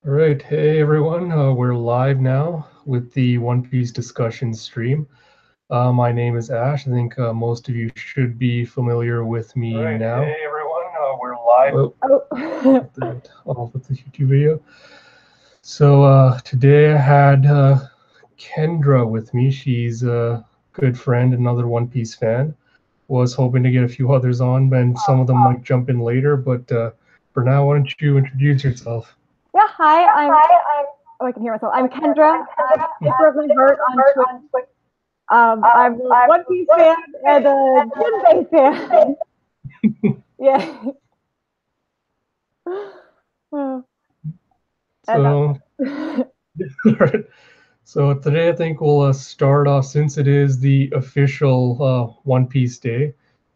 All right, hey everyone, we're live now with the One Piece discussion stream. My name is Ash. I think most of you should be familiar with me now. Hey everyone, we're live. Oh, Oh, get that off with the YouTube video. So today I had Kendra with me. She's a good friend, another One Piece fan. Was hoping to get a few others on, and some of them might jump in later. But for now, why don't you introduce yourself? yeah, hi, oh, I can hear myself. I'm Kendra, Skipper of my heart on Twitter. I'm a One Piece fan and a Jinbei fan. Yeah. And So, alright. So today I think we'll start off, since it is the official One Piece Day.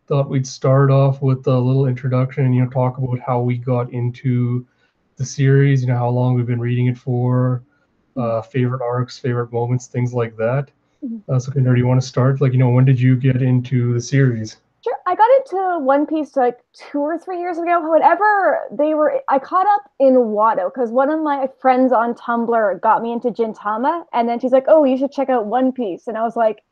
Thought we'd start off with a little introduction and talk about how we got into the series. How long we've been reading it for, favorite arcs, favorite moments, things like that. So Kendra, do you want to start? When did you get into the series? sure, I got into One Piece like 2 or 3 years ago. However, I caught up in Wado because one of my friends on Tumblr got me into Gintama, and then she's like, "Oh, you should check out One Piece," and I was like,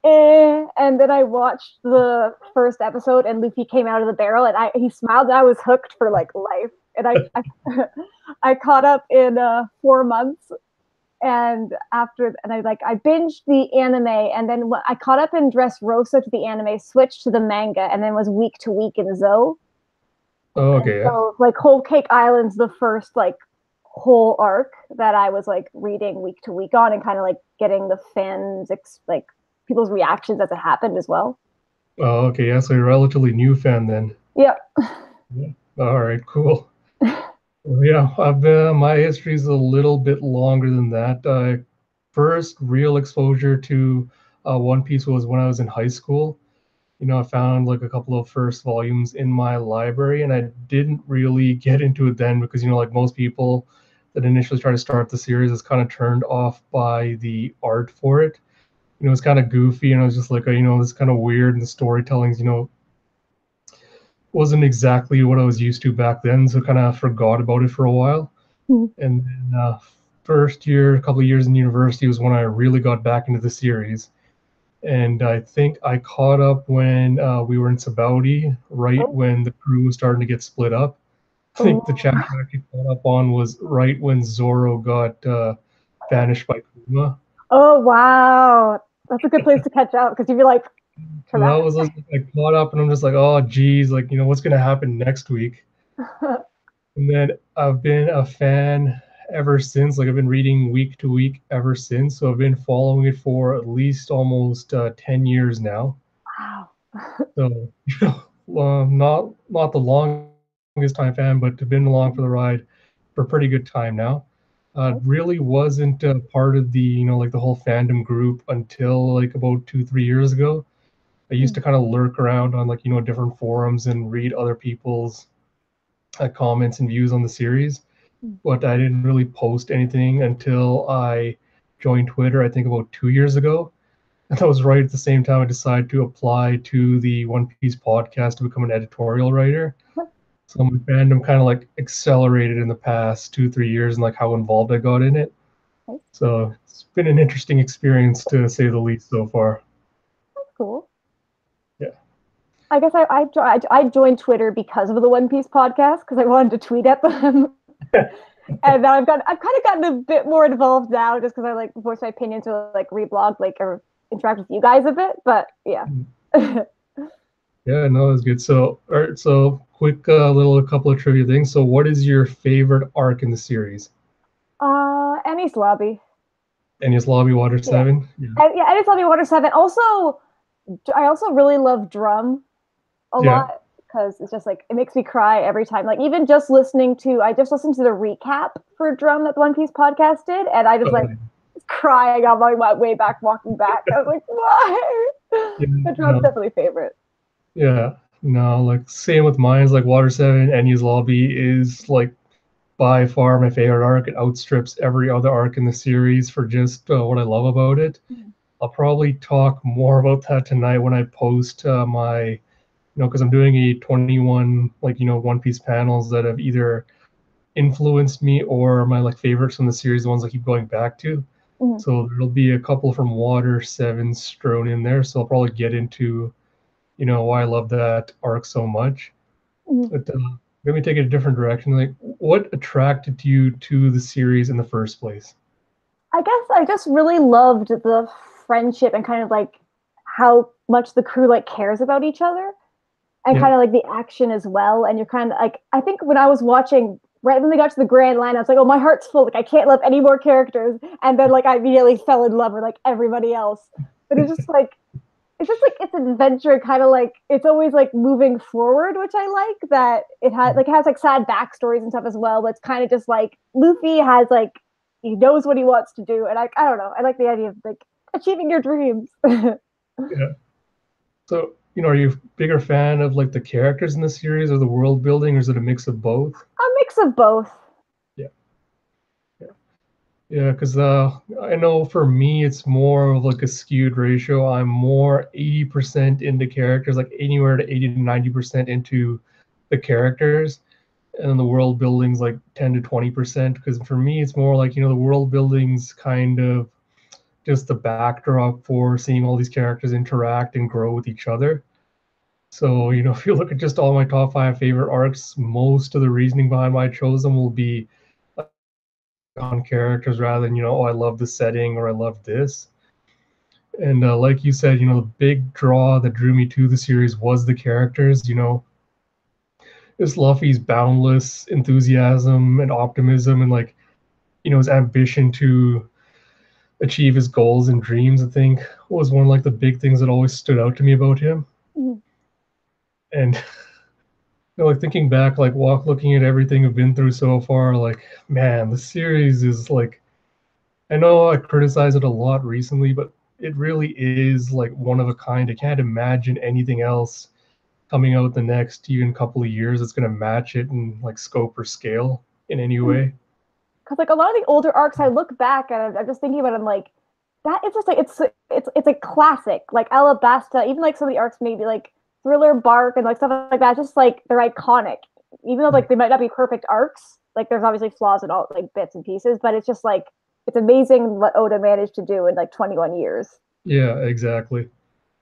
And then I watched the first episode, and Luffy came out of the barrel, and he smiled, and I was hooked for like life. And I caught up in 4 months, and I binged the anime, and then I caught up in Dressrosa to the anime, switched to the manga, and then was week to week in Zoe. Oh, And okay, yeah. so like Whole Cake Island's the first like whole arc that I was like reading week to week on, and kind of like getting the fans like people's reactions as it happened as well. Oh, okay, yeah. So you're a relatively new fan then. Yeah. Yeah. All right, cool. Well, yeah, my history is a little bit longer than that. First real exposure to One Piece was when I was in high school. I found like a couple of first volumes in my library, and I didn't really get into it then because, like most people that initially try to start the series, is kind of turned off by the art for it. It's kind of goofy, and I was just like, this kind of weird, and the storytelling's, wasn't exactly what I was used to back then, so kind of forgot about it for a while. And then first year, a couple of years in university was when I really got back into the series. And I think I caught up when we were in Sabaudi, right Oh, when the crew was starting to get split up. I think the chapter I actually caught up on was right when Zoro got banished by Kuma. oh wow. That's a good place to catch up because you'd be like, So that traumatic. was like, I caught up, and I'm just like, oh geez, like what's gonna happen next week? And then I've been a fan ever since. Like I've been reading week to week ever since. So I've been following it for at least almost 10 years now. Wow. So, not the longest time fan, but have been along for the ride for a pretty good time now. Really wasn't part of the, like the whole fandom group until like about 2, 3 years ago. I used to kind of lurk around on like, different forums and read other people's comments and views on the series, but I didn't really post anything until I joined Twitter, I think about 2 years ago. And that was right at the same time I decided to apply to the One Piece podcast to become an editorial writer. So my fandom kind of like accelerated in the past 2, 3 years, and like how involved I got in it. So it's been an interesting experience to say the least so far. That's cool. Yeah. I guess I joined Twitter because of the One Piece podcast because I wanted to tweet at them. And now I've kind of gotten a bit more involved now just because I like voice my opinions or like reblog like or interact with you guys a bit. But yeah. Yeah, no, that's good. So, all right, so quick little a couple of trivia things. So, what is your favorite arc in the series? Annie's Lobby. Enies Lobby Water Yeah. 7? Yeah. Yeah, Annie's Lobby Water 7. Also, I also really love Drum a Yeah. lot because it's just like it makes me cry every time. Like even just listening to I just listened to the recap for Drum that the One Piece podcast did, and I just like crying on my way back walking back. I was like, why? Yeah, The Drum's no, definitely favorite. yeah, no, like same with mine. It's like Water 7, Enies Lobby is like by far my favorite arc. It outstrips every other arc in the series for just what I love about it. I'll probably talk more about that tonight when I post because I'm doing a 21 like One Piece panels that have either influenced me or my like favorites from the series, the ones I keep going back to. Mhm. So there'll be a couple from Water 7 strewn in there. So I'll probably get into, why I love that arc so much. Mhm. But let me take it a different direction. Like, what attracted you to the series in the first place? I guess I just really loved the friendship and kind of like how much the crew like cares about each other, and Yeah, kind of like the action as well. And you're kind of like, I think when I was watching, right when they got to the grand line, I was like, oh, my heart's full. Like, I can't love any more characters. And then like I immediately fell in love with like everybody else. But it's just like it's an adventure, kind of like it's always like moving forward, which I like. That it has like sad backstories and stuff as well. But it's kind of just like Luffy has like he knows what he wants to do, and I don't know. I like the idea of like achieving your dreams. A yeah. So, are you a bigger fan of like the characters in the series or the world building, or is it a mix of both? mix of both. Yeah, yeah, yeah. Because I know for me, it's more of like a skewed ratio. I'm more 80% into characters, like anywhere to 80 to 90% into the characters, and then the world building's like 10 to 20%. Because for me, it's more like the world building's kind of just the backdrop for seeing all these characters interact and grow with each other. So, if you look at just all my top five favorite arcs, most of the reasoning behind why I chose them will be on characters rather than, oh, I love the setting or I love this. And like you said, the big draw that drew me to the series was the characters. It's Luffy's boundless enthusiasm and optimism and like, his ambition to achieve his goals and dreams, I think was one of like the big things that always stood out to me about him. And like thinking back, like looking at everything I've been through so far, like man, the series is like I know I criticize it a lot recently, but it really is like one of a kind. I can't imagine anything else coming out the next even couple of years that's gonna match it in like scope or scale in any way. Because like a lot of the older arcs, I look back and I'm just thinking about it, I'm like, that it's just like it's a classic. Like Alabasta, even like some of the arcs, maybe like Thriller Bark and like stuff like that, just like they're iconic. Even though like they might not be perfect arcs, like there's obviously flaws in all like bits and pieces, but it's just like it's amazing what Oda managed to do in like 21 years. Yeah, exactly.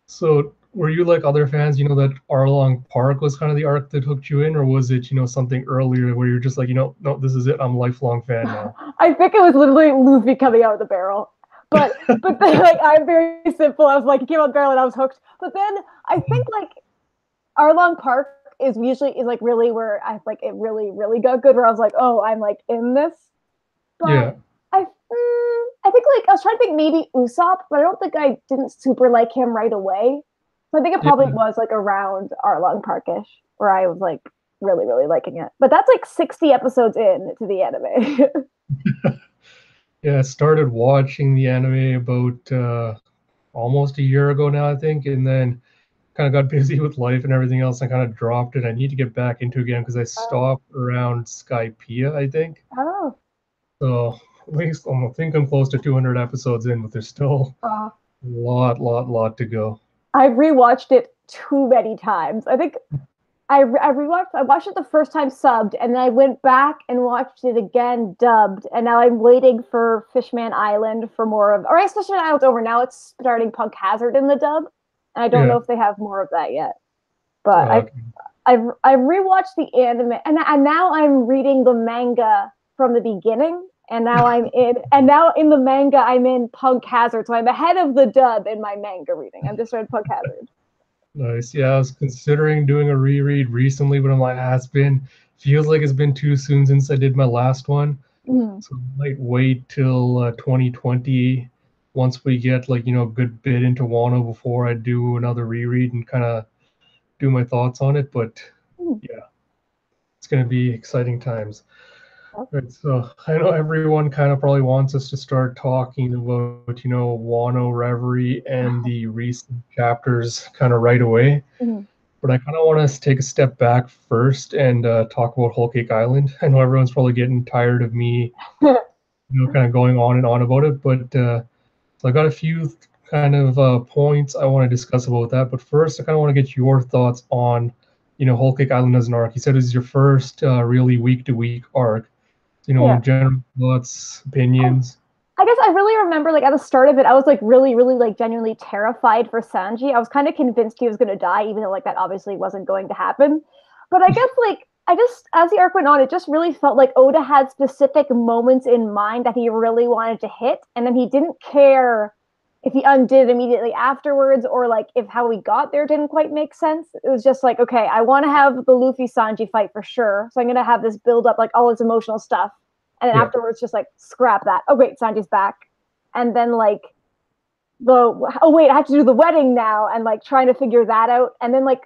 So were you like other fans, that Arlong Park was kind of the arc that hooked you in, or was it, something earlier where you're just like, no, this is it. I'm a lifelong fan now. I think it was literally Luffy coming out of the barrel. But then like I'm very simple. I was like, he came out of the barrel and I was hooked. But then I think like Arlong Park is like really where I like it really got good. Where I was like, oh, I'm like in this. But Yeah, I think like I was trying to think maybe Usopp, but I don't think I didn't super like him right away. So I think it probably yeah, was like around Arlong Parkish where I was like really liking it. But that's like 60 episodes in to the anime. yeah. I started watching the anime about almost a year ago now, I think, and then kind of got busy with life and everything else. I kind of dropped it. I need to get back into it again because I Oh, stopped around Skypiea, I think. oh, So at least I think I'm close to 200 episodes in, but there's still uh, a lot to go. I've rewatched it too many times. I think I watched it the first time subbed, and then I went back and watched it again dubbed, and now I'm waiting for Fishman Island for more of. Or I guess Fishman Island's over now. It's starting Punk Hazard in the dub, and I don't know Yeah. if they have more of that yet. But Okay. I've rewatched the anime, and now I'm reading the manga from the beginning, and now in the manga I'm in Punk Hazard, so I'm ahead of the dub in my manga reading. I'm just read Punk Hazard. Nice. Yeah, I was considering doing a reread recently, but I'm like, feels like it's been too soon since I did my last one. Mm. So I might wait till 2020 once we get like, a good bit into Wano before I do another reread and kind of do my thoughts on it. But Mm. yeah, it's going to be exciting times. Right, so I know everyone kind of probably wants us to start talking about, Wano Reverie and the recent chapters kind of right away. Mm. But I kind of want us to take a step back first and talk about Whole Cake Island. I know everyone's probably getting tired of me, kind of going on and on about it, but so I got a few kind of points I want to discuss about that. But first, I kind of want to get your thoughts on, Whole Cake Island as an arc. You said it was your first really week to week arc. Yeah. general thoughts, opinions. I guess I really remember like at the start of it, I was like really, really like genuinely terrified for Sanji. I was kind of convinced he was gonna die, even though like that obviously wasn't going to happen. But I guess like I just as the arc went on, it just really felt like Oda had specific moments in mind that he really wanted to hit, and then he didn't care if he undid it immediately afterwards or like if how we got there didn't quite make sense. It was just like, okay, I want to have the Luffy Sanji fight for sure. So I'm gonna have this build up like all his emotional stuff and then Yeah, afterwards just like scrap that. Oh wait, Sanji's back, and then like the oh wait, I have to do the wedding now, and like trying to figure that out, and then like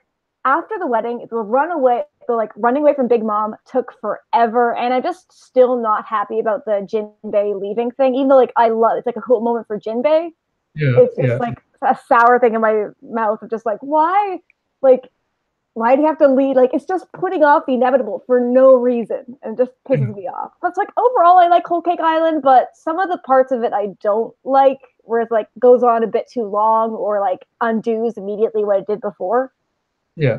after the wedding, the runaway, the like running away from Big Mom took forever, and I'm just still not happy about the Jinbei leaving thing, even though like I love it's like a cool moment for Jinbei. yeah, It's just yeah, like a sour thing in my mouth of just like like why do you have to lead? Like, it's just putting off the inevitable for no reason and just yeah, pisses me off. But it's like, overall, I like Whole Cake Island, but some of the parts of it I don't like, where it like goes on a bit too long or like undoes immediately what it did before. yeah.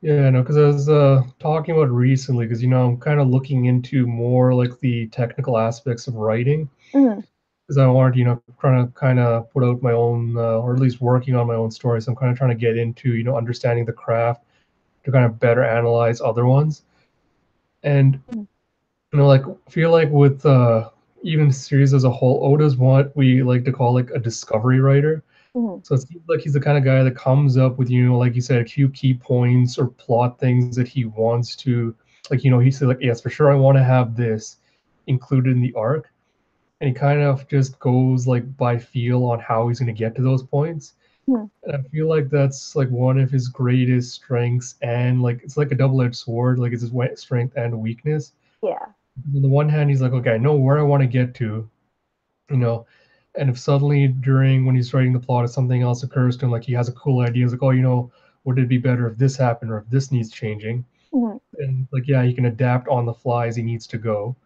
Yeah, no, because I was talking about recently, because I'm kind of looking into more like the technical aspects of writing, Mm, because I wanted, trying to kind of put out my own, or at least working on my own story. So I'm kind of trying to get into, understanding the craft to kind of better analyze other ones. And mm, like feel like with even series as a whole, Oda's what we like to call like a discovery writer. mm, So it seems like he's the kind of guy that comes up with, like you said, a few key points or plot things that he wants to, like, he said, like, yes, for sure, I want to have this included in the arc. And he kind of just goes like by feel on how he's going to get to those points. mm. And I feel like that's like one of his greatest strengths. And like, it's like a double edged sword, like, it's his strength and weakness. Yeah, On the one hand, he's like, okay, I know where I want to get to, you know, and if suddenly during when he's writing the plot, if something else occurs to him, like he has a cool idea, he's like, oh, would it be better if this happened or if this needs changing? mm, And like, yeah, he can adapt on the fly as he needs to go.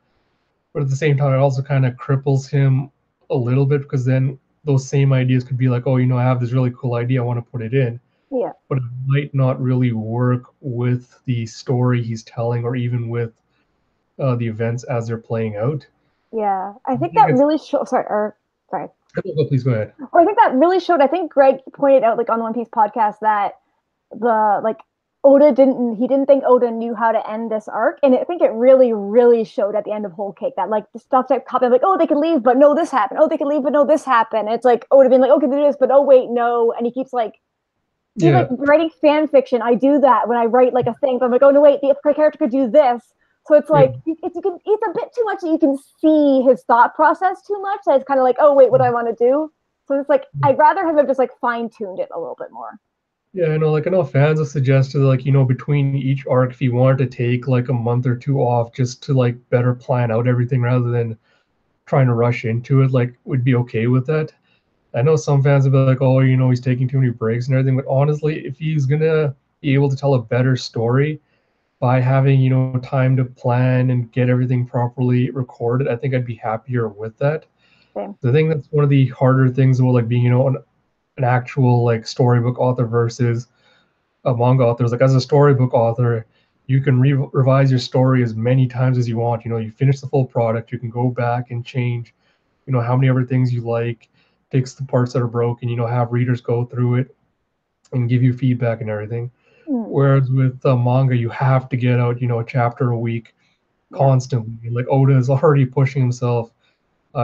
But at the same time, it also kind of cripples him a little bit because then those same ideas could be like, oh, I have this really cool idea, I want to put it in, yeah, but it might not really work with the story he's telling or even with the events as they're playing out. yeah. I I think think that it's. really shows. Sorry. Oh, please go ahead. Or I think that really showed. I think Greg pointed out, like on the One Piece podcast, that the like Oda didn't think Oda knew how to end this arc, and I think it really showed at the end of Whole Cake that like the stuff that happened, like oh they could leave, but no this happened. Oh they could leave, but no this happened. And it's like Oda being like okay do this, but oh wait no, and he keeps like he's like Yeah, writing fan fiction. I do that when I write like a thing, but I'm like oh no wait the character could do this. So it's yeah, like it's a bit too much that you can see his thought process too much. That it's kind of like oh wait what do I want to do. So it's like I'd rather have just like fine tuned it a little bit more. yeah. I know fans have suggested like between each arc, if you wanted to take like a month or two off just to like better plan out everything rather than trying to rush into it, like would be okay with that. I know some fans would be like, oh, he's taking too many breaks and everything, but honestly, if he's gonna be able to tell a better story by having time to plan and get everything properly recorded, I think I'd be happier with that. Same. The thing that's one of the harder things about like being an actual like storybook author versus a manga author is like as a storybook author, you can revise your story as many times as you want. You finish the full product, you can go back and change how many other things you like, fix the parts that are broken, have readers go through it and give you feedback and everything. Mm, Whereas with manga, you have to get out a chapter a week yeah. constantly. Like Oda is already pushing himself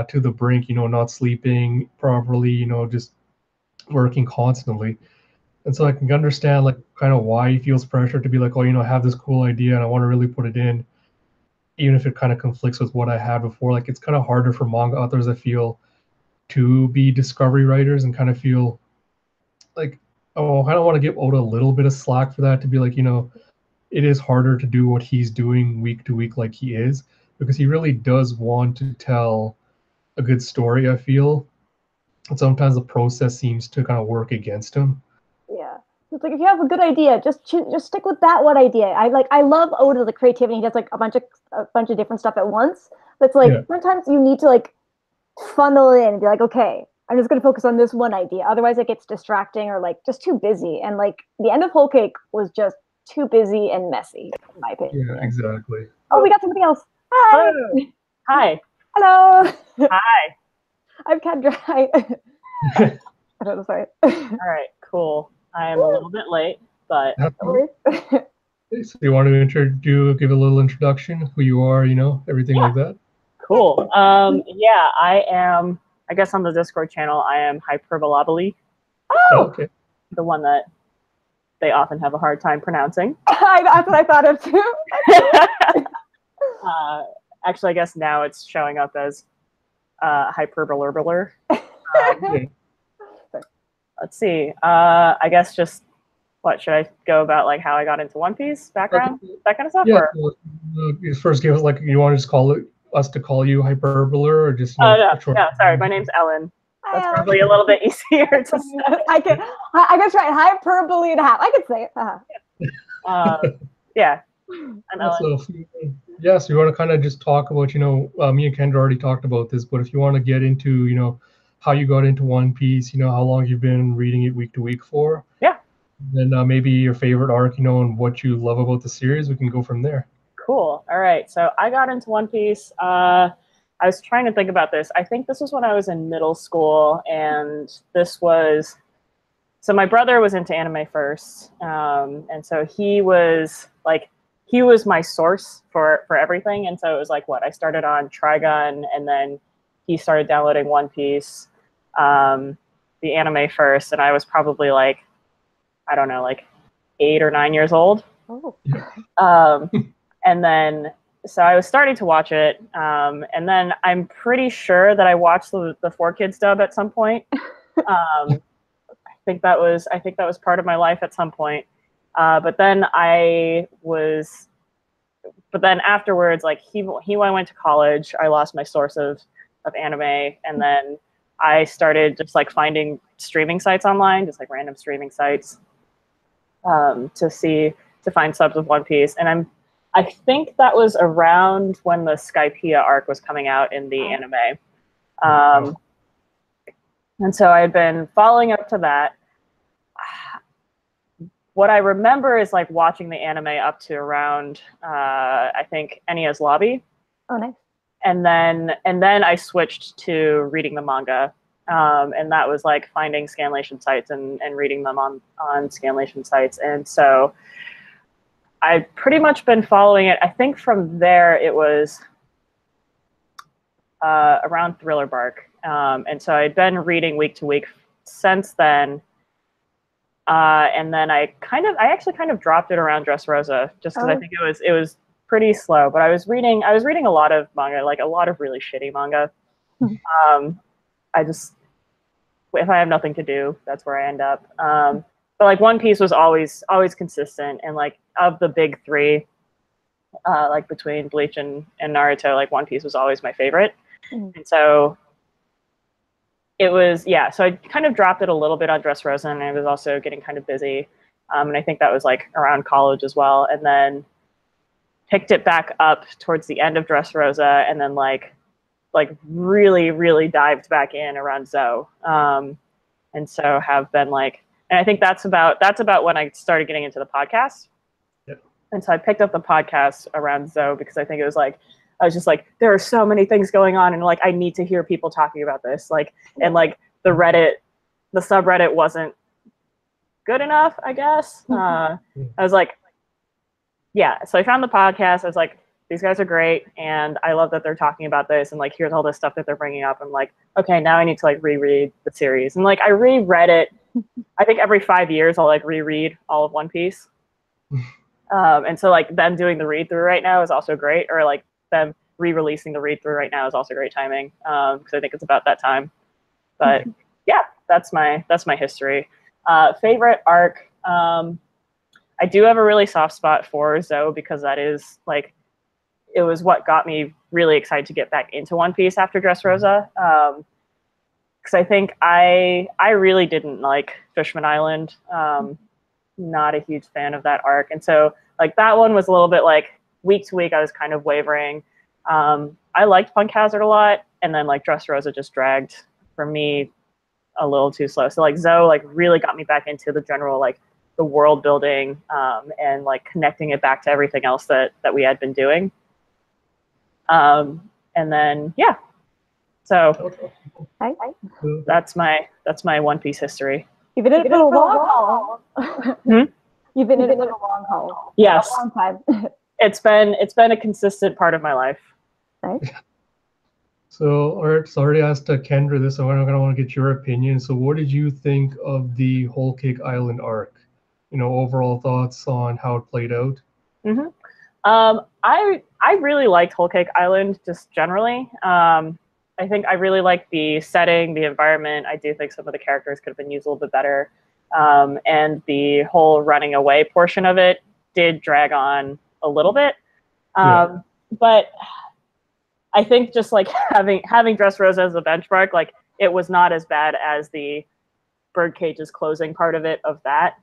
to the brink, not sleeping properly, just working constantly. And so I can understand like kind of why he feels pressure to be like, oh, I have this cool idea and I want to really put it in, even if it kind of conflicts with what I had before. Like it's kind of harder for manga authors, I feel, to be discovery writers and kind of feel like, oh, I don't want to give Oda a little bit of slack for that to be like, it is harder to do what he's doing week to week like he is because he really does want to tell a good story, I feel. And sometimes the process seems to kind of work against him. Yeah. It's like if you have a good idea, just stick with that one idea. I love Oda the creativity. He does like a bunch of different stuff at once. But it's like Yeah. sometimes you need to like funnel in and be like, okay, I'm just gonna focus on this one idea. Otherwise it gets distracting or like just too busy. And like the end of Whole Cake was just too busy and messy, in my opinion. Yeah, exactly. Oh, we got something else. Hi. Hello. Hi. Hello. Hi. I'm Kendra. I don't know, sorry. All right, cool. I am a little bit late, but So you want to give a little introduction, who you are, everything yeah, like that? cool. Yeah, I am, I guess on the Discord channel, I am Hyperbolobly, Oh, Okay. the one that they often have a hard time pronouncing. that's what I thought of too. Actually, I guess now it's showing up as Hyperbolurbular. Yeah. Let's see. I guess just what should I go about, like how I got into One Piece, background, that kind of stuff? Yeah. Or So, you first give us you want to just us to call you Hyperbola, or just oh no, a short no, sorry, my name's Ellen. That's Hi, probably a little bit easier to say. I can try it. Hyperbole and a half. I can say it. Yeah, I'm Ellen. So, yes, we want to kind of just talk about, me and Kendra already talked about this, but if you want to get into, how you got into One Piece, how long you've been reading it week to week for, Yeah, then maybe your favorite arc, and what you love about the series, we can go from there. cool. All right, so I got into One Piece. I was trying to think about this. I think this was when I was in middle school, and this was so my brother was into anime first, and so he was my source for everything. And so it was like what I started on Trigun, and then he started downloading One Piece, the anime first, and I was probably like, I don't know, like 8 or 9 years old. Oh. And then so I was starting to watch it, and then I'm pretty sure that I watched the 4Kids dub at some point. I think that was part of my life at some point. But then afterwards, like he went to college, I lost my source of anime, and then I started just like finding streaming sites online, just like random streaming sites, to find subs of One Piece. And I think that was around when the Skypiea arc was coming out in the anime. And so I had been following up to that. What I remember is like watching the anime up to around, I think, Enia's Lobby. Oh, nice. And then I switched to reading the manga. And that was like finding scanlation sites and reading them on scanlation sites. And so I've pretty much been following it. I think from there it was around Thriller Bark. And so I'd been reading week to week since then. And then I actually kind of dropped it around Dressrosa just because I think it was pretty slow. But I was reading a lot of manga, like a lot of really shitty manga. If I have nothing to do, that's where I end up. But like One Piece was always consistent, and like of the big three, like between Bleach and Naruto, like One Piece was always my favorite. And so it was, yeah, so I kind of dropped it a little bit on Dressrosa, and I was also getting kind of busy. And I think that was like around college as well. And then picked it back up towards the end of Dressrosa, and then like really, really dived back in around Zoe. And so have been like, and I think that's about when I started getting into the podcast. Yeah. And so I picked up the podcast around Zoe because I think it was like, I was just like, there are so many things going on, and like I need to hear people talking about this. Like, and like the subreddit wasn't good enough, I guess. I was like, yeah. So I found the podcast. I was like, these guys are great, and I love that they're talking about this, and like here's all this stuff that they're bringing up. I'm like, okay, now I need to like reread the series, and like I reread it. I think every 5 years I'll like reread all of One Piece. And so like them doing the read through right now is also great, or like them re-releasing the read through right now is also great timing, because I think it's about that time. But yeah, that's my history. Favorite arc. I do have a really soft spot for Zoe because that is like, it was what got me really excited to get back into One Piece after Dressrosa. Because I think I really didn't like Fishman Island. Not a huge fan of that arc, and so like that one was a little bit like week to week I was kind of wavering. I liked Punk Hazard a lot, and then like Dressrosa just dragged for me a little too slow. So like Zoe like really got me back into the general like the world building, and like connecting it back to everything else that we had been doing. And then yeah, so that's my One Piece history. You've been in it for the long haul. You've been in it for the long haul. Yes, a long time. It's been a consistent part of my life. Nice. So, Art, sorry I asked Kendra this, so I'm gonna want to get your opinion. So, what did you think of the Whole Cake Island arc? Overall thoughts on how it played out. Mm-hmm. I really liked Whole Cake Island just generally. I think I really liked the setting, the environment. I do think some of the characters could have been used a little bit better. And the whole running away portion of it did drag on a little bit. But I think just like having Dressrosa as a benchmark, like it was not as bad as the Birdcage's closing part of it of that.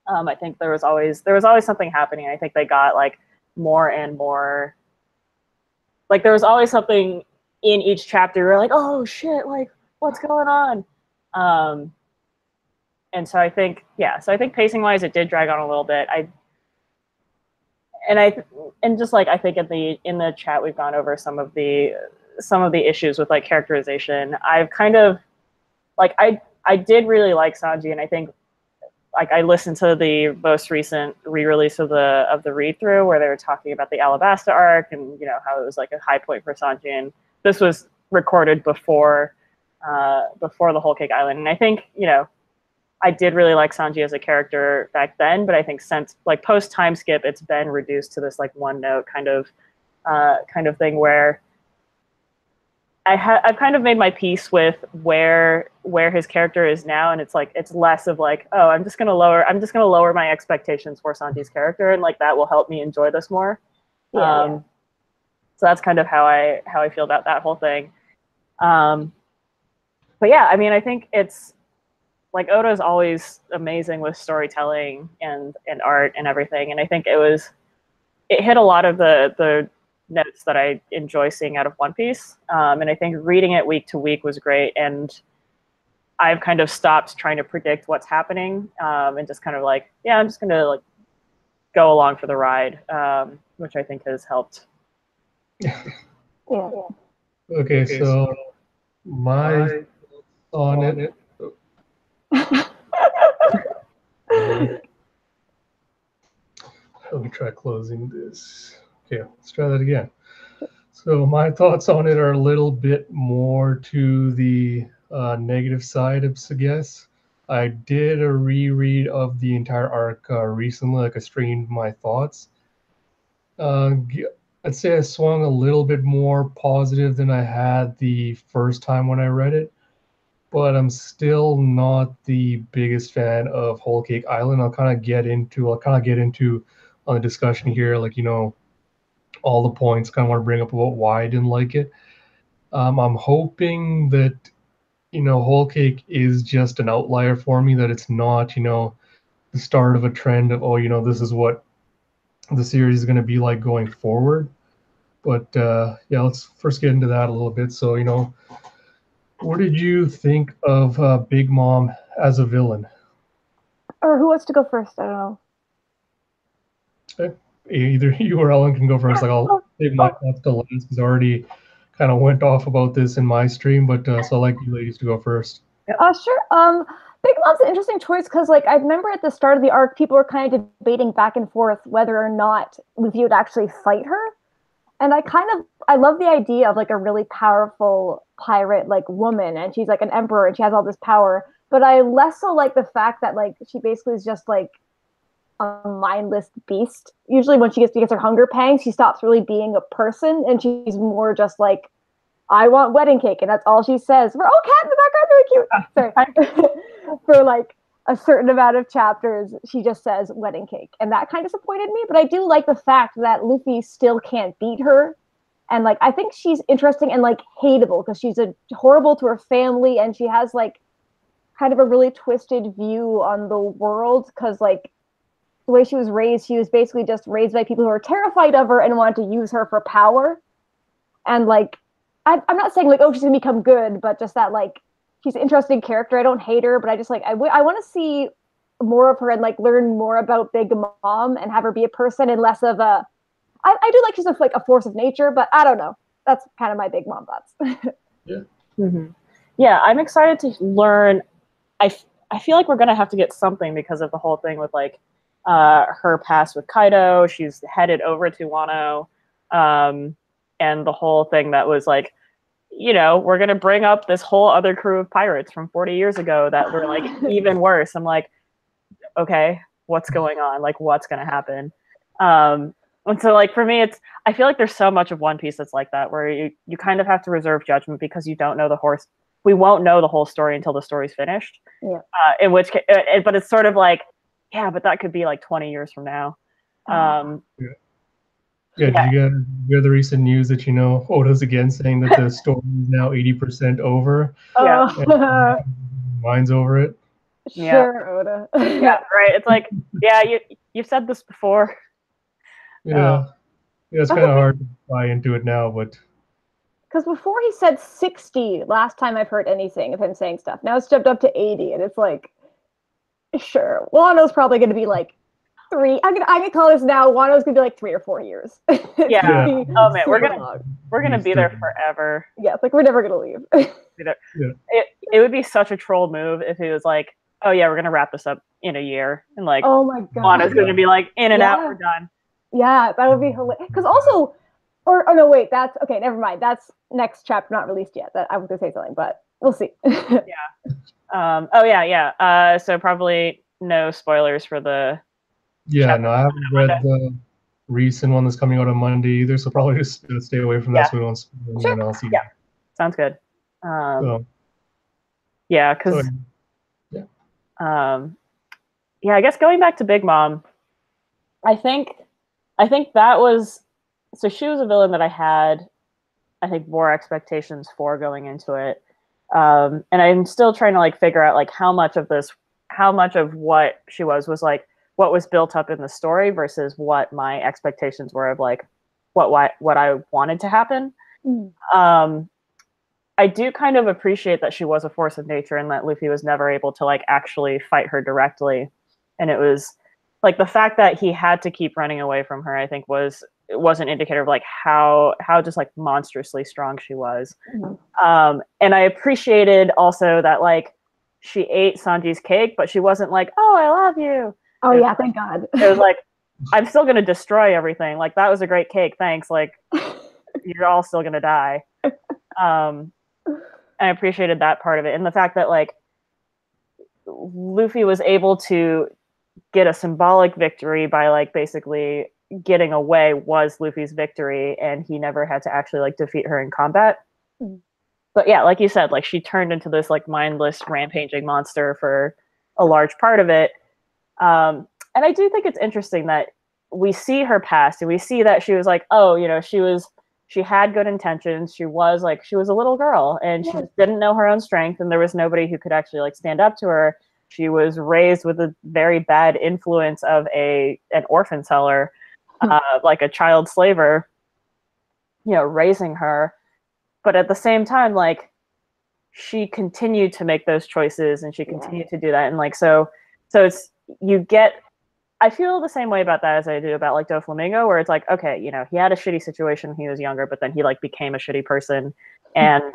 I think there was always something happening. I think they got like more and more, like there was always something in each chapter. You're like, oh shit, like what's going on? And so I think pacing wise, it did drag on a little bit. I think in the chat we've gone over some of the issues with like characterization. I've kind of like I did really like Sanji, and I think like I listened to the most recent re-release of the read-through where they were talking about the Alabasta arc and how it was like a high point for Sanji, and this was recorded before the Whole Cake Island, and I think I did really like Sanji as a character back then, but I think since like post time skip, it's been reduced to this like one note kind of thing where I've kind of made my peace with where his character is now, and it's less of like, oh, I'm just gonna lower my expectations for Sanji's character, and like that will help me enjoy this more. So that's kind of how I feel about that whole thing. But yeah, I mean, I think it's like Oda's always amazing with storytelling and art and everything, and I think it hit a lot of the notes that I enjoy seeing out of One Piece, and I think reading it week to week was great, and I've kind of stopped trying to predict what's happening, and just kind of like, yeah, I'm just gonna like go along for the ride, which I think has helped. Okay, so my on it. Let me try closing this. Okay, let's try that again. So my thoughts on it are a little bit more to the negative side of Sages. I did a reread of the entire arc recently, like I streamed my thoughts. I'd say I swung a little bit more positive than I had the first time when I read it, but I'm still not the biggest fan of Whole Cake Island. I'll kind of get into on the discussion here, like all the points. Kind of want to bring up about why I didn't like it. I'm hoping that Whole Cake is just an outlier for me. That it's not the start of a trend of this is what the series is going to be like going forward. But yeah, let's first get into that a little bit. So what did you think of Big Mom as a villain? Or who wants to go first? I don't know. Okay. Either you or Ellen can go first. Like I'll save my thoughts to last because I already kind of went off about this in my stream. But so I'd like you ladies to go first. Sure. Big Mom's an interesting choice because, like, I remember at the start of the arc, people were kind of debating back and forth whether or not Luffy would actually fight her. And I love the idea of like a really powerful pirate like woman, and she's like an emperor and she has all this power. But I less so like the fact that like she basically is just like a mindless beast. Usually when she gets her hunger pangs, she stops really being a person and she's more just like, I want wedding cake, and that's all she says. For cat in the background, very cute. Sorry. For like a certain amount of chapters, she just says wedding cake, and that kind of disappointed me. But I do like the fact that Luffy still can't beat her, and like I think she's interesting and like hateable because she's horrible to her family, and she has like kind of a really twisted view on the world because like the way she was basically just raised by people who are terrified of her and want to use her for power, and like. I'm not saying like, oh, she's gonna become good, but just that like she's an interesting character. I don't hate her, but I just like I want to see more of her and like learn more about Big Mom and have her be a person and less of a I do like she's like a force of nature, but I don't know. That's kind of my big mom thoughts. Yeah. Mm-hmm. Yeah, I'm excited to learn. I feel like we're gonna have to get something because of the whole thing with like her past with Kaido. She's headed over to Wano, and the whole thing that was like, we're gonna bring up this whole other crew of pirates from 40 years ago that were like even worse. I'm like, okay, what's going on? Like, what's gonna happen? And so like for me, I feel like there's so much of One Piece that's like that, where you kind of have to reserve judgment because you don't know we won't know the whole story until the story's finished. Yeah. In which case, but it's sort of like, yeah, but that could be like 20 years from now. Yeah, did you get the recent news that Oda's again saying that the story is now 80% over? Yeah. And mine's over it. Sure, Oda. Yeah, right. It's like, yeah, you've said this before. Yeah. Yeah, it's kind of hard to buy into it now, but because before he said 60 last time I've heard anything of him saying stuff. Now it's jumped up to 80, and it's like, sure, Wano's probably going to be like 3. I'm gonna call this now. Wano's going to be like 3 or 4 years. Yeah. Oh man, we're gonna be there forever. Yeah, it's like we're never gonna leave. Yeah. It would be such a troll move if he was like, oh yeah, we're gonna wrap this up in a year, and like, oh my god, Wano's gonna be like, in and out, we're done. Yeah, that would be hilarious. Because also, or no, wait, that's okay. Never mind. That's next chapter, not released yet. That I was gonna say something, but we'll see. Yeah. Oh yeah. So probably no spoilers for the. Yeah, no, I haven't read the recent one that's coming out on Monday either, so probably just stay away from that so we don't spoil anyone else either. Yeah, sounds good. Yeah, because. Yeah, I guess going back to Big Mom, I think that was, so she was a villain that I had, I think, more expectations for going into it. And I'm still trying to like figure out like how much of what she was like what was built up in the story versus what my expectations were of like what I wanted to happen. I do kind of appreciate that she was a force of nature and that Luffy was never able to like actually fight her directly. And it was like the fact that he had to keep running away from her, I think was an indicator of like how just like monstrously strong she was. And I appreciated also that like she ate Sanji's cake, but she wasn't like, oh, I love you. Oh yeah, thank God. It was like, I'm still gonna destroy everything. Like, that was a great cake, thanks. Like, you're all still gonna die. I appreciated that part of it, and the fact that like Luffy was able to get a symbolic victory by like basically getting away was Luffy's victory, and he never had to actually like defeat her in combat. But yeah, like you said, like she turned into this like mindless rampaging monster for a large part of it. And I do think it's interesting that we see her past and we see that she was like, oh, she had good intentions. She was a little girl and she just didn't know her own strength, and there was nobody who could actually like stand up to her. She was raised with a very bad influence of an orphan seller, like a child slaver, raising her. But at the same time, like, she continued to make those choices and she continued to do that. And like, so it's, I feel the same way about that as I do about like Doflamingo, where it's like, okay, he had a shitty situation when he was younger, but then he like became a shitty person, and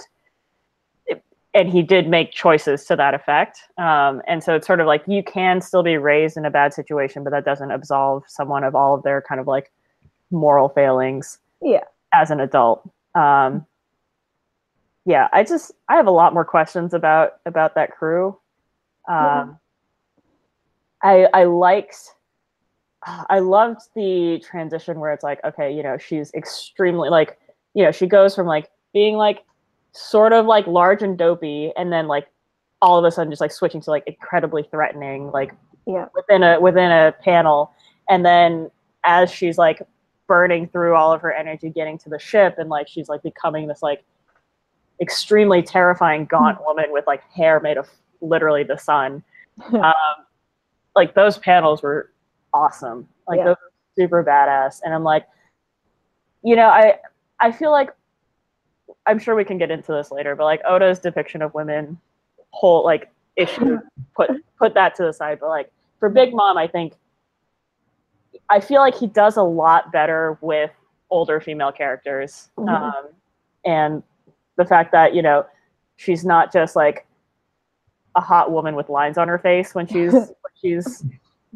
he did make choices to that effect. And so it's sort of like, you can still be raised in a bad situation, but that doesn't absolve someone of all of their kind of like moral failings as an adult. I have a lot more questions about that crew. I loved the transition where it's like, okay, she's extremely like, she goes from like being like sort of like large and dopey, and then like all of a sudden just like switching to like incredibly threatening, like within a panel. And then as she's like burning through all of her energy getting to the ship, and like she's like becoming this like extremely terrifying gaunt woman with like hair made of literally the sun. Like those panels were awesome. Like those were super badass. And I'm like, I feel like, I'm sure we can get into this later, but like Oda's depiction of women, whole like issue, put that to the side. But like for Big Mom, I feel like he does a lot better with older female characters. Mhm. And the fact that, you know, she's not just like a hot woman with lines on her face when she's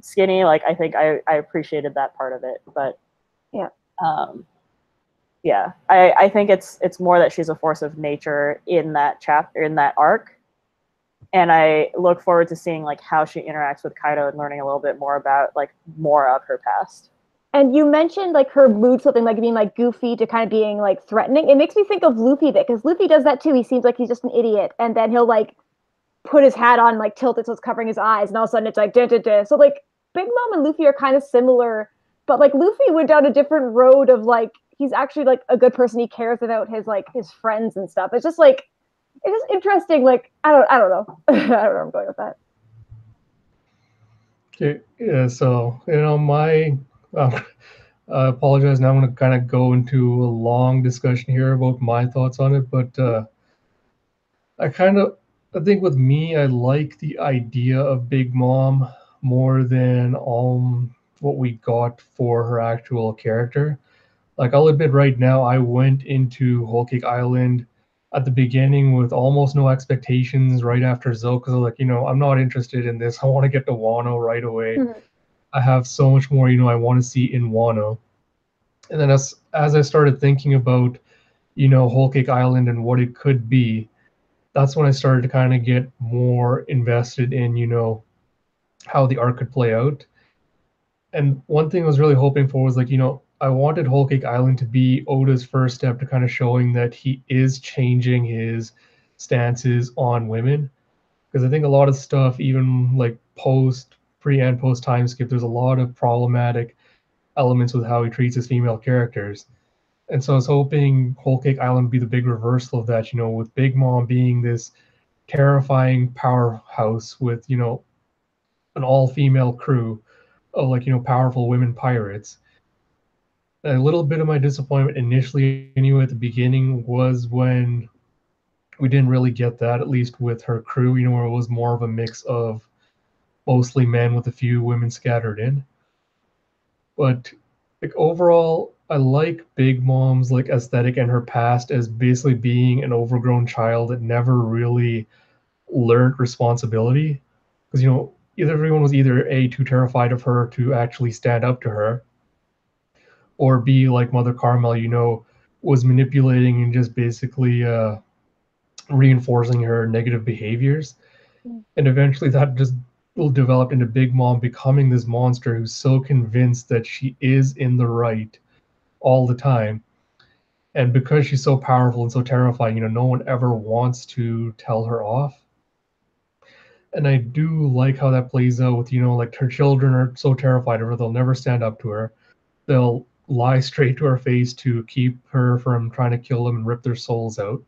skinny. Like, I think I appreciated that part of it. But Yeah. Yeah, I think it's more that she's a force of nature in that chapter, in that arc. And I look forward to seeing like how she interacts with Kaido and learning a little bit more about like more of her past. And you mentioned like her mood flipping, like being like goofy to kind of being like threatening. It makes me think of Luffy a bit, because Luffy does that too. He seems like he's just an idiot, and then he'll like put his hat on, like tilt it so it's covering his eyes, and all of a sudden it's like da da da. So like Big Mom and Luffy are kind of similar, but like Luffy went down a different road of like he's actually like a good person. He cares about his friends and stuff. It's just like it's just interesting. Like I don't know. I don't know where I'm going with that. Okay, yeah, so my I apologize. Now I'm going to kind of go into a long discussion here about my thoughts on it, but I think with me, I like the idea of Big Mom more than what we got for her actual character. Like, I'll admit right now, I went into Whole Cake Island at the beginning with almost no expectations right after Zoe, because I was like, I'm not interested in this. I want to get to Wano right away. Mm-hmm. I have so much more, I want to see in Wano. And then as I started thinking about, Whole Cake Island and what it could be, that's when I started to kind of get more invested in, how the arc could play out. And one thing I was really hoping for was like, I wanted Whole Cake Island to be Oda's first step to kind of showing that he is changing his stances on women. Because I think a lot of stuff, even like pre and post time skip, there's a lot of problematic elements with how he treats his female characters. And so I was hoping Whole Cake Island would be the big reversal of that, with Big Mom being this terrifying powerhouse with, an all female crew of like, powerful women pirates. A little bit of my disappointment initially, anyway, at the beginning was when we didn't really get that, at least with her crew, where it was more of a mix of mostly men with a few women scattered in. But like overall, I like Big Mom's like aesthetic and her past as basically being an overgrown child that never really learned responsibility. Because either everyone was either A, too terrified of her to actually stand up to her, or B, like Mother Carmel, was manipulating and just basically reinforcing her negative behaviors. And eventually that just will develop into Big Mom becoming this monster who's so convinced that she is in the right all the time. And because she's so powerful and so terrifying, no one ever wants to tell her off. And I do like how that plays out with, like her children are so terrified of her, they'll never stand up to her. They'll lie straight to her face to keep her from trying to kill them and rip their souls out.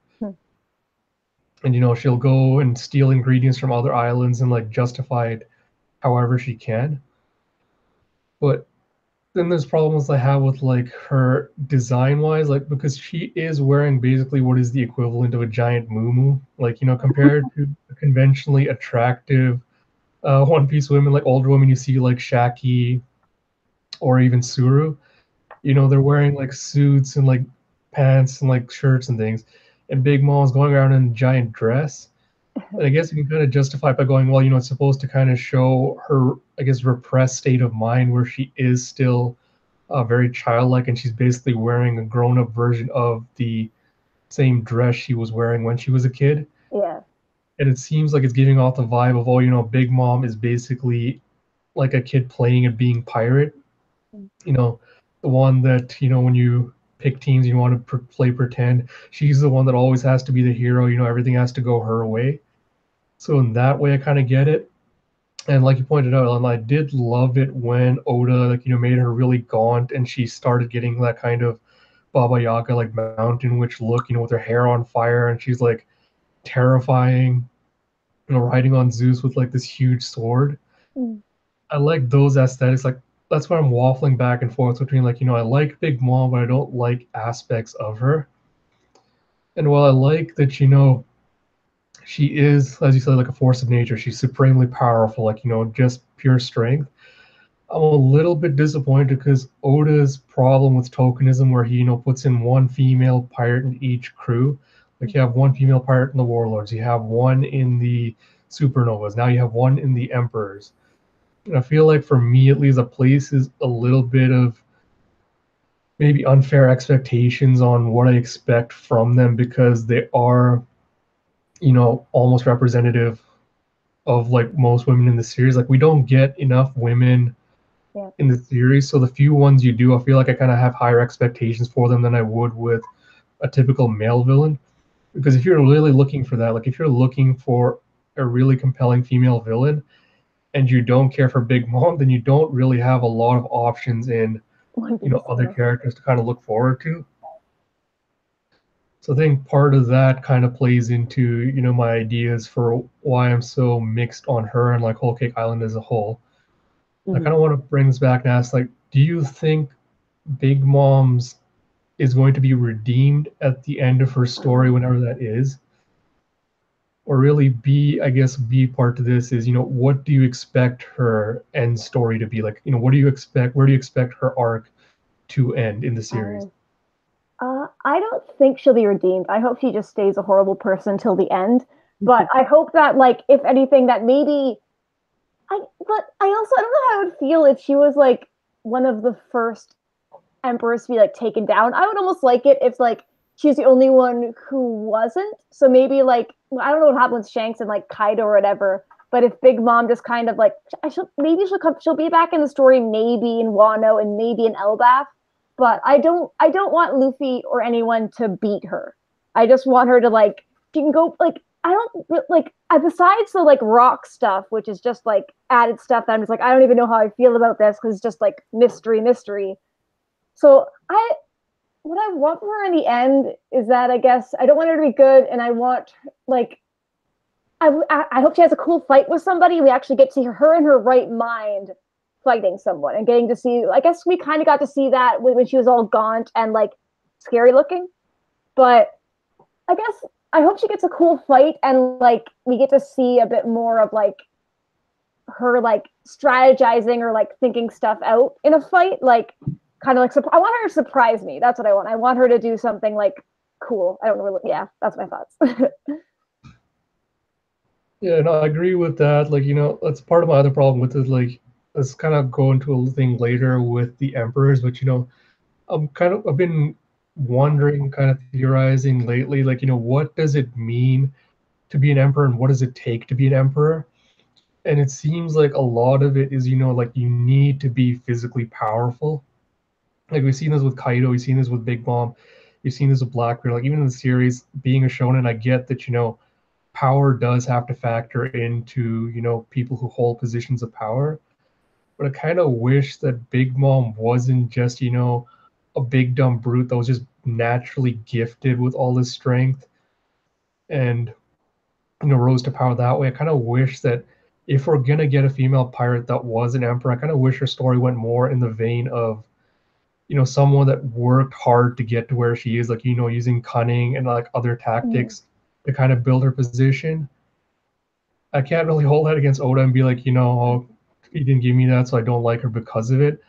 And she'll go and steal ingredients from other islands and like justify it however she can. But then there's problems I have with like her design wise, like because she is wearing basically what is the equivalent of a giant muumuu, like compared to a conventionally attractive One Piece women, like older women you see like Shaki or even Suru. They're wearing like suits and like pants and like shirts and things, and Big Mom's going around in a giant dress. And I guess you can kind of justify it by going, well, it's supposed to kind of show her, I guess, repressed state of mind where she is still very childlike, and she's basically wearing a grown-up version of the same dress she was wearing when she was a kid. Yeah. And it seems like it's giving off the vibe of, oh, Big Mom is basically like a kid playing and being pirate. The one that, when you pick teams, you want to play pretend. She's the one that always has to be the hero. Everything has to go her way. So in that way, I kind of get it. And like you pointed out, I did love it when Oda, like, made her really gaunt and she started getting that kind of Baba Yaga, like mountain witch look, with her hair on fire, and she's like terrifying, riding on Zeus with like this huge sword. I like those aesthetics. Like, that's why I'm waffling back and forth between like, I like Big Mom, but I don't like aspects of her. And while I like that, she is, as you said, like a force of nature. She's supremely powerful, like, just pure strength. I'm a little bit disappointed because Oda's problem with tokenism, where he puts in one female pirate in each crew. Like you have one female pirate in the Warlords, you have one in the Supernovas, now you have one in the Emperors. And I feel like for me at least, a place is a little bit of maybe unfair expectations on what I expect from them because they are, almost representative of like most women in the series. Like we don't get enough women in the series, so the few ones you do, I feel like I kind of have higher expectations for them than I would with a typical male villain. Because if you're really looking for that, like if you're looking for a really compelling female villain and you don't care for Big Mom, then you don't really have a lot of options in other characters to kind of look forward to. So I think part of that kind of plays into my ideas for why I'm so mixed on her and like Whole Cake Island as a whole. I kind of want to bring this back and ask, like, do you think Big Mom's is going to be redeemed at the end of her story, whenever that is? Or really, I guess B part to this is, what do you expect her end story to be? Like, what do you expect? Where do you expect her arc to end in the series? I don't think she'll be redeemed. I hope she just stays a horrible person till the end. But I hope that, like, if anything, that maybe but I also I don't know how I would feel if she was like one of the first emperors to be like taken down. I would almost like it if like she's the only one who wasn't. So maybe like I don't know what happened with Shanks and like Kaido or whatever. But if Big Mom just kind of like she'll be back in the story maybe in Wano and maybe in Elbaf. But I don't want Luffy or anyone to beat her. I just want her to like she can go like I don't like besides the like rock stuff, which is just like added stuff that I'm just like I don't even know how I feel about this because it's just like mystery. So what I want for her in the end is that I guess I don't want her to be good, and I want like I hope she has a cool fight with somebody. We actually get to see her in her right mind fighting someone and getting to see. I guess we kind of got to see that when she was all gaunt and like scary looking, but I guess I hope she gets a cool fight and like we get to see a bit more of like her like strategizing or like thinking stuff out in a fight. Like kind of like I want her to surprise me. That's what I want. I want her to do something like cool. I don't really. Yeah, that's my thoughts. Yeah, no, I agree with that. Like, that's part of my other problem with it. Like, let's kind of go into a thing later with the emperors, but I've been wondering, kind of theorizing lately, like, what does it mean to be an emperor and what does it take to be an emperor? And it seems like a lot of it is, like you need to be physically powerful. Like we've seen this with Kaido, we've seen this with Big Mom, we've seen this with Blackbeard. Like even in the series, being a shonen, I get that, power does have to factor into, people who hold positions of power. But I kind of wish that Big Mom wasn't just, a big dumb brute that was just naturally gifted with all this strength and rose to power that way. I kind of wish that if we're gonna get a female pirate that was an emperor, I kind of wish her story went more in the vein of someone that worked hard to get to where she is, like using cunning and like other tactics to kind of build her position. I can't really hold that against Oda and be like, oh, he didn't give me that, so I don't like her because of it.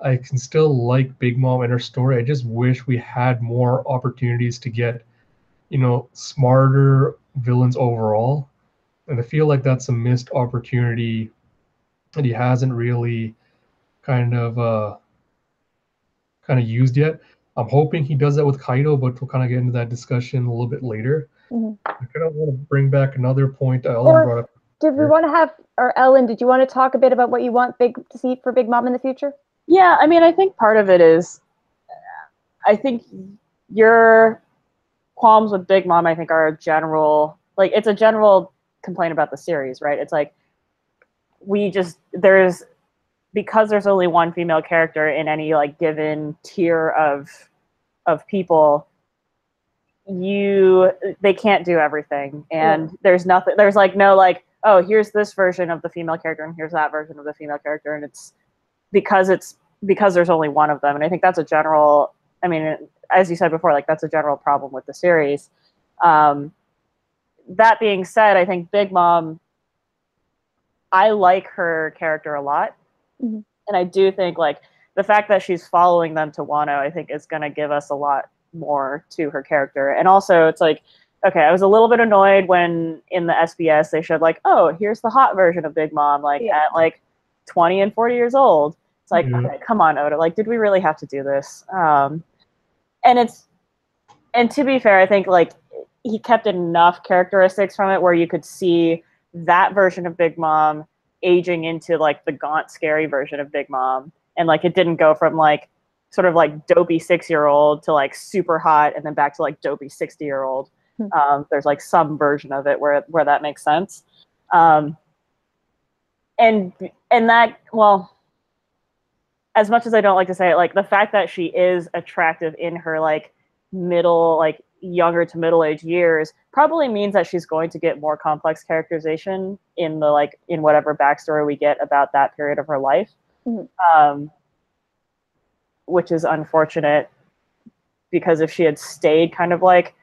I can still like Big Mom and her story. I just wish we had more opportunities to get, smarter villains overall. And I feel like that's a missed opportunity that he hasn't really kind of used yet. I'm hoping he does that with Kaido, but we'll kind of get into that discussion a little bit later. I kind of want to bring back another point Ellen brought up. Did we want to have, or Ellen, did you want to talk a bit about what you want to see for Big Mom in the future? Yeah, I mean, I think part of it is, I think your qualms with Big Mom, I think, are a general, like, it's a general complaint about the series, right? It's like, because there's only one female character in any, like, given tier of people, they can't do everything. And there's like, no, like, oh, here's this version of the female character and here's that version of the female character. And it's because there's only one of them. And I think that's a general, I mean, as you said before, like that's a general problem with the series. That being said, I think Big Mom, I like her character a lot. And I do think like the fact that she's following them to Wano, I think is going to give us a lot more to her character. And also it's like, okay, I was a little bit annoyed when in the SBS they showed like, oh, here's the hot version of Big Mom, like at like 20 and 40 years old. It's like, okay, come on, Oda. Like, did we really have to do this? And to be fair, I think like he kept enough characteristics from it where you could see that version of Big Mom aging into like the gaunt, scary version of Big Mom. And like it didn't go from like sort of like dopey 6-year-old to like super hot and then back to like dopey 60-year-old. There's like some version of it where that makes sense. And that, well, as much as I don't like to say it, like the fact that she is attractive in her like middle, like younger to middle-aged years probably means that she's going to get more complex characterization in the like in whatever backstory we get about that period of her life. Which is unfortunate because if she had stayed kind of like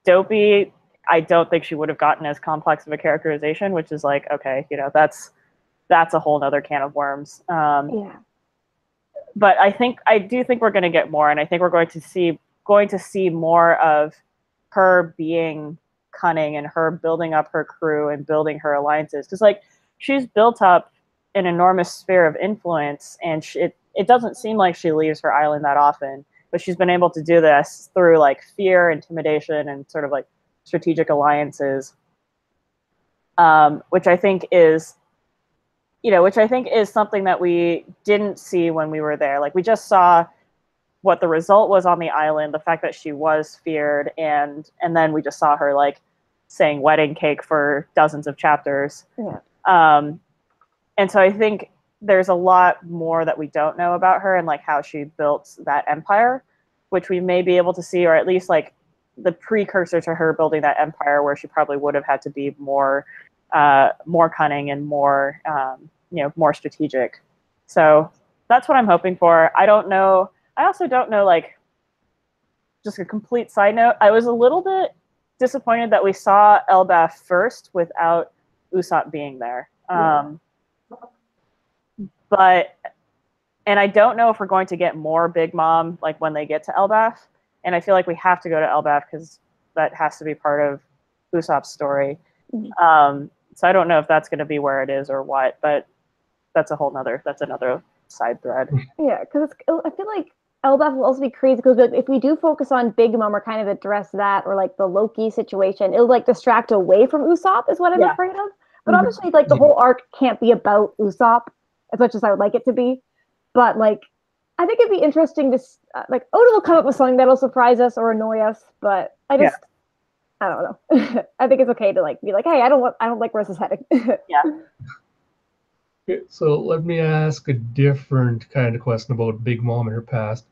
dopey, I don't think she would have gotten as complex of a characterization, which is like, okay, you know, that's a whole nother can of worms. But I do think we're going to get more, and I think we're going to see more of her being cunning and her building up her crew and building her alliances. Because like she's built up an enormous sphere of influence, and it doesn't seem like she leaves her island that often. But she's been able to do this through like fear, intimidation, and sort of like strategic alliances, which I think is something that we didn't see when we were there. Like we just saw what the result was on the island, the fact that she was feared, and then we just saw her like saying wedding cake for dozens of chapters. And so I think there's a lot more that we don't know about her and like how she built that empire, which we may be able to see, or at least like the precursor to her building that empire, where she probably would have had to be more cunning and more more strategic. So that's what I'm hoping for. I don't know. I also don't know, like, just a complete side note, I was a little bit disappointed that we saw Elbaf first without Usopp being there. And I don't know if we're going to get more Big Mom like when they get to Elbaf. And I feel like we have to go to Elbaf because that has to be part of Usopp's story. So I don't know if that's going to be where it is or what, but that's another side thread. Yeah, because I feel like Elbaf will also be crazy because if we do focus on Big Mom or kind of address that or like the Loki situation, it'll like distract away from Usopp is what I'm afraid of. But obviously, like the whole arc can't be about Usopp as much as I would like it to be. But like, I think it'd be interesting to like Oda will come up with something that'll surprise us or annoy us. But I don't know. I think it's okay to like be like, hey, I don't like where this is heading. Okay, so let me ask a different kind of question about Big Mom and her past.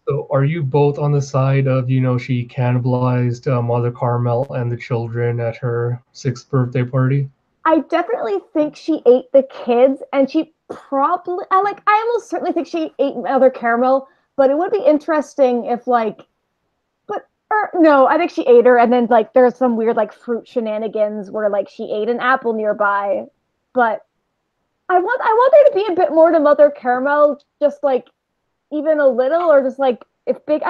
So are you both on the side of, she cannibalized Mother Carmel and the children at her 6th birthday party? I definitely think she ate the kids, and she probably, I almost certainly think she ate Mother Caramel, but it would be interesting if no, I think she ate her, and then like there's some weird like fruit shenanigans where like she ate an apple nearby, but I want there to be a bit more to Mother Caramel, just like even a little, or just like if Big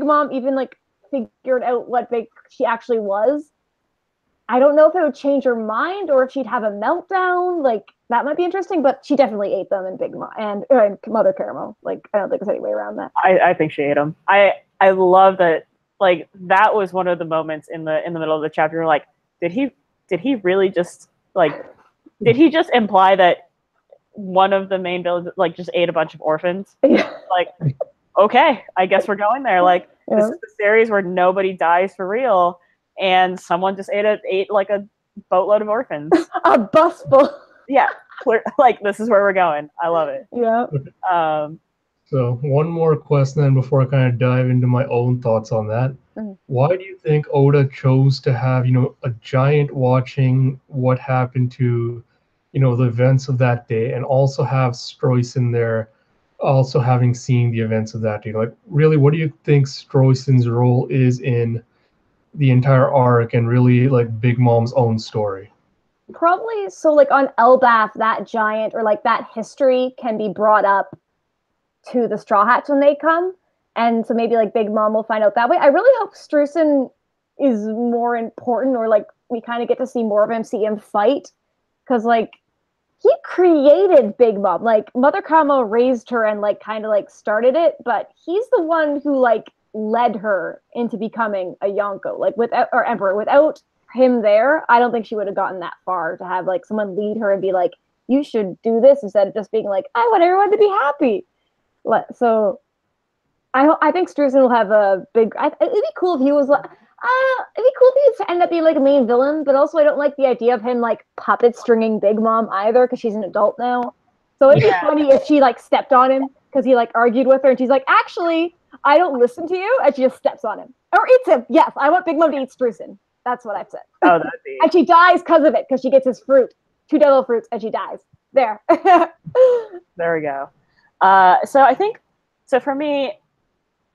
Mom even like figured out what she actually was, I don't know if it would change her mind or if she'd have a meltdown. Like that might be interesting, but she definitely ate them in Big Mom and Mother Caramel. Like I don't think there's any way around that. I think she ate them. I love that. Like that was one of the moments in the middle of the chapter. You're like, did he really just like? Did he just imply that one of the main villains like just ate a bunch of orphans? Like, okay, I guess we're going there. Like this is the series where nobody dies for real, and someone just ate like a boatload of orphans. A bus full. Yeah, like this is where we're going. I love it. Yeah. So one more question then before I kind of dive into my own thoughts on that. Why do you think Oda chose to have, a giant watching what happened to, the events of that day, and also have Stroyson there also having seen the events of that day? Like, really, what do you think Stroyson's role is in the entire arc and really, like, Big Mom's own story? Probably so like on Elbaf, that giant or like that history can be brought up to the Straw Hats when they come. And so maybe like Big Mom will find out that way. I really hope Strusen is more important, or like we kind of get to see more of him, see him fight. Because like he created Big Mom. Like Mother Kamo raised her and like kind of like started it, but he's the one who like led her into becoming a Yonko. Like without, or Emperor, without him there, I don't think she would have gotten that far to have like someone lead her and be like, you should do this, instead of just being like, I want everyone to be happy. So I think Strusen will have a big. It'd be cool if he was like. It'd be cool if he ended up being like a main villain, but also I don't like the idea of him like puppet stringing Big Mom either, because she's an adult now. So it'd be funny if she like stepped on him because he like argued with her, and she's like, actually, I don't listen to you, and she just steps on him or eats him. Yes, I want Big Mom to eat Strusen. That's what I've said. Oh, that'd be. And she dies because of it, because she gets his fruit, 2 devil fruits, and she dies. There. There we go. So I think, so for me,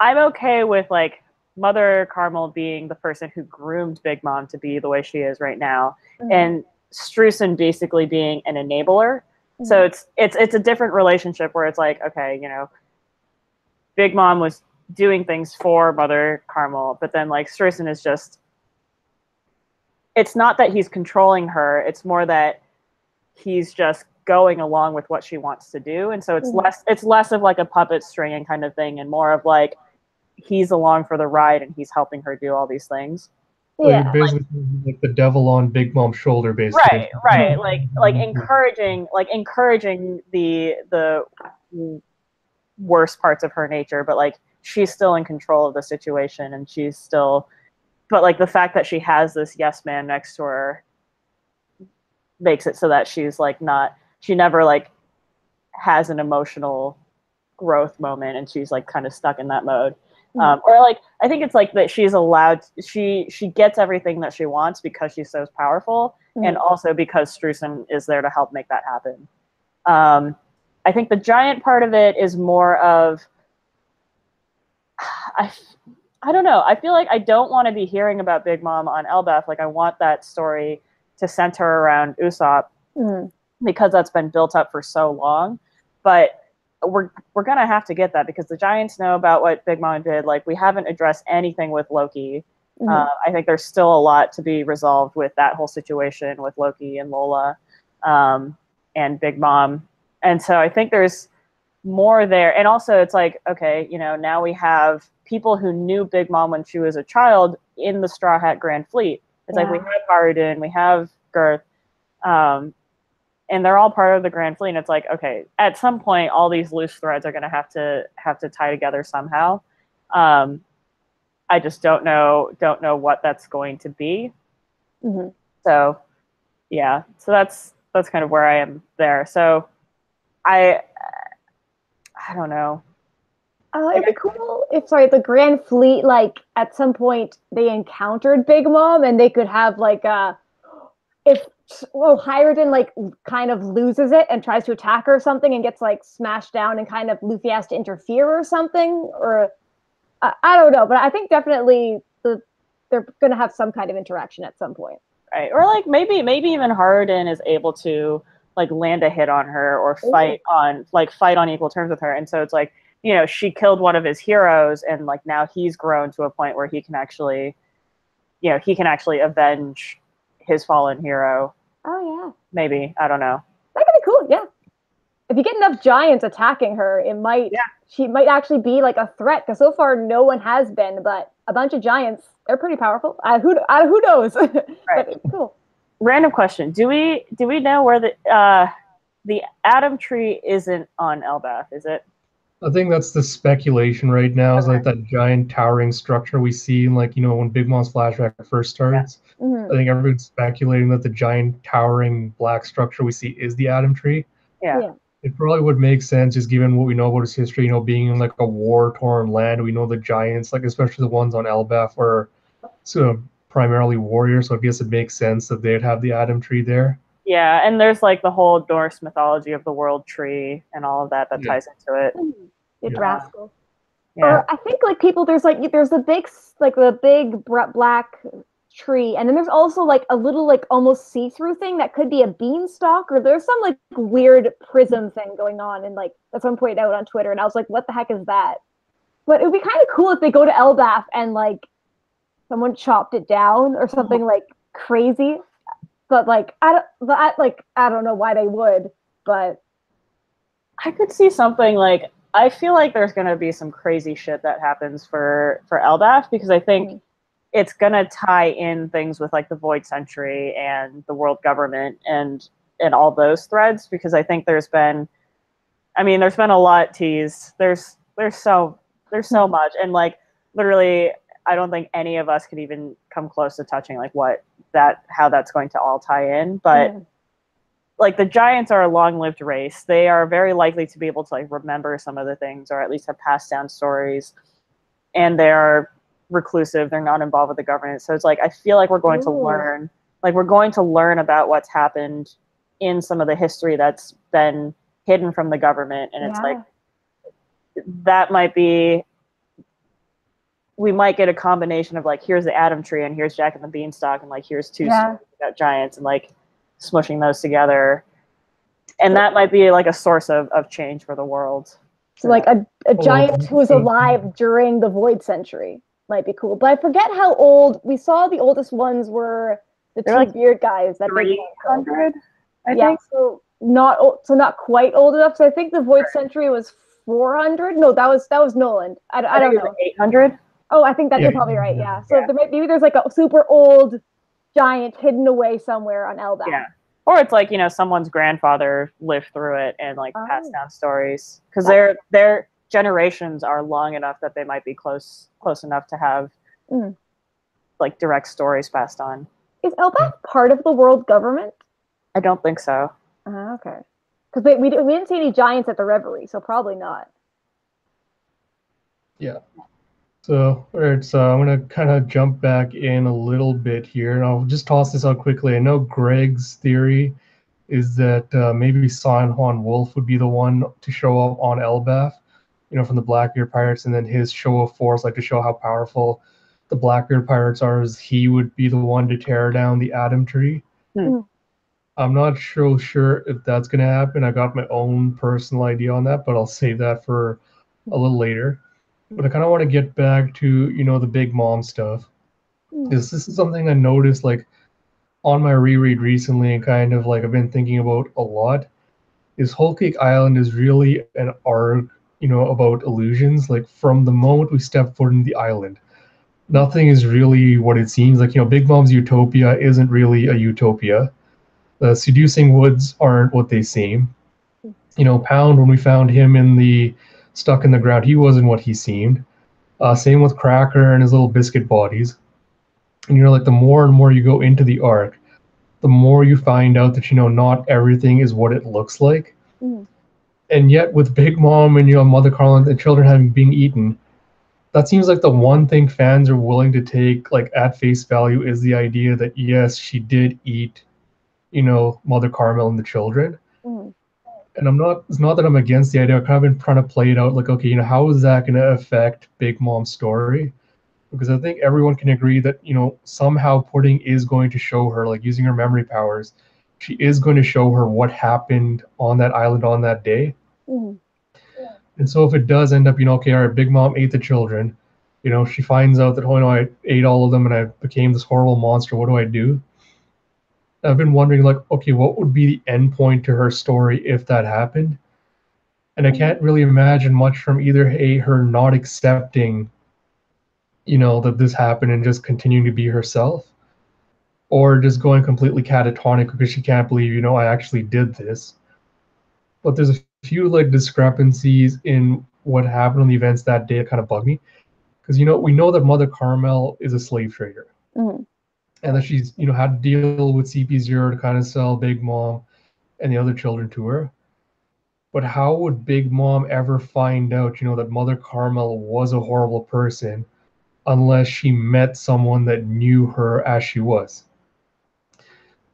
I'm okay with like Mother Carmel being the person who groomed Big Mom to be the way she is right now, and Strusen basically being an enabler. So it's a different relationship where it's like, okay, you know, Big Mom was doing things for Mother Carmel, but then like Strusen is just, it's not that he's controlling her, it's more that he's just going along with what she wants to do. And so it's less of like a puppet stringing kind of thing and more of like he's along for the ride and he's helping her do all these things. Yeah, basically like the devil on Big Mom's shoulder, basically. Right. Like encouraging the worst parts of her nature, but like she's still in control of the situation, and she's still, but like the fact that she has this yes man next to her makes it so that she's like she never like has an emotional growth moment, and she's like kind of stuck in that mode. Or like I think it's like that she's allowed, she gets everything that she wants because she's so powerful, and also because Strusen is there to help make that happen. I think the giant part of it is more of I don't know. I feel like I don't want to be hearing about Big Mom on Elbaf. Like I want that story to center around Usopp because that's been built up for so long. But we're gonna have to get that because the Giants know about what Big Mom did. Like we haven't addressed anything with Loki. I think there's still a lot to be resolved with that whole situation with Loki and Lola and Big Mom. And so I think there's more there. And also it's like, okay, you know, now we have people who knew Big Mom when she was a child in the Straw Hat Grand Fleet. It's like we have Haruden, we have Girth, and they're all part of the Grand Fleet. And it's like, okay, at some point, all these loose threads are going to have to tie together somehow. I just don't know what that's going to be. So, yeah. So that's kind of where I am there. So, I don't know. It'd be cool if, the Grand Fleet, like, at some point they encountered Big Mom and they could have, like, Hyruden, like, kind of loses it and tries to attack her or something and gets, like, smashed down and kind of Luffy has to interfere or something. Or, I don't know, but I think definitely they're going to have some kind of interaction at some point. Right. Or, like, maybe even Haruden is able to, like, land a hit on her or fight on equal terms with her. And so it's like, you know, she killed one of his heroes and like now he's grown to a point where he can actually avenge his fallen hero. Oh yeah. Maybe. I don't know. That could be cool, yeah. If you get enough giants attacking her, she might actually be like a threat, because so far no one has been, but a bunch of giants, they're pretty powerful. Who knows? Right. But cool. Random question. Do we know where the Atom Tree isn't on Elbaf, is it? I think that's the speculation right now. Is like that giant towering structure we see in, like, you know, when Big Mom's flashback first starts. I think everyone's speculating that the giant towering black structure we see is the Atom Tree. Yeah. It probably would make sense just given what we know about his history. You know, being in like a war-torn land, we know the giants, like especially the ones on Elbaf, are sort of primarily warriors. So I guess it makes sense that they'd have the Atom Tree there. Yeah, and there's like the whole Norse mythology of the world tree and all of that ties into it. The rascal. Yeah. Or I think like people, there's the big black tree, and then there's also like a little like almost see-through thing that could be a beanstalk, or there's some like weird prism thing going on, and like that's someone pointed out on Twitter, and I was like, what the heck is that? But it would be kind of cool if they go to Elbaf and like someone chopped it down or something like crazy. But like I don't know why they would, but I could see something like, I feel like there's going to be some crazy shit that happens for Elbaf, because I think it's going to tie in things with like the Void Century and the world government and all those threads, because I think there's been a lot teased. There's so much, and like literally I don't think any of us could even come close to touching like how that's going to all tie in. But like the giants are a long-lived race. They are very likely to be able to like remember some of the things, or at least have passed down stories. And they're reclusive. They're not involved with the government. So it's like, I feel like we're going to learn, about what's happened in some of the history that's been hidden from the government. And it's like, that might be, we might get a combination of like, here's the Atom Tree and here's Jack and the Beanstalk, and like here's two stories about giants, and like smushing those together. And that might be like a source of change for the world. So like a giant who was alive during the Void Century might be cool. But I forget how old. We saw the oldest ones were the two like beard guys that 300, I think. Yeah, so not quite old enough. So I think the Void Century was 400. No, that was Nolan. I don't know. 800. Oh, I think you're probably right. Yeah. So maybe there's like a super old giant hidden away somewhere on Elbaf. Yeah. Or it's like, someone's grandfather lived through it and like passed down stories, because their generations are long enough that they might be close enough to have like direct stories passed on. Is Elbaf part of the world government? I don't think so. Okay. Because we didn't see any giants at the Reverie, so probably not. Yeah. So, all right, so I'm going to kind of jump back in a little bit here, and I'll just toss this out quickly. I know Greg's theory is that maybe San Juan Wolf would be the one to show up on Elbaf, from the Blackbeard Pirates, and then his show of force, like to show how powerful the Blackbeard Pirates are, is he would be the one to tear down the Atom Tree. I'm not sure if that's going to happen. I got my own personal idea on that, but I'll save that for a little later. But I kind of want to get back to, the Big Mom stuff. This is something I noticed, like, on my reread recently, and kind of, like, I've been thinking about a lot, is Whole Cake Island is really an arc, about illusions. Like, from the moment we step foot in the island, nothing is really what it seems. Like, Big Mom's utopia isn't really a utopia. The seducing woods aren't what they seem. Pound, when we found him stuck in the ground, he wasn't what he seemed. Same with Cracker and his little biscuit bodies. And like, the more and more you go into the arc, the more you find out that not everything is what it looks like. And yet with Big Mom and Mother Carla and the children being eaten, that seems like the one thing fans are willing to take like at face value is the idea that yes, she did eat Mother Carmel and the children. And it's not that I'm against the idea. I've kind of been trying to play it out like, okay, how is that going to affect Big Mom's story? Because I think everyone can agree that, somehow Pudding is going to show her, like using her memory powers, she is going to show her what happened on that island on that day. And so if it does end up, okay, all right, Big Mom ate the children, she finds out that, oh no, I ate all of them and I became this horrible monster. What do I do? I've been wondering, like, okay, what would be the end point to her story if that happened? And I can't really imagine much from either her not accepting, that this happened and just continuing to be herself, or just going completely catatonic because she can't believe, I actually did this. But there's a few like discrepancies in what happened on the events that day that kind of bug me, because we know that Mother Carmel is a slave trader. And that she's, had to deal with CP0 to kind of sell Big Mom and the other children to her. But how would Big Mom ever find out, that Mother Carmel was a horrible person unless she met someone that knew her as she was?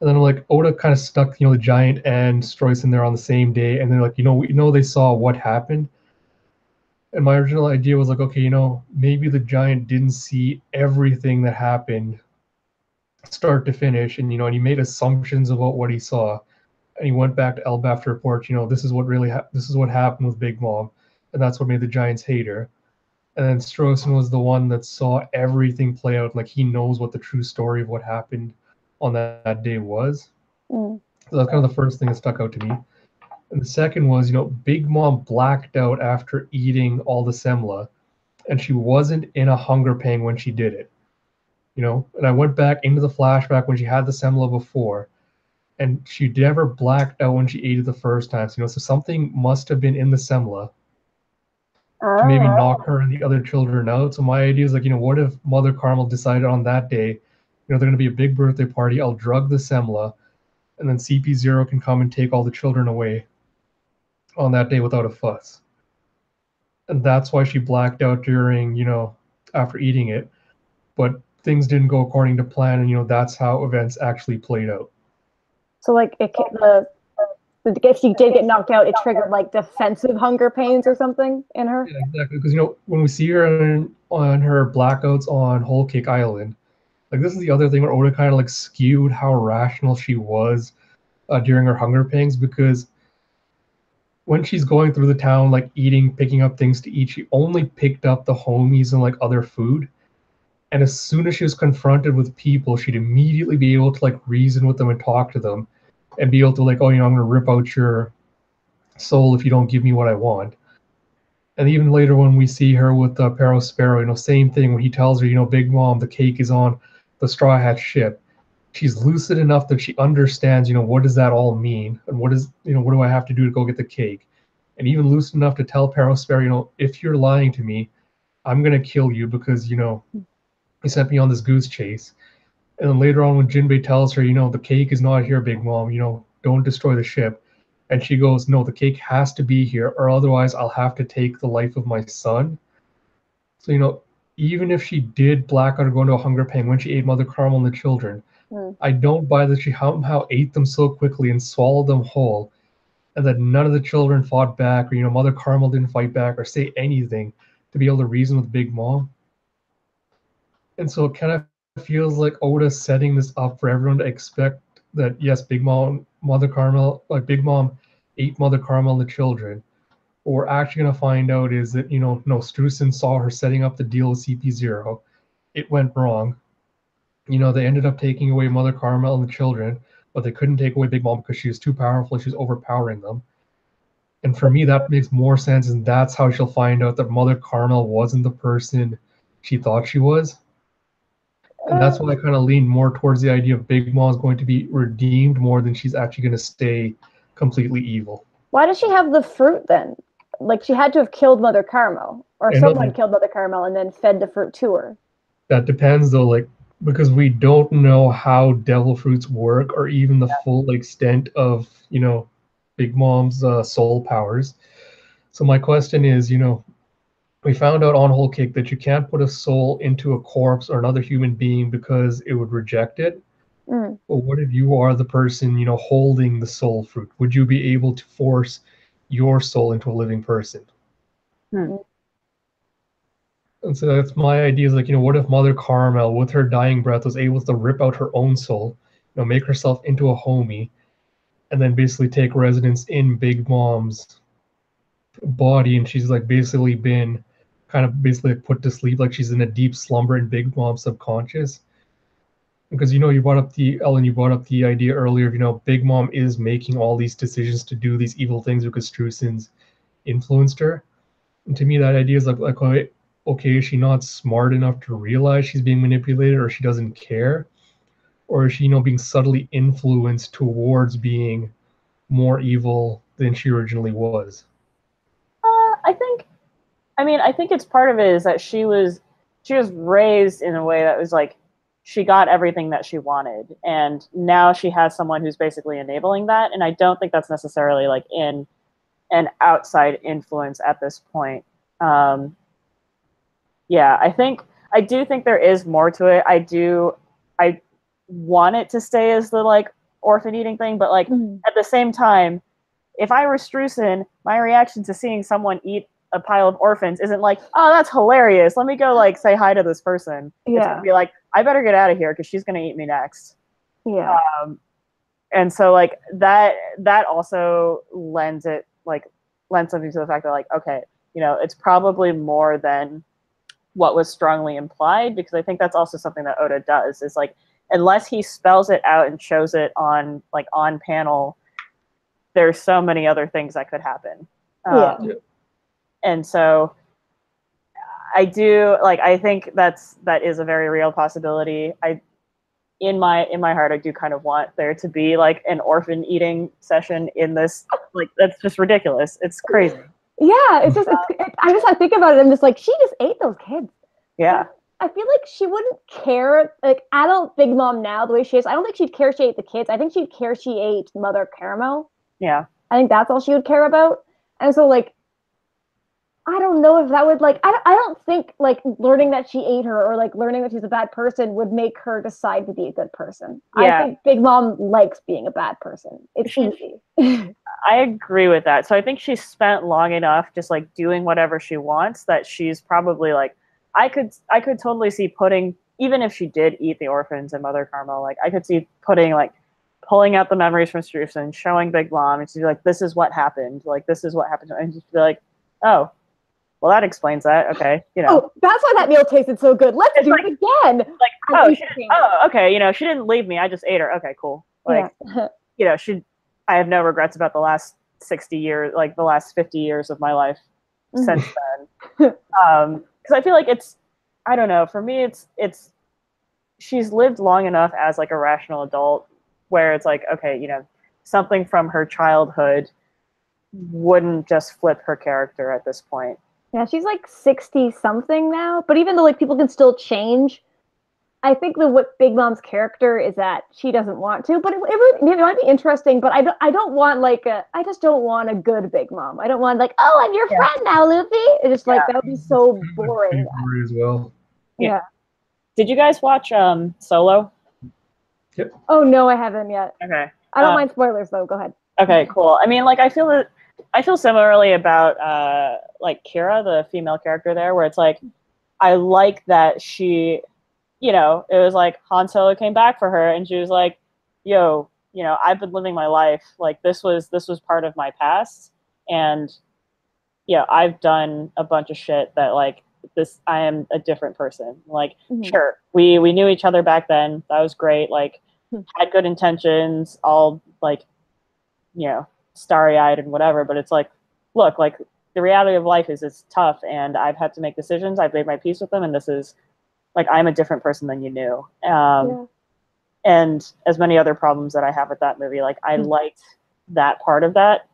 And then like Oda kind of stuck, the giant and Stroyce in there on the same day. And then like, they saw what happened. And my original idea was like, okay, maybe the giant didn't see everything that happened start to finish, and and he made assumptions about what he saw, and he went back to Elbaf to report, this is what this is what happened with Big Mom, and that's what made the Giants hate her. And then Strossen was the one that saw everything play out, like he knows what the true story of what happened on that day was. So that's kind of the first thing that stuck out to me. And the second was, Big Mom blacked out after eating all the semla, and she wasn't in a hunger pang when she did it. And I went back into the flashback when she had the semla before, and she never blacked out when she ate it the first time. So, so something must have been in the semla to maybe knock her and the other children out. So my idea is like, what if Mother Carmel decided on that day, they're going to be a big birthday party. I'll drug the semla, and then CP0 can come and take all the children away on that day without a fuss. And that's why she blacked out during, after eating it. But things didn't go according to plan, and that's how events actually played out. So like if she did get knocked out, it triggered like defensive hunger pains or something in her. Yeah, exactly. Because when we see her on her blackouts on Whole Cake Island, like this is the other thing where Oda kind of like skewed how rational she was during her hunger pangs, because when she's going through the town, like eating, picking up things to eat, she only picked up the homies and like other food. And as soon as she was confronted with people, she'd immediately be able to like reason with them and talk to them, and be able to like, I'm going to rip out your soul if you don't give me what I want. And even later when we see her with Pero Sparrow, same thing when he tells her, Big Mom, the cake is on the Straw Hat ship. She's lucid enough that she understands, what does that all mean? And what do I have to do to go get the cake? And even lucid enough to tell Pero Sparrow, if you're lying to me, I'm going to kill you because, you sent me on this goose chase. And then later on when Jinbei tells her, the cake is not here, Big Mom, don't destroy the ship. And she goes, no, the cake has to be here, or otherwise I'll have to take the life of my son. So, even if she did black out or go into a hunger pang when she ate Mother Carmel and the children, I don't buy that she somehow ate them so quickly and swallowed them whole, and that none of the children fought back, or, Mother Carmel didn't fight back or say anything to be able to reason with Big Mom. And so it kind of feels like Oda's setting this up for everyone to expect that, yes, Big Mom, Mother Carmel, like Big Mom ate Mother Carmel and the children. What we're actually going to find out is that, no, Strusen saw her setting up the deal with CP0. It went wrong. They ended up taking away Mother Carmel and the children, but they couldn't take away Big Mom because she was too powerful. She was overpowering them. And for me, that makes more sense, and that's how she'll find out that Mother Carmel wasn't the person she thought she was. And that's why I kind of lean more towards the idea of Big Mom is going to be redeemed more than she's actually going to stay completely evil. Why does she have the fruit then? Like she had to have killed Mother Carmel, or someone killed Mother Carmel and then fed the fruit to her. That depends though, like because we don't know how devil fruits work or even the full extent of, Big Mom's soul powers. So my question is, we found out on Whole Cake that you can't put a soul into a corpse or another human being because it would reject it. But what if you are the person, holding the soul fruit? Would you be able to force your soul into a living person? And so that's my idea is like, what if Mother Carmel, with her dying breath, was able to rip out her own soul, make herself into a homie, and then basically take residence in Big Mom's body, and she's like basically been kind of basically put to sleep, like she's in a deep slumber in Big Mom's subconscious. Because you brought up the idea earlier of Big Mom is making all these decisions to do these evil things because Strusen's influenced her. And to me, that idea is like okay, is she not smart enough to realize she's being manipulated, or she doesn't care, or is she being subtly influenced towards being more evil than she originally was? I think it's part of it is that she was raised in a way that was like she got everything that she wanted, and now she has someone who's basically enabling that, and I don't think that's necessarily like in an outside influence at this point. I do think there is more to it. I want it to stay as the like orphan eating thing, but like at the same time, if I were Strusen, my reaction to seeing someone eat a pile of orphans isn't like, oh, that's hilarious, let me go like say hi to this person. It's gonna be like, I better get out of here because she's gonna eat me next. Yeah. And so like that also lends something to the fact that like, okay, it's probably more than what was strongly implied, because I think that's also something that Oda does, is like, unless he spells it out and shows it on panel, there's so many other things that could happen. And so I think that is a very real possibility. In my heart, I do kind of want there to be like an orphan eating session in this. Like, that's just ridiculous. It's crazy. Yeah, it's just, I think about it, I'm just like, she just ate those kids. Yeah. I feel like she wouldn't care, like, adult Big Mom now, the way she is, I don't think she'd care she ate the kids. I think she'd care she ate Mother Caramel. Yeah. I think that's all she would care about. And so, like, I don't know if that would, like, I don't think, like, learning that she ate her or, like, learning that she's a bad person would make her decide to be a good person. Yeah. I think Big Mom likes being a bad person. It's easy. I agree with that. So I think she's spent long enough just, like, doing whatever she wants that she's probably, like, I could totally see putting, even if she did eat the orphans and Mother Caramel, like, I could see pulling out the memories from Strufsen, showing Big Mom, and she'd be like, this is what happened. Like, this is what happened. And she'd be like, oh, well, that explains that. Okay, Oh, that's why that meal tasted so good. Let's do it again. Like, okay, she didn't leave me. I just ate her. Okay, cool. Like, I have no regrets about the last 60 years, like the last 50 years of my life since then. Because I feel like I don't know. For me, it's she's lived long enough as like a rational adult where it's like, okay, something from her childhood wouldn't just flip her character at this point. Yeah, she's like 60-something now. But even though like people can still change, I think what Big Mom's character is that she doesn't want to. But it might be interesting. But I don't want I just don't want a good Big Mom. I don't want like, oh, I'm your friend now, Luffy. It's just like that would be so boring. As well. Yeah. Did you guys watch Solo? Yep. Oh no, I haven't yet. Okay. I don't mind spoilers though. Go ahead. Okay, cool. I mean, like, I feel similarly about like Kira, the female character there, where it's like, I like that she, it was like Han Solo came back for her and she was like, yo, I've been living my life. Like, this was part of my past. And I've done a bunch of shit that like I am a different person. Like, sure, we knew each other back then. That was great. Like, had good intentions, all like, starry-eyed and whatever, but it's like, look, like, the reality of life is it's tough, and I've had to make decisions. I've made my peace with them, and this is like, I'm a different person than you knew. And as many other problems that I have with that movie, like, I liked that part of that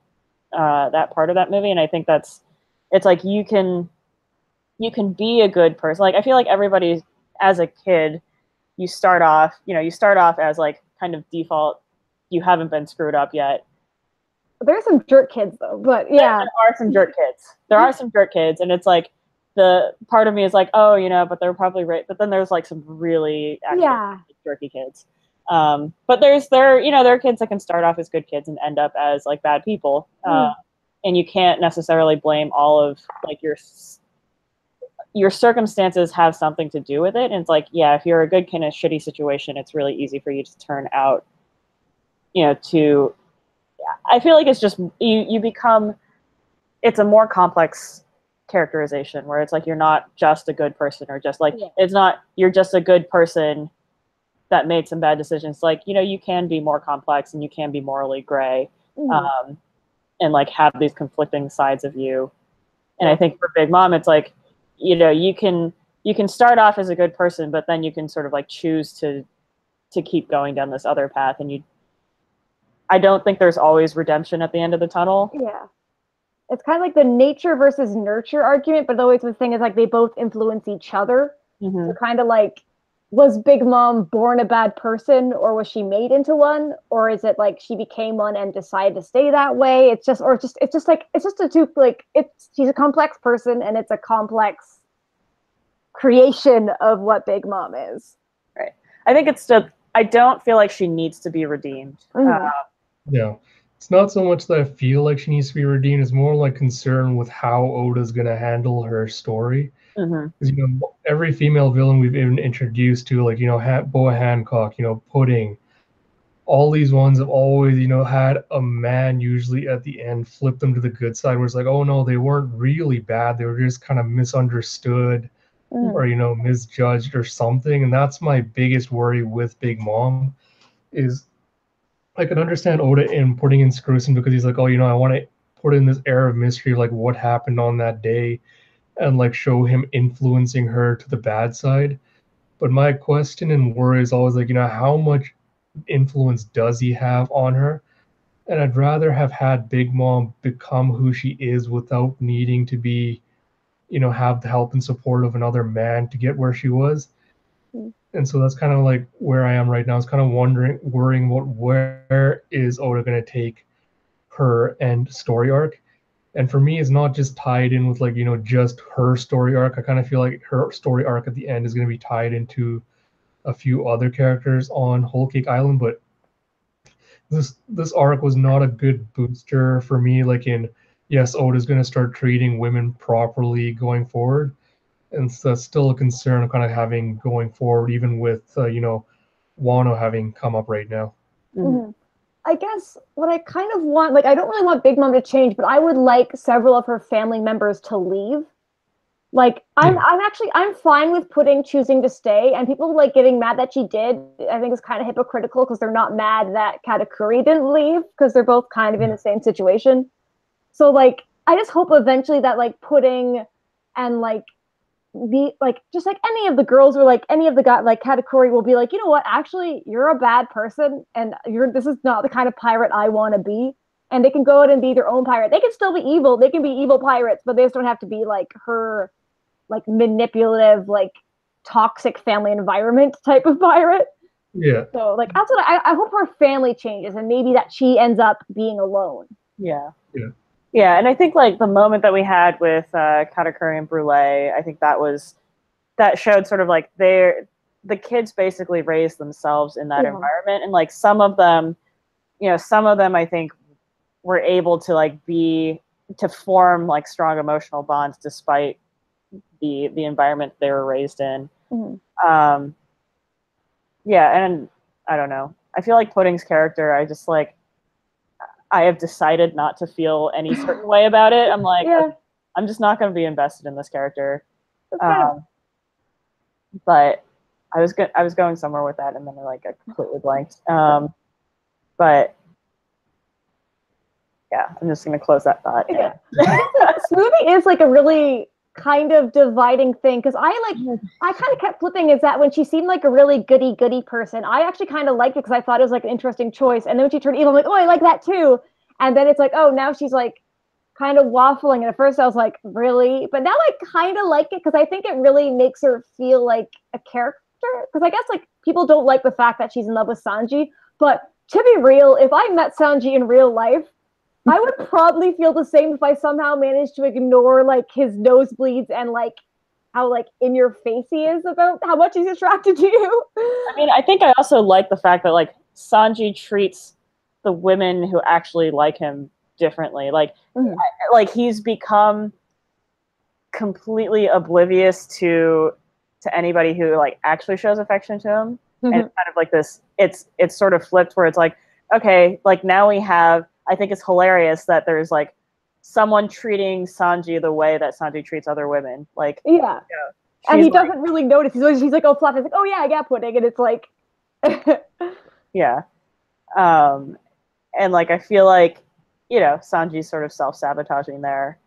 movie, and I think it's like, you can be a good person. Like, I feel like everybody, as a kid, you start off as like kind of default, you haven't been screwed up yet. There's some jerk kids though, but yeah. There are some jerk kids. And it's like, the part of me is like, oh, but they're probably right. But then there's like some really jerky kids. But there are kids that can start off as good kids and end up as like bad people. And you can't necessarily blame all of like your circumstances have something to do with it. And it's like, yeah, if you're a good kid in a shitty situation, it's really easy for you to turn out, I feel like it's just, you become, it's a more complex characterization where it's like, you're not just a good person, or just like, it's not, you're just a good person that made some bad decisions. Like, you can be more complex and you can be morally gray, and like have these conflicting sides of you. And I think for Big Mom, it's like, you can start off as a good person, but then you can sort of like choose to keep going down this other path. And I don't think there's always redemption at the end of the tunnel. Yeah. It's kind of like the nature versus nurture argument, but always the thing is like they both influence each other. So kind of like, was Big Mom born a bad person, or was she made into one? Or is it like she became one and decided to stay that way? She's a complex person, and it's a complex creation of what Big Mom is. Right. I think I don't feel like she needs to be redeemed. Yeah. It's not so much that I feel like she needs to be redeemed. It's more like concern with how Oda's gonna handle her story. Mm-hmm. Because every female villain we've been introduced to, like Boa Hancock, Pudding, all these ones have always had a man usually at the end flip them to the good side, where it's like, oh no, they weren't really bad. They were just kind of misunderstood or misjudged or something. And that's my biggest worry with Big Mom is I can understand Oda in putting in Scruton because he's like, oh, I want to put in this air of mystery, like what happened on that day, and like show him influencing her to the bad side. But my question and worry is always like, how much influence does he have on her? And I'd rather have had Big Mom become who she is without needing to be, have the help and support of another man to get where she was. And so that's kind of like where I am right now. Is kind of worrying what where is Oda going to take her end story arc. And for me, it's not just tied in with like just her story arc. I kind of feel like her story arc at the end is going to be tied into a few other characters on Whole Cake Island. But this arc was not a good booster for me. Like yes, Oda's going to start treating women properly going forward, and so that's still a concern I'm kind of having going forward, even with Wano having come up right now. Mm-hmm. I guess what I kind of want, like, I don't really want Big Mom to change, but I would like several of her family members to leave. Like, I'm fine with Pudding choosing to stay, and people like getting mad that she did. I think is kind of hypocritical because they're not mad that Katakuri didn't leave because they're both kind of in the same situation. So like, I just hope eventually that like Pudding and like just like any of the girls or like any of the guys like Katakuri will be like, you know what, actually you're a bad person and this is not the kind of pirate I want to be, and they can go out and be their own pirate. They can still be evil, they can be evil pirates, but they just don't have to be like her like manipulative, like toxic family environment type of pirate. Yeah. So like that's what I hope her family changes and maybe that she ends up being alone. Yeah. Yeah. Yeah, and I think like the moment that we had with Katakuri and Brule, I think that showed sort of like the kids basically raised themselves in that environment, and like some of them I think were able to like to form like strong emotional bonds despite the environment they were raised in. Mm-hmm. Yeah, and I don't know. I feel like Pudding's character, I have decided not to feel any certain way about it. I'm like, I'm just not going to be invested in this character. But I was going somewhere with that, and then I completely blanked. But yeah, I'm just going to close that thought. Yeah. This movie is like a really kind of dividing thing because I kind of kept flipping is that when she seemed like a really goody person, I actually kind of liked it because I thought it was like an interesting choice, and then when she turned evil, I'm like, oh, I like that too, and then it's like, oh, now she's like kind of waffling, and at first I was like, really, but now I kind of like it because I think it really makes her feel like a character, because I guess like people don't like the fact that she's in love with Sanji, but to be real, if I met Sanji in real life, I would probably feel the same if I somehow managed to ignore like his nosebleeds and like how like in your face he is about how much he's attracted to you. I mean, I think I also like the fact that like Sanji treats the women who actually like him differently. Like, like he's become completely oblivious to anybody who like actually shows affection to him, and it's kind of like this. It's sort of flipped where it's like, okay, like now we have. I think it's hilarious that there's like someone treating Sanji the way that Sanji treats other women. Like, yeah. And he doesn't really notice. He's like, oh, fluff. He's like, oh yeah, I got Pudding, and it's like, yeah. And like I feel like Sanji's sort of self-sabotaging there.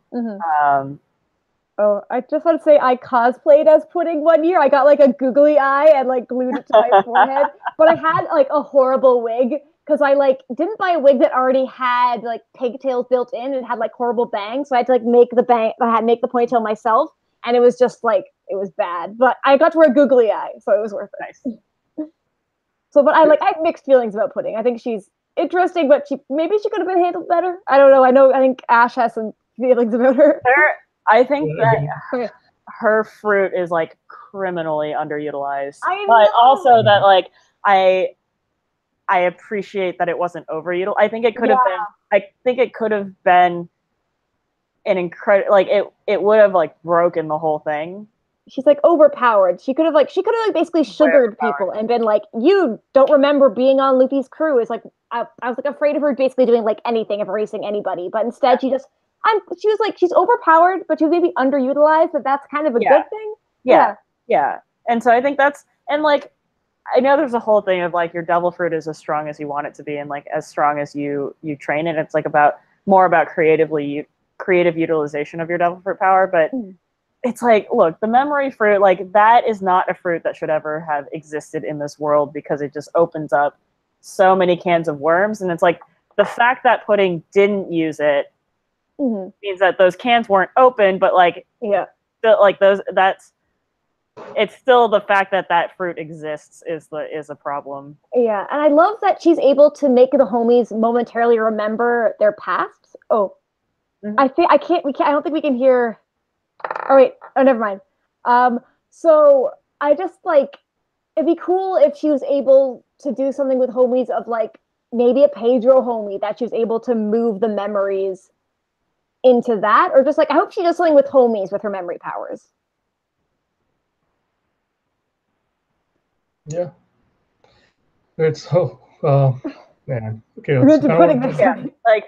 Oh, I just want to say I cosplayed as Pudding one year. I got like a googly eye and like glued it to my forehead, but I had like a horrible wig because I like didn't buy a wig that already had like pigtails built in and had like horrible bangs, so I had to like make the ponytail myself, and it was just like it was bad. But I got to wear googly eye, so it was worth it. Nice. So, but I have mixed feelings about Pudding. I think she's interesting, but maybe she could have been handled better. I don't know. I think Ash has some feelings about her. I think that her fruit is like criminally underutilized, but also that like I I appreciate that it wasn't overutilized. I think it could have been. I think it could have been an incredible. Like it would have like broken the whole thing. She's like overpowered. She could have like basically sugared people and been like, you don't remember being on Luffy's crew. It's like I was like afraid of her basically doing like anything of erasing anybody, but instead she was like she's overpowered, but she was maybe underutilized, but that's kind of a good thing. Yeah. And so I think that's, and like I know there's a whole thing of like your devil fruit is as strong as you want it to be and like as strong as you train it. It's like more about creative utilization of your devil fruit power, but it's like, look, the memory fruit, like that is not a fruit that should ever have existed in this world because it just opens up so many cans of worms. And it's like the fact that Pudding didn't use it means that those cans weren't open, but like, like it's still the fact that fruit exists is a problem. Yeah, and I love that she's able to make the homies momentarily remember their pasts. Oh, I don't think we can hear. Oh wait, oh never mind. So I just like it'd be cool if she was able to do something with homies of like maybe a Pedro homie that she was able to move the memories into that, or just like I hope she does something with homies with her memory powers. Yeah. It's man. Okay, let's like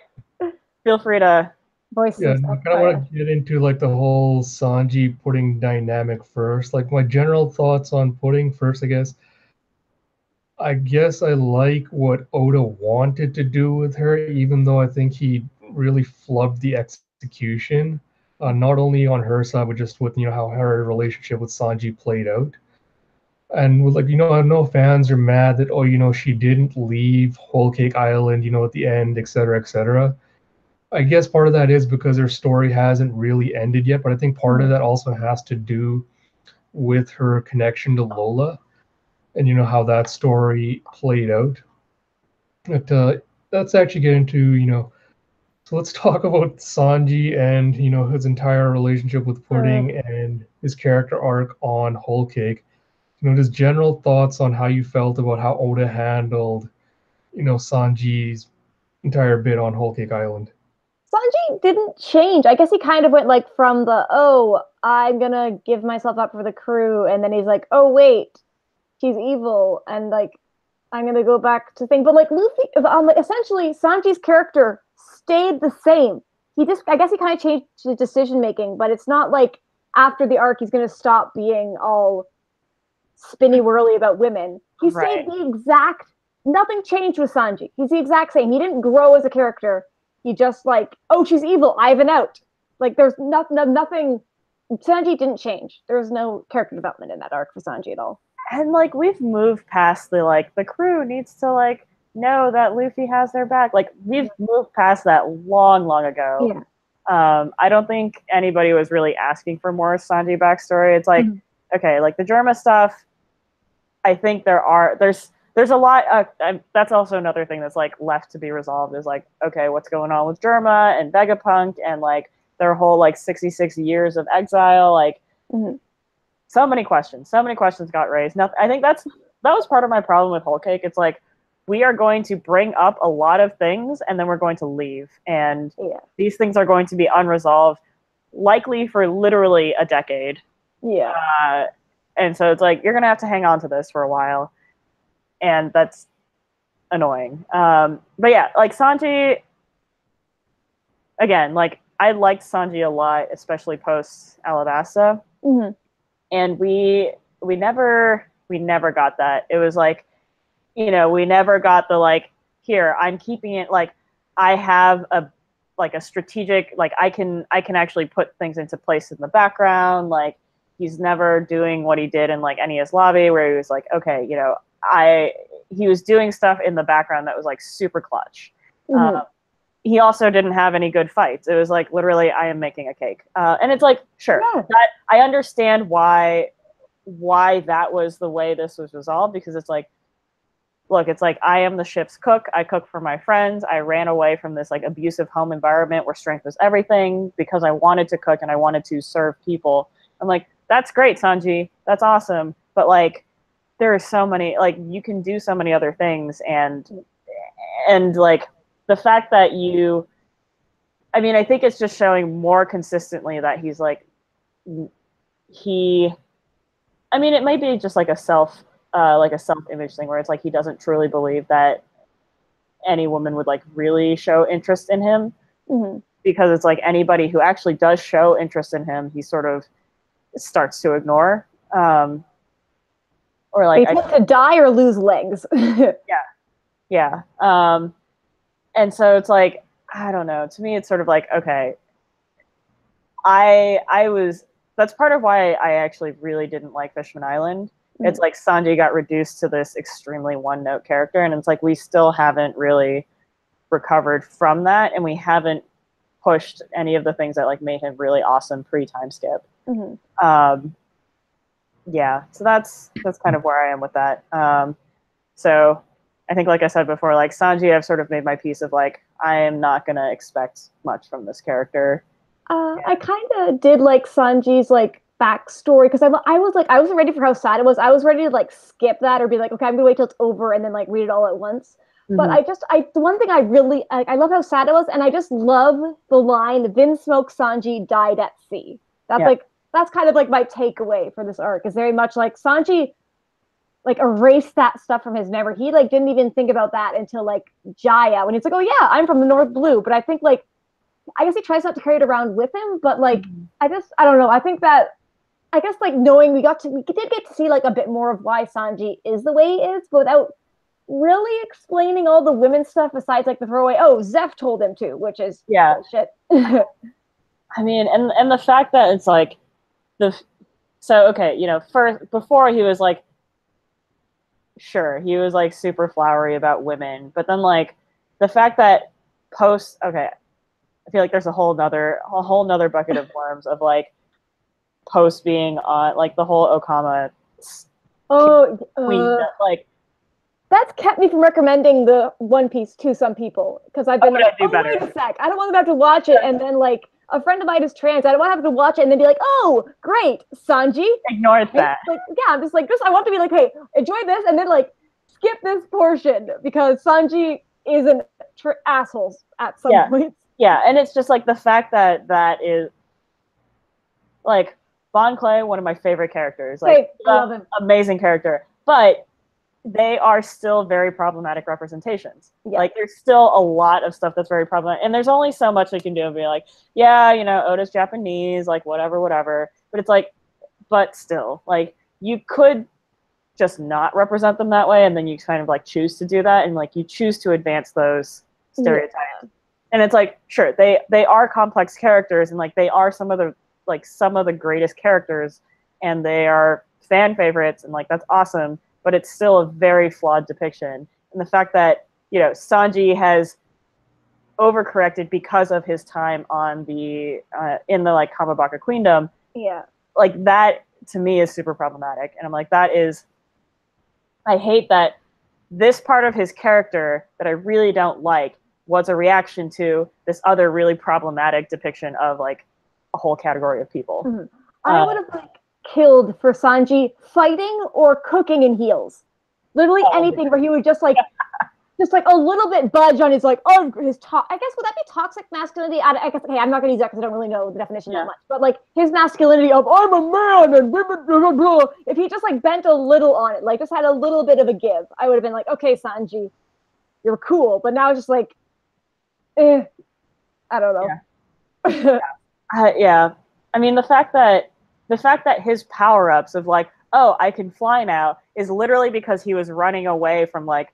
feel free to voice. Yeah, I kind of want to get into like the whole Sanji Pudding dynamic first. Like my general thoughts on Pudding first, I guess. I guess I like what Oda wanted to do with her, even though I think he really flubbed the execution, not only on her side, but just with how her relationship with Sanji played out. And with like, I know fans are mad that, she didn't leave Whole Cake Island, at the end, et cetera, et cetera. I guess part of that is because her story hasn't really ended yet, but I think part of that also has to do with her connection to Lola and how that story played out. But let's actually get into, so let's talk about Sanji and his entire relationship with Pudding and his character arc on Whole Cake. Just general thoughts on how you felt about how Oda handled, Sanji's entire bit on Whole Cake Island. Sanji didn't change. I guess he kind of went like from the, I'm gonna give myself up for the crew, and then he's like, oh wait, she's evil, and like I'm gonna go back to thing. But like Luffy, essentially Sanji's character stayed the same. I guess he kind of changed his decision making, but it's not like after the arc he's gonna stop being all spinny whirly about women. He stayed the exact. Nothing changed with Sanji. He's the exact same. He didn't grow as a character. He just like, oh, she's evil. I have an out. Like, there's nothing. Sanji didn't change. There was no character development in that arc for Sanji at all. And like, we've moved past the crew needs to like know that Luffy has their back. Like, we've moved past that long, long ago. Yeah. I don't think anybody was really asking for more Sanji backstory. It's like, okay, like the Germa stuff. I think there's a lot. That's also another thing that's like left to be resolved is like, okay, what's going on with Germa and Vegapunk and like their whole like 66 years of exile? Like, so many questions got raised. Now, I think that was part of my problem with Whole Cake. It's like we are going to bring up a lot of things and then we're going to leave, and these things are going to be unresolved, likely for literally a decade. Yeah. And so it's like you're gonna have to hang on to this for a while. And that's annoying. But yeah, like Sanji, again, like I liked Sanji a lot, especially post Alabasta. And we never got that. It was like, we never got the like, here, I'm keeping it, like I have a strategic, like I can actually put things into place in the background. Like he's never doing what he did in like Enies Lobby where he was like, okay, he was doing stuff in the background that was like super clutch. He also didn't have any good fights. It was like literally, I am making a cake, and it's like, sure, that I understand why that was the way this was resolved, because it's like, look, it's like I am the ship's cook. I cook for my friends. I ran away from this like abusive home environment where strength was everything because I wanted to cook and I wanted to serve people. I'm like, that's great, Sanji. That's awesome. But like, there are so many, like, you can do so many other things, and like the fact that I mean, I think it's just showing more consistently that he's like, I mean, it might be just like a self-image thing where it's like he doesn't truly believe that any woman would like really show interest in him, because it's like anybody who actually does show interest in him, he sort of starts to ignore, or like they tend to die or lose legs. yeah. And so it's like, I don't know. To me, it's sort of like, okay, that's part of why I actually really didn't like Fishman Island. It's like Sanji got reduced to this extremely one-note character, and it's like we still haven't really recovered from that, and we haven't pushed any of the things that like made him really awesome pre-time skip. Yeah, so that's kind of where I am with that. So I think, like I said before, like Sanji, I've sort of made my peace of like, I am not gonna expect much from this character. I kind of did like Sanji's like backstory, because I wasn't ready for how sad it was. I was ready to like skip that or be like, okay, I'm gonna wait till it's over and then like read it all at once. But the one thing I love how sad it was, and I just love the line, "Vinsmoke Sanji died at sea." That's kind of like my takeaway for this arc, is very much like Sanji like erased that stuff from his memory. He like didn't even think about that until like Jaya, when he's like, oh yeah, I'm from the North Blue. But I think like, I guess he tries not to carry it around with him, but like, I don't know. I think that, I guess like knowing we did get to see like a bit more of why Sanji is the way he is, but without really explaining all the women stuff besides like the throwaway, oh, Zeph told him to, which is bullshit. I mean, and the fact that it's like, okay, you know, before he was like, sure, he was like super flowery about women, but then like the fact that okay, I feel like there's a whole nother bucket of worms of like post being on like the whole Okama queen, like that's kept me from recommending the One Piece to some people, because I've been like, wait a sec, I don't want them to have to watch it, and then like a friend of mine is trans, I don't want to have to watch it and then be like, oh great, Sanji ignores that. Like, yeah, I'm just like, I want to be like, hey, enjoy this, and then like skip this portion, because Sanji is an asshole at some point. Yeah, and it's just like the fact that is like Bon Clay, one of my favorite characters, like love him. Amazing character, but they are still very problematic representations. Like there's still a lot of stuff that's very problematic, and there's only so much they can do and be like, yeah, you know, Oda's Japanese, like whatever. But it's like, but still, like you could just not represent them that way, and then you kind of like choose to do that, and like you choose to advance those stereotypes. And it's like, sure, they are complex characters, and like they are some of the greatest characters, and they are fan favorites, and like that's awesome. But it's still a very flawed depiction. And the fact that, you know, Sanji has overcorrected because of his time on the in the like Kamabaka Queendom, like that to me is super problematic. And I'm like, I hate that this part of his character that I really don't like was a reaction to this other really problematic depiction of like a whole category of people. I would have like killed for Sanji fighting or cooking in heels. Literally anything where he would just like a little bit budge on his like, I guess, would that be toxic masculinity? I guess, okay, I'm not gonna use that because I don't really know the definition that much, but like his masculinity of I'm a man and women, blah, blah, blah. If he just like bent a little on it, like just had a little bit of a give, I would have been like, okay, Sanji, you're cool. But now it's just like, I don't know. I mean, the fact that his power-ups of like, oh, I can fly now, is literally because he was running away from like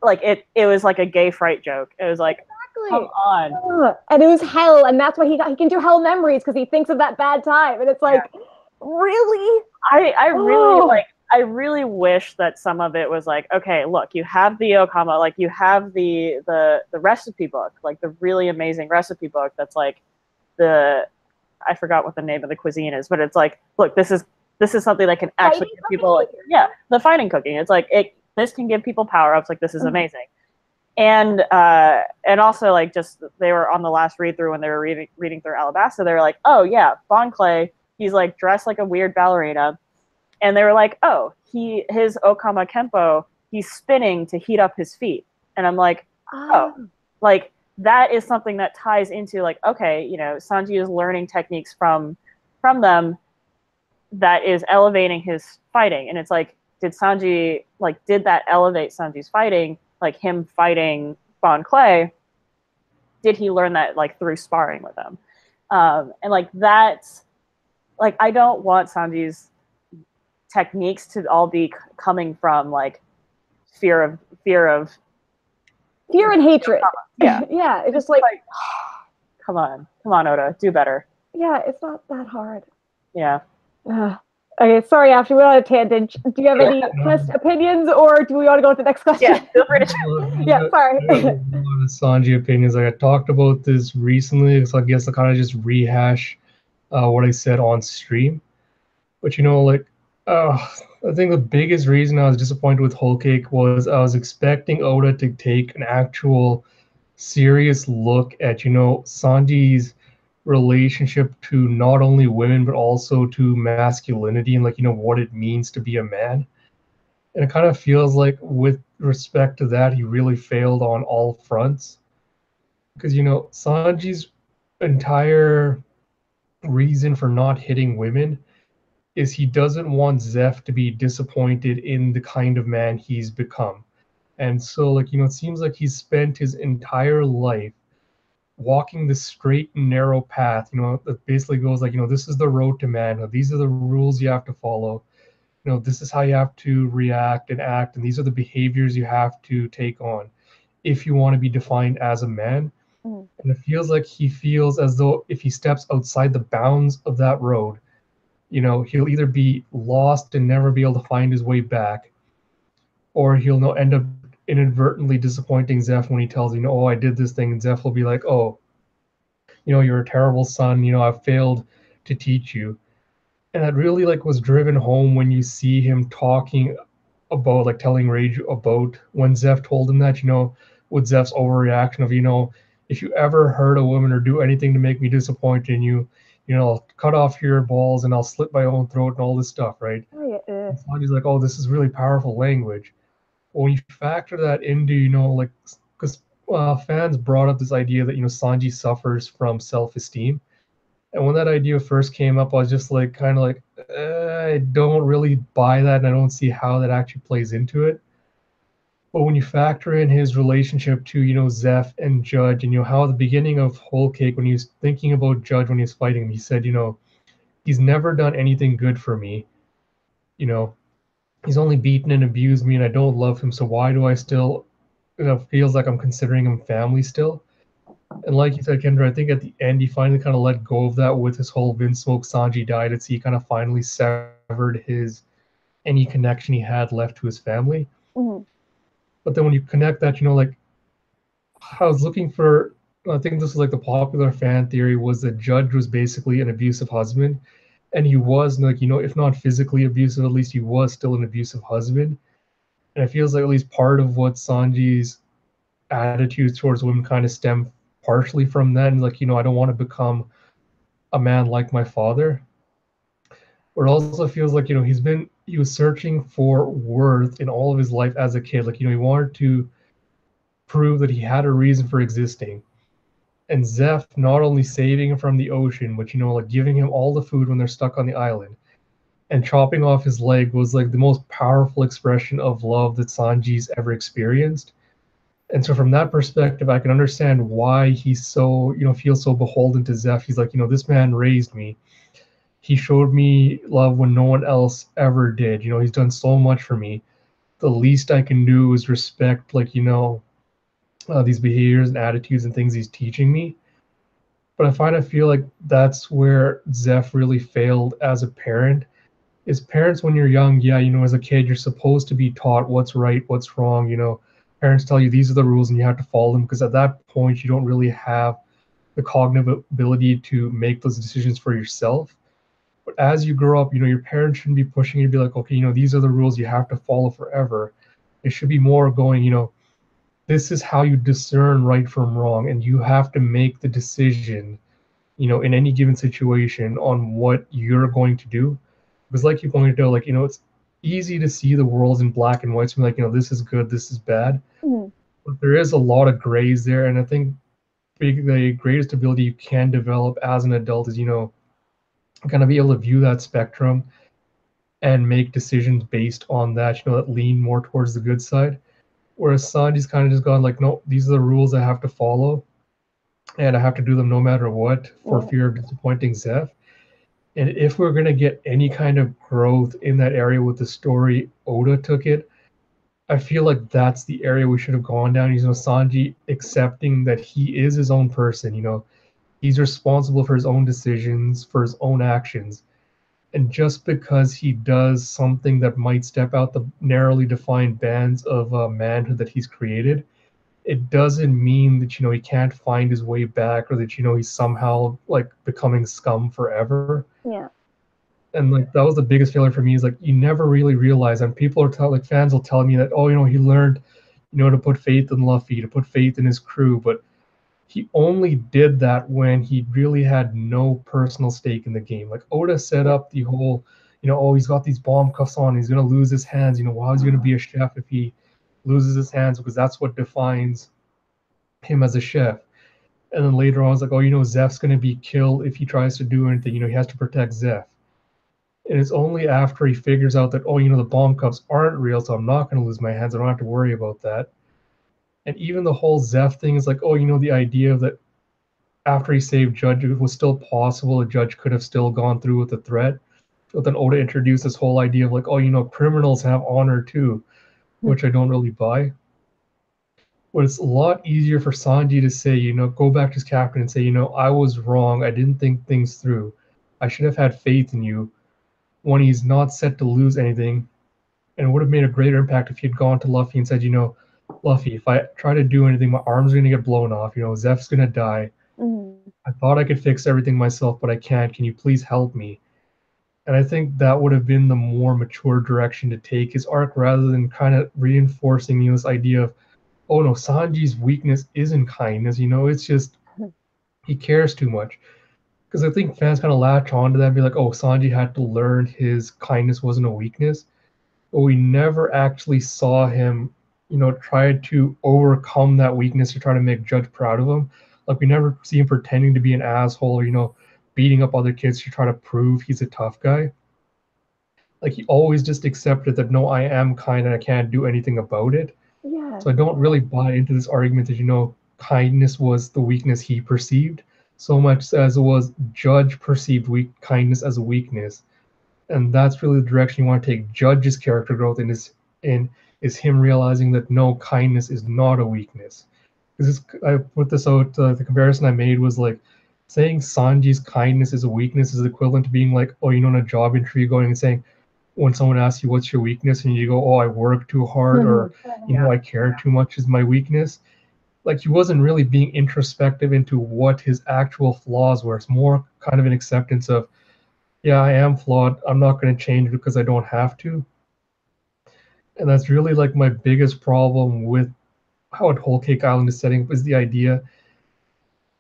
it was like a gay fright joke. It was like, come on. And it was hell, and that's why he can do hell memories, because he thinks of that bad time. And it's like, really? I really wish that some of it was like, okay, look, you have the Okama, like you have the recipe book, like the really amazing recipe book that's like I forgot what the name of the cuisine is, but it's like, look, this is something that can actually give people like, the fighting cooking. It's like this can give people power-ups, like this is amazing. And also like just they were on the last read through when they were reading through Alabasta, they were like, oh yeah, Bon Clay, he's like dressed like a weird ballerina. And they were like, oh, his Okama Kempo, he's spinning to heat up his feet. And I'm like, oh, like that is something that ties into like, okay, you know, Sanji is learning techniques from them that is elevating his fighting. And it's like, did that elevate Sanji's fighting? Like him fighting Bon Clay, did he learn that like through sparring with him? And like that's like, I don't want Sanji's techniques to all be coming from like fear and hatred. Yeah. Yeah. It's just like come on, Oda, do better. Yeah, it's not that hard. Yeah. Okay, sorry, Ashley, we're on a tangent. Do you have any opinions, or do we want to go to the next question? Yeah, feel free to. Yeah, sorry. I have a lot of Sanji opinions. Like I talked about this recently, so I guess I kind of just rehash what I said on stream. But you know, like, I think the biggest reason I was disappointed with Whole Cake was I was expecting Oda to take an actual serious look at, you know, Sanji's relationship to not only women but also to masculinity and like, you know, what it means to be a man. And it kind of feels like with respect to that, he really failed on all fronts. Because, you know, Sanji's entire reason for not hitting women is he doesn't want Zeph to be disappointed in the kind of man he's become. And so, like, you know, it seems like he's spent his entire life walking the straight and narrow path, you know, that basically goes like, you know, this is the road to manhood. These are the rules you have to follow. You know, this is how you have to react and act, and these are the behaviors you have to take on if you want to be defined as a man. And it feels like he feels as though if he steps outside the bounds of that road, you know, he'll either be lost and never be able to find his way back, or he'll end up inadvertently disappointing Zeph when he tells him, oh, I did this thing, and Zeph will be like, oh, you know, you're a terrible son, you know, I've failed to teach you. And that really like was driven home when you see him talking about like telling Rage about when Zeph told him that, you know, with Zeph's overreaction of, you know, if you ever hurt a woman or do anything to make me disappointed in you, you know, I'll cut off your balls and I'll slit my own throat and all this stuff, right? And Sanji's like, oh, this is really powerful language. When you factor that into, you know, like, because fans brought up this idea that, you know, Sanji suffers from self-esteem. And when that idea first came up, I was just like, kind of like, I don't really buy that, and I don't see how that actually plays into it. But when you factor in his relationship to, you know, Zeph and Judge, and, you know, how at the beginning of Whole Cake, when he was thinking about Judge when he was fighting him, he said, you know, he's never done anything good for me. You know, he's only beaten and abused me, and I don't love him, so why do I still, you know, feels like I'm considering him family still? And like you said, Kendra, I think at the end he finally kind of let go of that with his whole Vince Smoke Sanji died. It's he kind of finally severed his any connection he had left to his family. But then when you connect that, you know, like I was looking for, I think this was like the popular fan theory was that Judge was basically an abusive husband, and he was like, you know, if not physically abusive, at least he was still an abusive husband. And it feels like at least part of what Sanji's attitudes towards women kind of stem partially from that, and like, you know, I don't want to become a man like my father. But it also feels like, you know, he was searching for worth in all of his life as a kid. Like, you know, he wanted to prove that he had a reason for existing. And Zeph not only saving him from the ocean, but, you know, like giving him all the food when they're stuck on the island and chopping off his leg was like the most powerful expression of love that Sanji's ever experienced. And so from that perspective, I can understand why he's so, you know, feels so beholden to Zeph. He's like, you know, this man raised me. He showed me love when no one else ever did. You know, he's done so much for me. The least I can do is respect, like, you know, these behaviors and attitudes and things he's teaching me. But I feel like that's where Zeph really failed as a parent. Is parents when you're young, yeah, you know, as a kid, you're supposed to be taught what's right, what's wrong, you know, parents tell you these are the rules and you have to follow them because at that point you don't really have the cognitive ability to make those decisions for yourself. But as you grow up, you know, your parents shouldn't be pushing you to be like, okay, you know, these are the rules you have to follow forever. It should be more going, you know, this is how you discern right from wrong, and you have to make the decision, you know, in any given situation on what you're going to do. Because like you pointed out, like, you know, easy to see the worlds in black and white, so like, this is good, this is bad. Mhm. But there is a lot of grays there, and I think the greatest ability you can develop as an adult is, kind of be able to view that spectrum and make decisions based on that, that lean more towards the good side. Whereas Sanji's kind of just gone like, no, these are the rules I have to follow, and I have to do them no matter what for Yeah. fear of disappointing Zeph. And if we're going to get any kind of growth in that area with the story Oda took it, I feel like that's the area we should have gone down. Sanji accepting that he is his own person. He's responsible for his own decisions, for his own actions. And just because he does something that might step out the narrowly defined bands of manhood that he's created, it doesn't mean that he can't find his way back, or that he's somehow like becoming scum forever. Yeah. And like that was the biggest failure for me, is like you never really realize, and people are like fans will tell me that, oh, he learned to put faith in Luffy, to put faith in his crew, but he only did that when he really had no personal stake in the game. Like Oda set up the whole, oh, he's got these bomb cuffs on, he's gonna lose his hands. How is he gonna be a chef if he loses his hands? Because that's what defines him as a chef. And then later on, it's like, oh, Zeph's gonna be killed if he tries to do anything. He has to protect Zeph. And it's only after he figures out that, oh, the bomb cuffs aren't real, so I'm not gonna lose my hands. I don't have to worry about that. And even the whole Zeph thing is like, oh, the idea that after he saved Judge, it was still possible a Judge could have still gone through with the threat. But then Oda introduced this whole idea of like, oh, criminals have honor too, which I don't really buy. But it's a lot easier for Sanji to say, go back to his captain and say, I was wrong. I didn't think things through. I should have had faith in you, when he's not set to lose anything. And it would have made a greater impact if he had gone to Luffy and said, Luffy, if I try to do anything, my arm's going to get blown off. Zeph's going to die. Mm-hmm. I thought I could fix everything myself, but I can't. Can you please help me? And I think that would have been the more mature direction to take his arc, rather than kind of reinforcing this idea of, oh no, Sanji's weakness isn't kindness. It's just he cares too much. Because I think fans kind of latch onto that and be like, oh, Sanji had to learn his kindness wasn't a weakness. But we never actually saw him, try to overcome that weakness to try to make Judge proud of him. Like we never see him pretending to be an asshole, or, beating up other kids to try to prove he's a tough guy. Like he always just accepted that, no, I am kind and I can't do anything about it. Yeah. So I don't really buy into this argument that, kindness was the weakness he perceived, so much as it was Judge perceived kindness as a weakness. And that's really the direction you want to take Judge's character growth in, is him realizing that no, kindness is not a weakness. Because I put this out, the comparison I made was like saying Sanji's kindness is a weakness is equivalent to being like, oh, in a job interview going and saying, when someone asks you what's your weakness, and you go, oh, I work too hard, or I care too much is my weakness. Like he wasn't really being introspective into what his actual flaws were. It's more kind of an acceptance of, yeah, I am flawed. I'm not going to change because I don't have to. And that's really like my biggest problem with how Whole Cake Island is setting up, is the idea.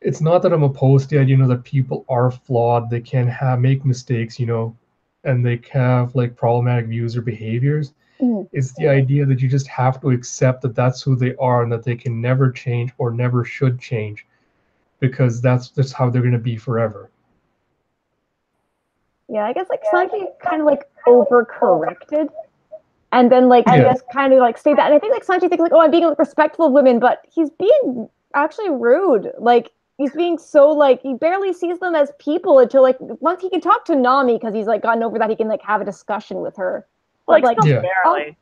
It's not that I'm opposed to the idea, that people are flawed. They can make mistakes, and they have like problematic views or behaviors. Mm-hmm. It's the idea that you just have to accept that that's who they are, and that they can never change or never should change, because that's just how they're going to be forever. Yeah, I guess like Sanji kind of like overcorrected, and then like just kind of like stayed that. And I think like Sanji thinks like, oh, I'm being like respectful of women, but he's being actually rude. Like he's being so like, he barely sees them as people until like once he can talk to Nami, because he's like gotten over that, he can like have a discussion with her. Like barely.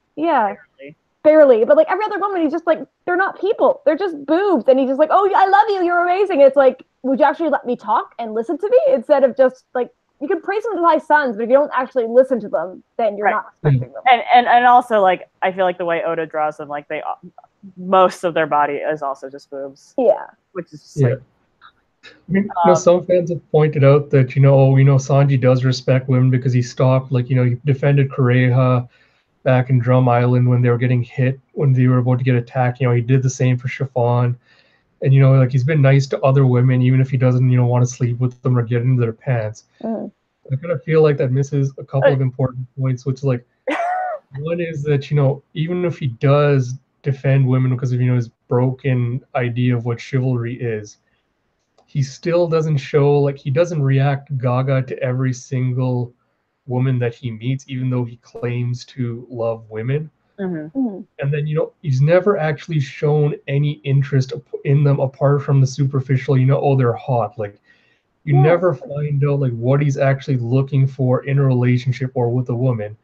Barely. But like every other woman, he's just like, they're not people. They're just boobs. And he's just like, oh, I love you. You're amazing. It's like, would you actually let me talk and listen to me, instead of just like, you can praise them to high sons, but if you don't actually listen to them, then you're not respecting them. And also like, I feel like the way Oda draws them, like most of their body is also just boobs. Yeah. Which is just like. I mean, some fans have pointed out that, Sanji does respect women because he stopped, like, he defended Kureha back in Drum Island when they were getting hit, when they were about to get attacked. He did the same for Chiffon. And, like, he's been nice to other women, even if he doesn't, want to sleep with them or get into their pants. I kind of feel like that misses a couple of important points, which is like, One is that, even if he does defend women because of, his broken idea of what chivalry is, he still doesn't show, like, he doesn't react gaga to every single woman that he meets, even though he claims to love women. Mm-hmm. And then, he's never actually shown any interest in them apart from the superficial, oh, they're hot. Like, you never find out, like, what he's actually looking for in a relationship or with a woman.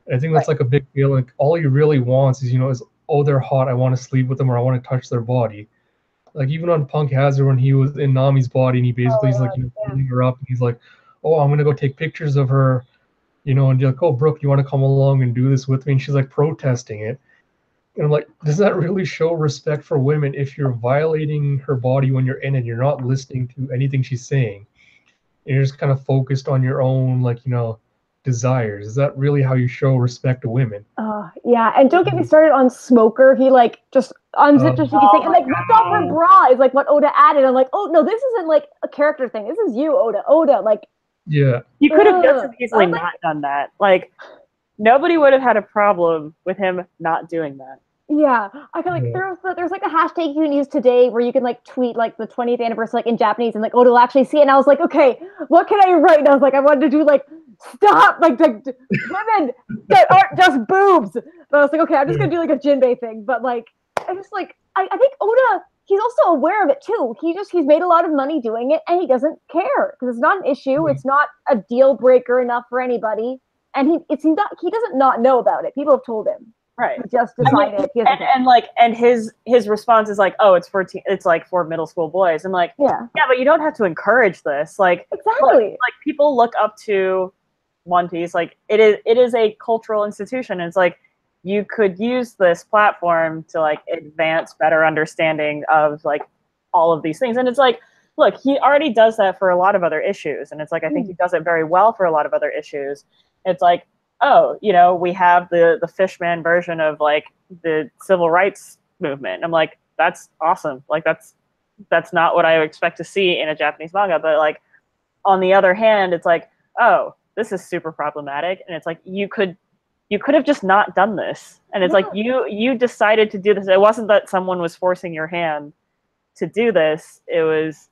And I think that's like a big deal. Like, all he really wants is, oh, they're hot, I want to sleep with them, or I want to touch their body. Like, even on Punk Hazard, when he was in Nami's body and he basically is like, pulling her up, and he's like, oh, I'm gonna go take pictures of her, and you're like, oh, Brooke, you want to come along and do this with me? And she's like protesting it. And I'm like, does that really show respect for women if you're violating her body when you're in it? You're not listening to anything she's saying. And you're just kind of focused on your own, like, desires. Is that really how you show respect to women? Yeah, and don't get me started on Smoker. He like just unzipped her thing and like ripped off her bra is like what Oda added. I'm like, oh no, this isn't like a character thing. This is you, Oda. Oda, like, yeah. You could have just as easily not done that. Like, nobody would have had a problem with him not doing that. Yeah, I feel like there's like a hashtag you can use today where you can like tweet like the 20th anniversary like in Japanese and like Oda will actually see it. And I was like, okay, what can I write? And I was like, I wanted to do like stop like the women that aren't just boobs. But I was like, okay, I'm just gonna do like a Jinbei thing. But like, I just like I think Oda, he's also aware of it too. He's made a lot of money doing it and he doesn't care because it's not an issue. It's not a deal breaker enough for anybody. And he doesn't not know about it. People have told him. Right. He just decided. And his response is like, oh, it's like for middle school boys. I'm like, yeah, but you don't have to encourage this. Like, exactly. Like people look up to One Piece. Like it is a cultural institution. And it's like you could use this platform to like advance better understanding of like all of these things. And it's like, look, he already does that for a lot of other issues. And it's like I think he does it very well for a lot of other issues. It's like, oh, we have the Fishman version of like the civil rights movement. I'm like, that's awesome. Like that's not what I expect to see in a Japanese manga. But like on the other hand, it's like, oh, this is super problematic. And it's like you could have just not done this. And it's like you decided to do this. It wasn't that someone was forcing your hand to do this. It was.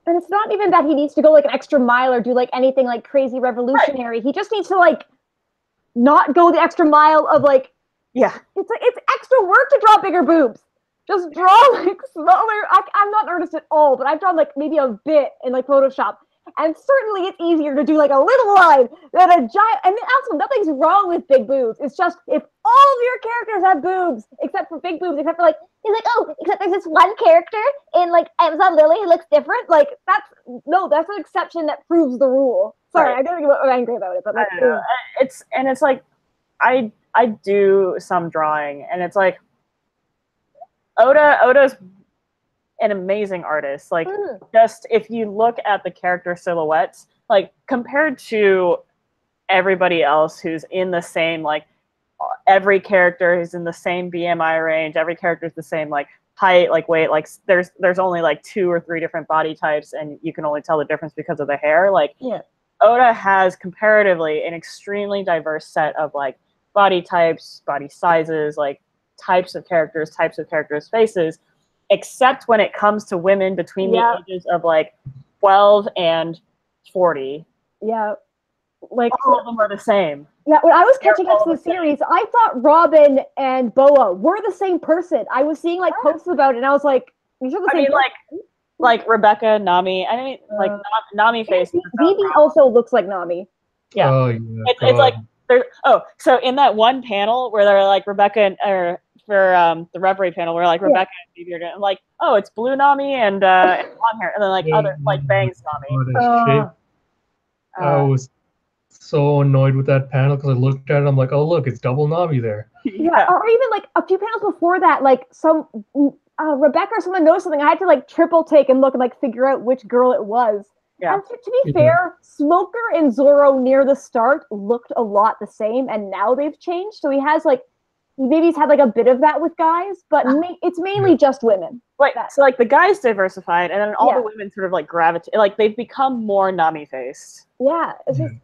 And it's not even that he needs to go like an extra mile or do like anything like crazy revolutionary. Right. He just needs to like not go the extra mile of like, it's extra work to draw bigger boobs. Just draw like smaller. I'm not an artist at all, but I've drawn like maybe a bit in like Photoshop, and certainly it's easier to do like a little line than a giant. And also, nothing's wrong with big boobs. It's just if all of your characters have boobs except for big boobs, except for like he's like, oh, except there's this one character in like Amazon Lily who looks different. Like that's an exception that proves the rule. Sorry, I don't get angry about it, but like it's like I do some drawing, and it's like Oda's an amazing artist. Like just if you look at the character silhouettes, like compared to everybody else who's in the same like every character is in the same BMI range, every character is the same like height, like weight, like there's only like 2 or 3 different body types, and you can only tell the difference because of the hair. Like Oda has comparatively an extremely diverse set of like body types, body sizes, like types of characters, faces, except when it comes to women between the ages of like 12 and 40. Yeah. Like all of them are the same. Yeah, when I was catching up to the series, I thought Robin and Boa were the same person. I was seeing like posts about it, and I was like, "You sure the same?" Like Rebecca, Nami. I mean, like Nami face. Vivi also looks like Nami. Yeah, it's like there's. Oh, so in that one panel where they're like Rebecca or for the Reverie panel, where like Rebecca and Vivi are doing, like, oh, it's blue Nami and blonde hair, and then like other like Bangs Nami. I was so annoyed with that panel because I looked at it, I'm like, oh look, it's double Nami there. Yeah, or even like a few panels before that, like some Rebecca or someone knows something. I had to like triple take and look and like figure out which girl it was. Yeah. And to be fair, Smoker and Zoro near the start looked a lot the same, and now they've changed. So he has like maybe he's had like a bit of that with guys, but it's mainly just women. Right. So like the guys diversified, and then all the women sort of like gravitate. Like they've become more Nami faced. Yeah. It's just,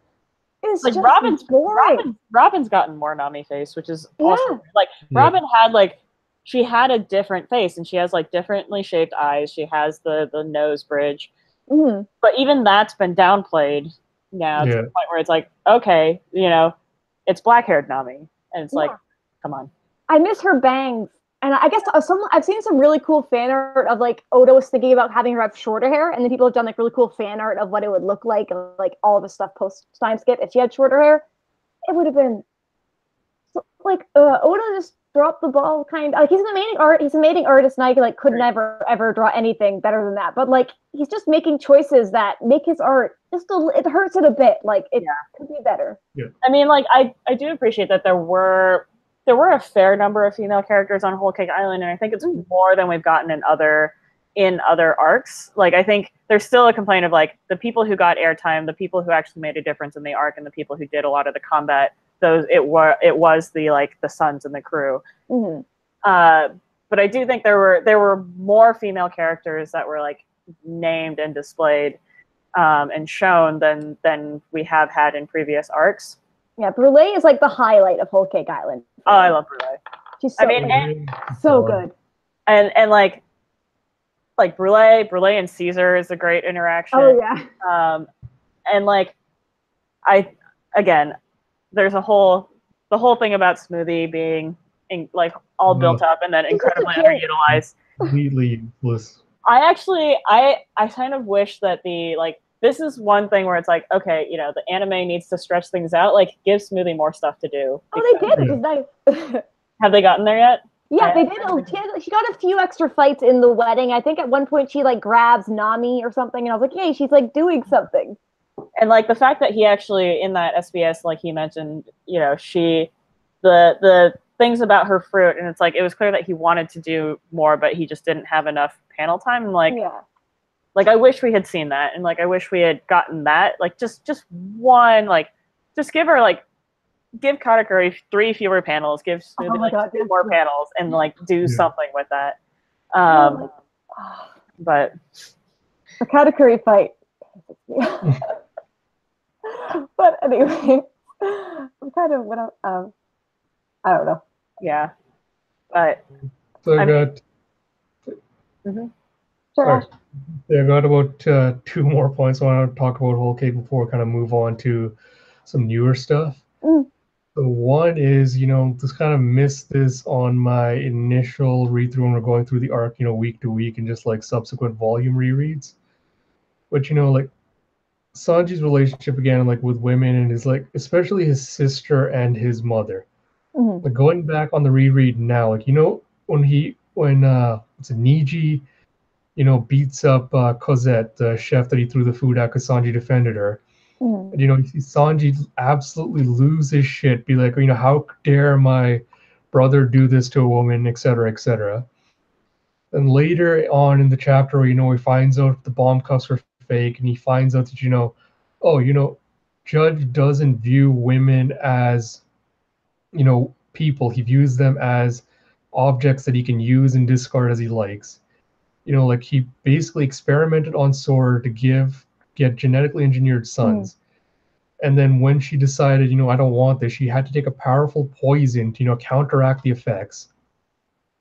It's like just boring. Robin's gotten more Nami face, which is Yeah. also like Robin had like she had a different face and she has like differently shaped eyes. She has the nose bridge. Mhm. But even that's been downplayed now to the point where it's like, okay, you know, it's black-haired Nami. And it's like, come on. I miss her bangs. And I guess I've seen some really cool fan art of like Oda was thinking about having her have shorter hair, and then people have done like really cool fan art of what it would look like all the stuff post time skip if she had shorter hair. It would have been like Oda just dropped the ball kind of like he's an amazing artist, and I like could never ever draw anything better than that. But like he's just making choices that make his art it hurts it a bit. Like it could be better. Yeah. I mean, like I do appreciate that there were a fair number of female characters on Whole Cake Island, and I think it's more than we've gotten in other arcs. Like I think there's still a complaint of like the people who got airtime, the people who actually made a difference in the arc, and the people who did a lot of the combat. Those it was the like the sons and the crew. Mm-hmm. But I do think there were more female characters that were like named and displayed and shown than we have had in previous arcs. Yeah, Brûlée is like the highlight of Whole Cake Island. Oh, I love Brûlée. She's so good. And like Brûlée and Caesar is a great interaction. Oh yeah. And like there's the whole thing about Smoothie being like all built up and then incredibly underutilized. Completely useless. I kind of wish that this is one thing where it's like, okay, you know, the anime needs to stretch things out. Like, give Smoothie more stuff to do. Oh, they did. It was nice. Have they gotten there yet? Yeah, they did. Oh, she got a few extra fights in the wedding. I think at one point she like grabs Nami or something, and I was like, "Yay, she's like doing something." And like the fact that he actually in that SBS, like he mentioned, you know, the things about her fruit, and it's like it was clear that he wanted to do more, but he just didn't have enough panel time. And like, like I wish we had seen that, and like I wish we had gotten that. Like just one, like just give Katakuri 3 fewer panels, give Smoothie 2 more panels, and like do something with that. But the Katakuri fight. But anyway, I'm kind of I don't know. Yeah, but so I got. Sure. Yeah, I got about 2 more points I want to talk about Whole Cake before we kind of move on to some newer stuff. So one is, you know, just kind of missed this on my initial read through when we're going through the arc, you know, week to week and just like subsequent volume rereads. But you know, like Sanji's relationship again, like with women and his like, especially his sister and his mother. Like going back on the reread now, like you know, when it's a Niji, you know, beats up Cosette, the chef that he threw the food at because Sanji defended her. And, you know, you see Sanji absolutely lose his shit, be like, you know, how dare my brother do this to a woman, etc., etc. And later on in the chapter, where, you know, he finds out the bomb cuffs are fake, and he finds out that, you know, oh, you know, Judge doesn't view women as, you know, people. He views them as objects that he can use and discard as he likes. You know, like he basically experimented on Sora to get genetically engineered sons. And then when she decided, you know, I don't want this, she had to take a powerful poison to, you know, counteract the effects.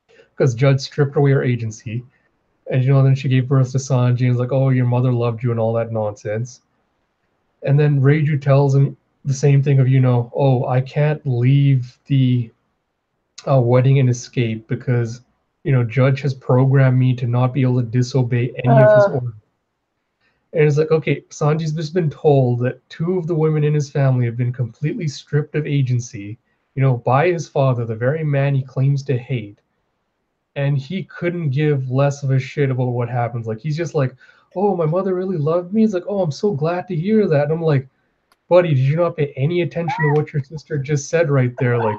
Because Judd stripped away her agency. And, you know, then she gave birth to Sanji and was like, oh, your mother loved you and all that nonsense. And then Reiju tells him the same thing of, you know, oh, I can't leave the wedding and escape because, you know, Judge has programmed me to not be able to disobey any of his orders. And it's like, okay, Sanji's just been told that 2 of the women in his family have been completely stripped of agency, you know, by his father, the very man he claims to hate. And he couldn't give less of a shit about what happens. Like, he's just like, oh, my mother really loved me. He's like, oh, I'm so glad to hear that. And I'm like, buddy, did you not pay any attention to what your sister just said right there? Like,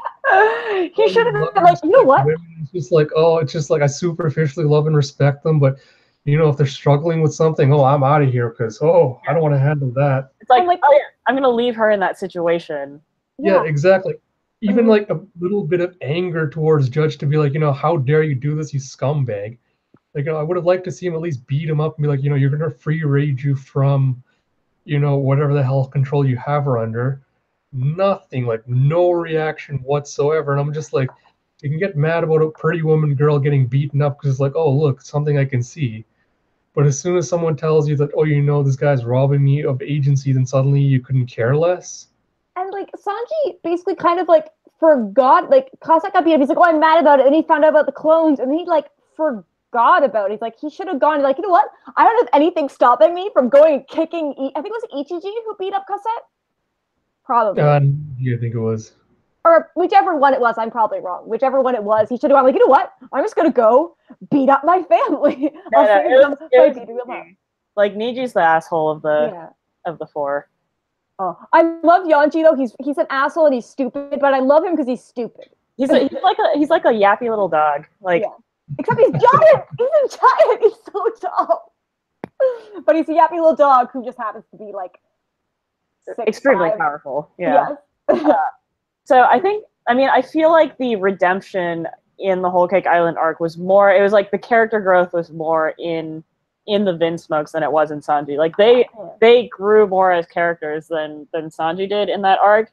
he should have been like, you know what? It's just like, oh, it's just like I superficially love and respect them, but you know, if they're struggling with something, oh, I'm out of here because I don't want to handle that. It's like, oh yeah, I'm gonna leave her in that situation. Yeah, exactly. Even like a little bit of anger towards Judge to be like, you know, how dare you do this, you scumbag. Like, you know, I would have liked to see him at least beat him up and be like, you know, you're gonna free Reiju from, you know, whatever the hell control you have her under. nothing, like no reaction whatsoever. And I'm just like, you can get mad about a pretty woman girl getting beaten up because it's like, oh, look, something I can see. But as soon as someone tells you that, oh, this guy's robbing me of agency, then suddenly you couldn't care less. And like Sanji basically kind of like forgot, like Cossack got beat up. He's like, oh, I'm mad about it. And he found out about the clones, and he like forgot about it. He's like, he should have gone. He's like, you know what? I don't have anything stopping me from going and kicking. I think it was Ichiji who beat up Cossack. Probably. Yeah, I think it was. Or whichever one it was, I'm probably wrong. Whichever one it was, he should have gone like, you know what? I'm just gonna go beat up my family. I'll save them by beating them up. Like Niji's the asshole of the four. Oh, I love Yanji though. He's an asshole and he's stupid, but I love him because he's stupid. He's like a yappy little dog. Like, yeah. Except he's giant. He's a giant. He's so tall. But he's a yappy little dog who just happens to be like extremely powerful. Yeah. Yes. So I feel like the redemption in the Whole Cake Island arc was more, it was like the character growth was more in the Vinsmokes than it was in Sanji. Like they grew more as characters than Sanji did in that arc.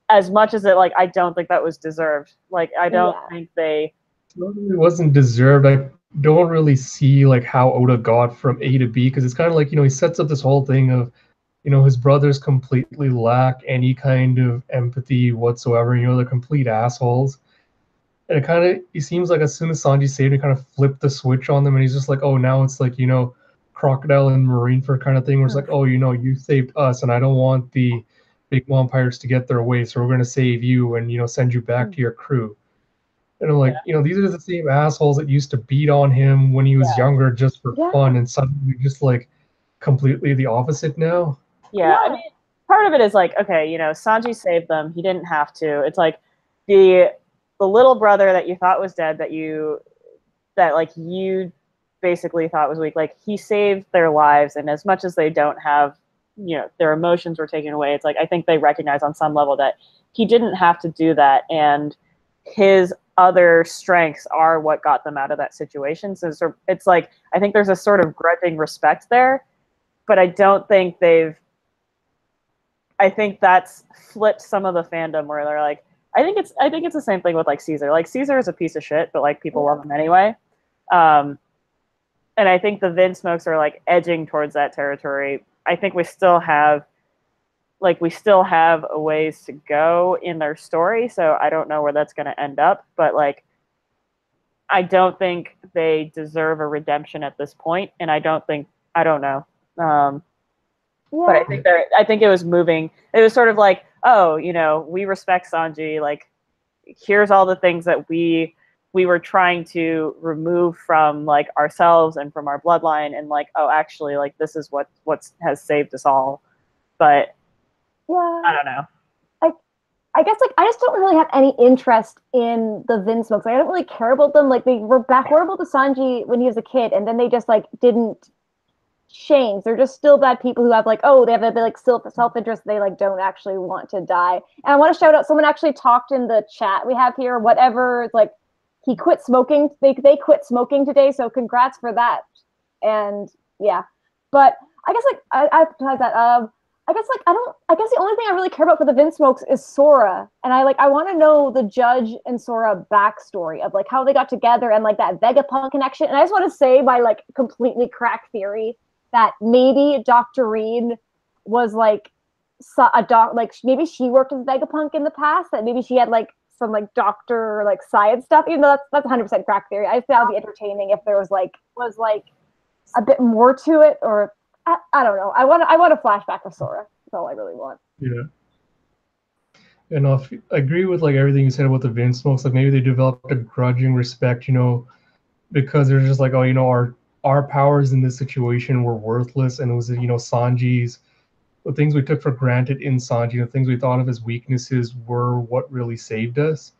As much as I don't think that was deserved. Like I don't think they. It wasn't deserved. I don't really see like how Oda got from A to B, because it's kind of like, he sets up this whole thing of, his brothers completely lack any kind of empathy whatsoever. They're complete assholes. And it seems like as soon as Sanji saved him, kind of flipped the switch on them, and he's just like, oh, now it's like, Crocodile and Marineford kind of thing, where it's like, oh, you saved us, and I don't want the big mom pirates to get their way, so we're going to save you and, send you back to your crew. And I'm like, these are the same assholes that used to beat on him when he was younger just for fun, and suddenly just like completely the opposite now. Yeah, I mean, part of it is like, okay, Sanji saved them. He didn't have to. It's like the little brother that you thought was dead, that you basically thought was weak. Like, he saved their lives, and as much as they don't have, their emotions were taken away, it's like I think they recognize on some level that he didn't have to do that, and his other strengths are what got them out of that situation. So it's like I think there's a sort of grudging respect there, but I don't think I think that's flipped some of the fandom where they're like, I think it's the same thing with like Caesar. Like Caesar is a piece of shit, but like people love him anyway. And I think the Vinsmokes are like edging towards that territory. I think we still have a ways to go in their story, so I don't know where that's going to end up. But like, I don't think they deserve a redemption at this point, and I don't know. But I think it was moving. It was sort of like, oh, we respect Sanji. Like, here's all the things that we were trying to remove from like ourselves and from our bloodline, and like, oh, actually, like this is what has saved us all. But I don't know. I guess like I just don't really have any interest in the Vinsmokes. Like, I don't really care about them. Like, they were horrible to Sanji when he was a kid, and then they just like didn't change. They're just still bad people who have like, oh, they have a bit like self-interest. They like don't actually want to die. And I want to shout out, someone actually talked in the chat we have here, whatever, it's like he quit smoking. They quit smoking today, so congrats for that. And yeah, but I guess like I have that. I guess the only thing I really care about for the Vinsmokes is Sora, and I want to know the Judge and Sora backstory of like how they got together and like that Vegapunk connection. And I just want to say my like completely crack theory that maybe Dr. Reed was like maybe she worked with Vegapunk in the past, that maybe she had like some like doctor like science stuff. Even though that's 100% crack theory, I think that would be entertaining if there was a bit more to it, or I don't know. I want a flashback of Sora. That's all I really want. Yeah. And I agree with like everything you said about the Vinsmokes. Like maybe they developed a grudging respect, because they're just like, oh, our powers in this situation were worthless, and it was Sanji's, the things we took for granted in Sanji, the things we thought of as weaknesses were what really saved us.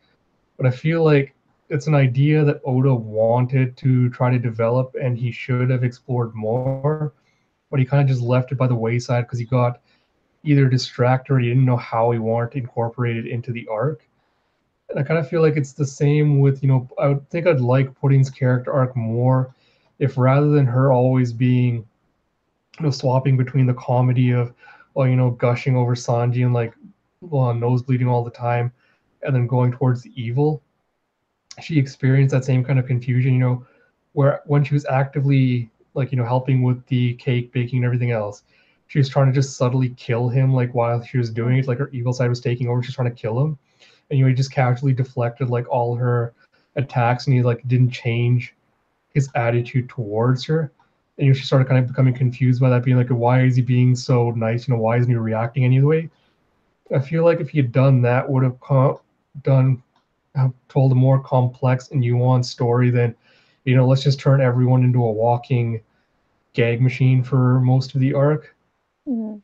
But I feel like it's an idea that Oda wanted to try to develop, and he should have explored more. But he kind of just left it by the wayside because he got either distracted or he didn't know how he wanted to incorporate it into the arc. And I kind of feel like it's the same with, I would think I'd like Pudding's character arc more if, rather than her always being, swapping between the comedy of, gushing over Sanji and like nose bleeding all the time, and then going towards the evil. She experienced that same kind of confusion, where when she was actively like, helping with the cake baking and everything else, she was trying to just subtly kill him, like while she was doing it, like her evil side was taking over, she's trying to kill him. And he just casually deflected like all her attacks, and he like didn't change his attitude towards her. And she started kind of becoming confused by that, being like, why is he being so nice? Why isn't he reacting any way? I feel like if he had done that, would have told a more complex and nuanced story than, let's just turn everyone into a walking gag machine for most of the arc. Mm-hmm.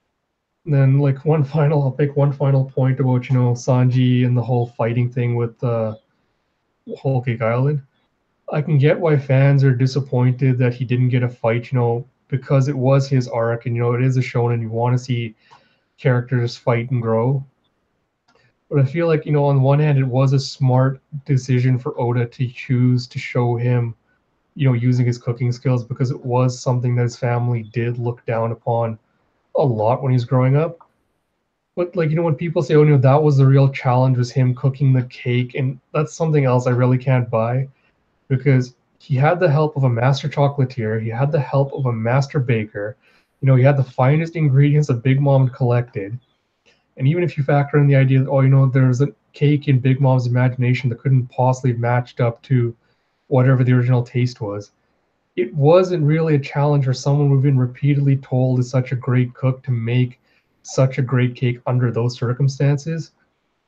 And then, like, I'll make one final point about, Sanji and the whole fighting thing with Whole Cake Island. I can get why fans are disappointed that he didn't get a fight, because it was his arc, and, it is a shonen. You want to see characters fight and grow. But I feel like, on one hand, it was a smart decision for Oda to choose to show him, using his cooking skills, because it was something that his family did look down upon a lot when he was growing up. But like, when people say, oh, that was the real challenge, was him cooking the cake, and that's something else I really can't buy, because he had the help of a master chocolatier, he had the help of a master baker, he had the finest ingredients that Big Mom collected. And even if you factor in the idea that, oh, there's a cake in Big Mom's imagination that couldn't possibly have matched up to whatever the original taste was, it wasn't really a challenge for someone who've been repeatedly told is such a great cook to make such a great cake under those circumstances.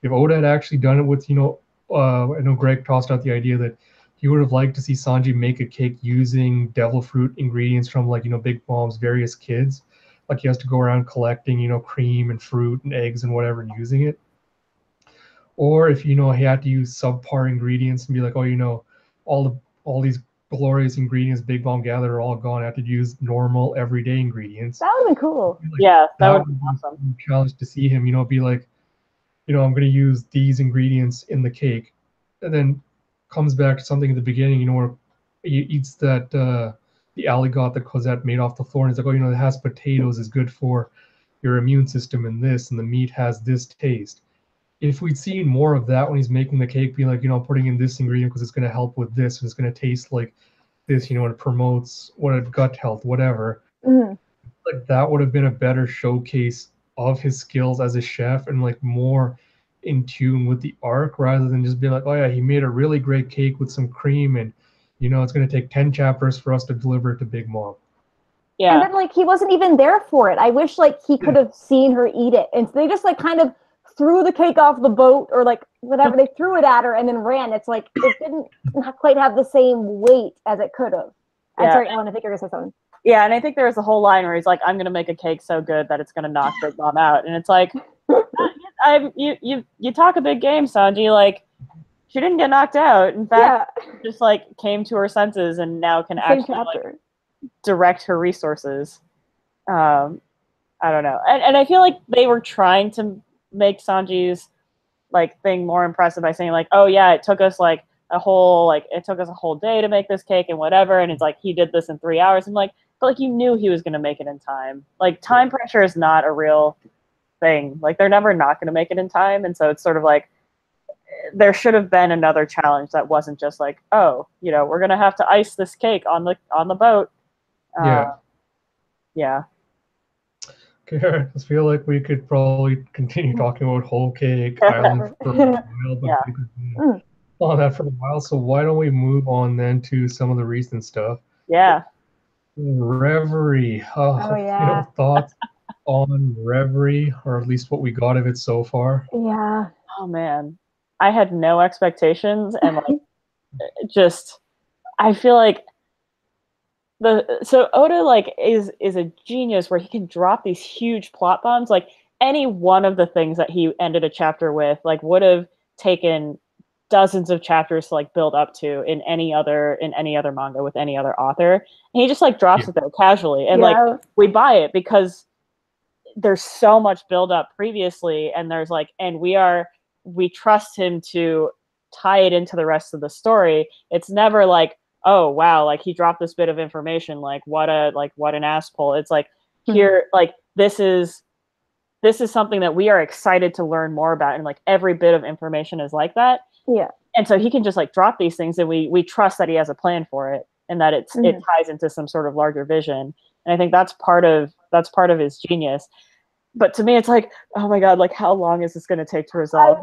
If Oda had actually done it with, I know Greg tossed out the idea that he would have liked to see Sanji make a cake using devil fruit ingredients from, like, Big Mom's various kids. Like, he has to go around collecting, cream and fruit and eggs and whatever and using it. Or if, he had to use subpar ingredients and be like, oh, all these glorious ingredients Big Mom gathered are all gone. I have to use normal everyday ingredients. That would have been cool. Like, yeah, that would be awesome. Challenge to see him, be like, I'm going to use these ingredients in the cake, and then comes back to something at the beginning, where he eats that the aligot that Cosette made off the floor, and he's like, oh, it has potatoes, is good for your immune system, and the meat has this taste. If we'd seen more of that when he's making the cake, being like, putting in this ingredient because it's going to help with this, and it's going to taste like this, and it promotes gut health, whatever. Mm-hmm. Like, that would have been a better showcase of his skills as a chef, and like more in tune with the arc, rather than just being like, oh yeah, he made a really great cake with some cream, and it's going to take 10 chapters for us to deliver it to Big Mom. Yeah. And then, like, he wasn't even there for it. I wish, like, he could have seen her eat it. And so they just, like, kind of threw the cake off the boat, or like whatever, they threw it at her and then ran. It's like it didn't quite have the same weight as it could have. I'm sorry, Ellen, I think you're gonna say something. Yeah, and I think there was a whole line where he's like, I'm gonna make a cake so good that it's gonna knock Big Mom out. And it's like, you talk a big game, Sanji. Like, she didn't get knocked out. In fact, just like came to her senses and now can actually like, direct her resources. I don't know. And I feel like they were trying to make Sanji's like thing more impressive by saying like, oh yeah, it took us a whole day to make this cake and whatever, and it's like he did this in 3 hours. I'm like, but like, you knew he was going to make it in time. Like, time pressure is not a real thing. Like, they're never not going to make it in time. And so it's sort of like there should have been another challenge that wasn't just like, oh, we're going to have to ice this cake on the boat. Yeah. Okay, I just feel like we could probably continue talking about Whole Cake Island for a while, but we could on that for a while. So why don't we move on then to some of the recent stuff? Yeah. Reverie. Thoughts on Reverie, or at least what we got of it so far? Yeah. Oh man, I had no expectations, and like, just I feel like. So Oda like is a genius where he can drop these huge plot bombs. Like, any one of the things that he ended a chapter with like would have taken dozens of chapters to like build up to in any other manga with any other author. And he just like drops it there casually, and like we buy it because there's so much build up previously, and there's like, and we trust him to tie it into the rest of the story. It's never like, oh wow, like he dropped this bit of information, like what an asshole. It's like, here, like this is this is something that we are excited to learn more about, and like every bit of information is like that. Yeah. And so he can just like drop these things, and we trust that he has a plan for it, and that it ties into some sort of larger vision. And I think that's part of his genius. But to me, it's like, oh my God, like how long is this going to take to resolve?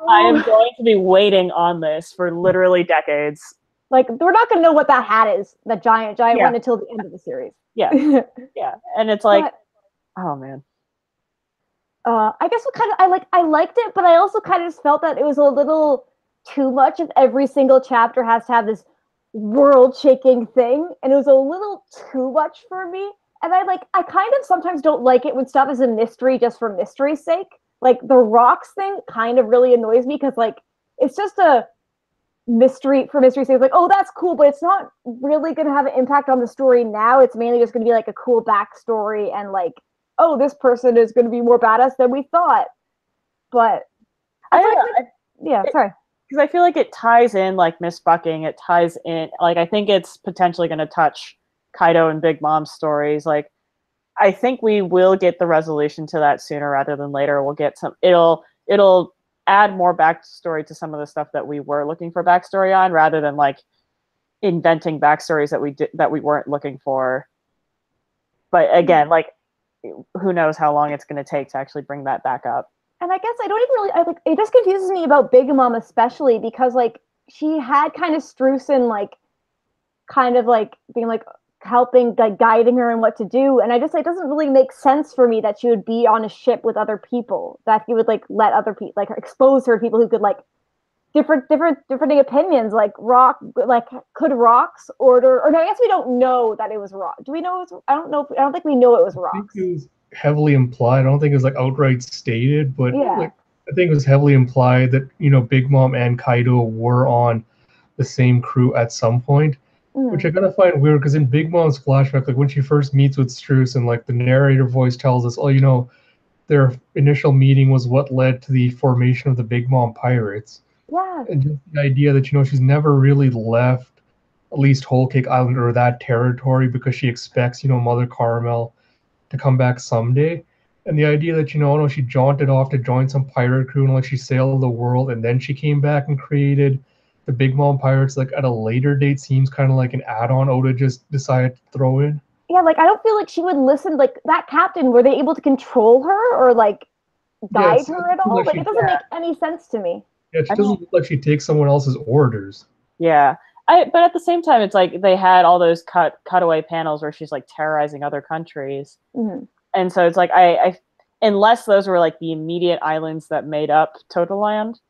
I am going to be waiting on this for literally decades. Like, we're not going to know what that hat is, the giant one, until the end of the series. Yeah. Yeah. And it's like, oh man. I guess what kind of I liked it, but I also kind of just felt that it was a little too much if every single chapter has to have this world-shaking thing, and it was a little too much for me. And I kind of sometimes don't like it when stuff is a mystery just for mystery's sake. Like the rocks thing kind of really annoys me because like it's just a mystery for mystery's sake. Like, oh, that's cool, but it's not really going to have an impact on the story now. It's mainly just going to be like a cool backstory and like, oh, this person is going to be more badass than we thought. But sorry. Because I feel like it ties in like Miss Bucking. It ties in like I think it's potentially going to touch Kaido and Big Mom's stories. Like I think we will get the resolution to that sooner rather than later. We'll get some. It'll add more backstory to some of the stuff that we were looking for backstory on, rather than like inventing backstories that we weren't looking for. But again, like who knows how long it's going to take to actually bring that back up. And I guess I don't even really, it just confuses me about Big Mom especially because like she had kind of Struzan like kind of like being like helping, like guiding her in what to do. And I just, it doesn't really make sense for me that she would be on a ship with other people, that he would like let other people, like expose her to people who could like different opinions, like could Rocks order, or no, I guess we don't know that it was Rock. Do we know it was, I don't think we know it was Rocks. I think it was heavily implied. I don't think it was like outright stated, but like I think it was heavily implied that, you know, Big Mom and Kaido were on the same crew at some point, which I kind of find weird because in Big Mom's flashback, like when she first meets with Struzan, like the narrator voice tells us, oh, you know, their initial meeting was what led to the formation of the Big Mom Pirates. Yeah. And just the idea that, you know, she's never really left at least Whole Cake Island or that territory because she expects, you know, Mother Caramel to come back someday. And the idea that, you know, no, she jaunted off to join some pirate crew and like she sailed the world and then she came back and created the Big Mom Pirates like at a later date seems kind of like an add-on Oda just decided to throw in. Yeah, like I don't feel like she would listen. Like that captain, were they able to control her or like guide her at all? Like it doesn't make any sense to me. Yeah, she doesn't look like she takes someone else's orders. Yeah. But at the same time, it's like they had all those cutaway panels where she's like terrorizing other countries. Mm-hmm. And so it's like, I unless those were like the immediate islands that made up Total Land,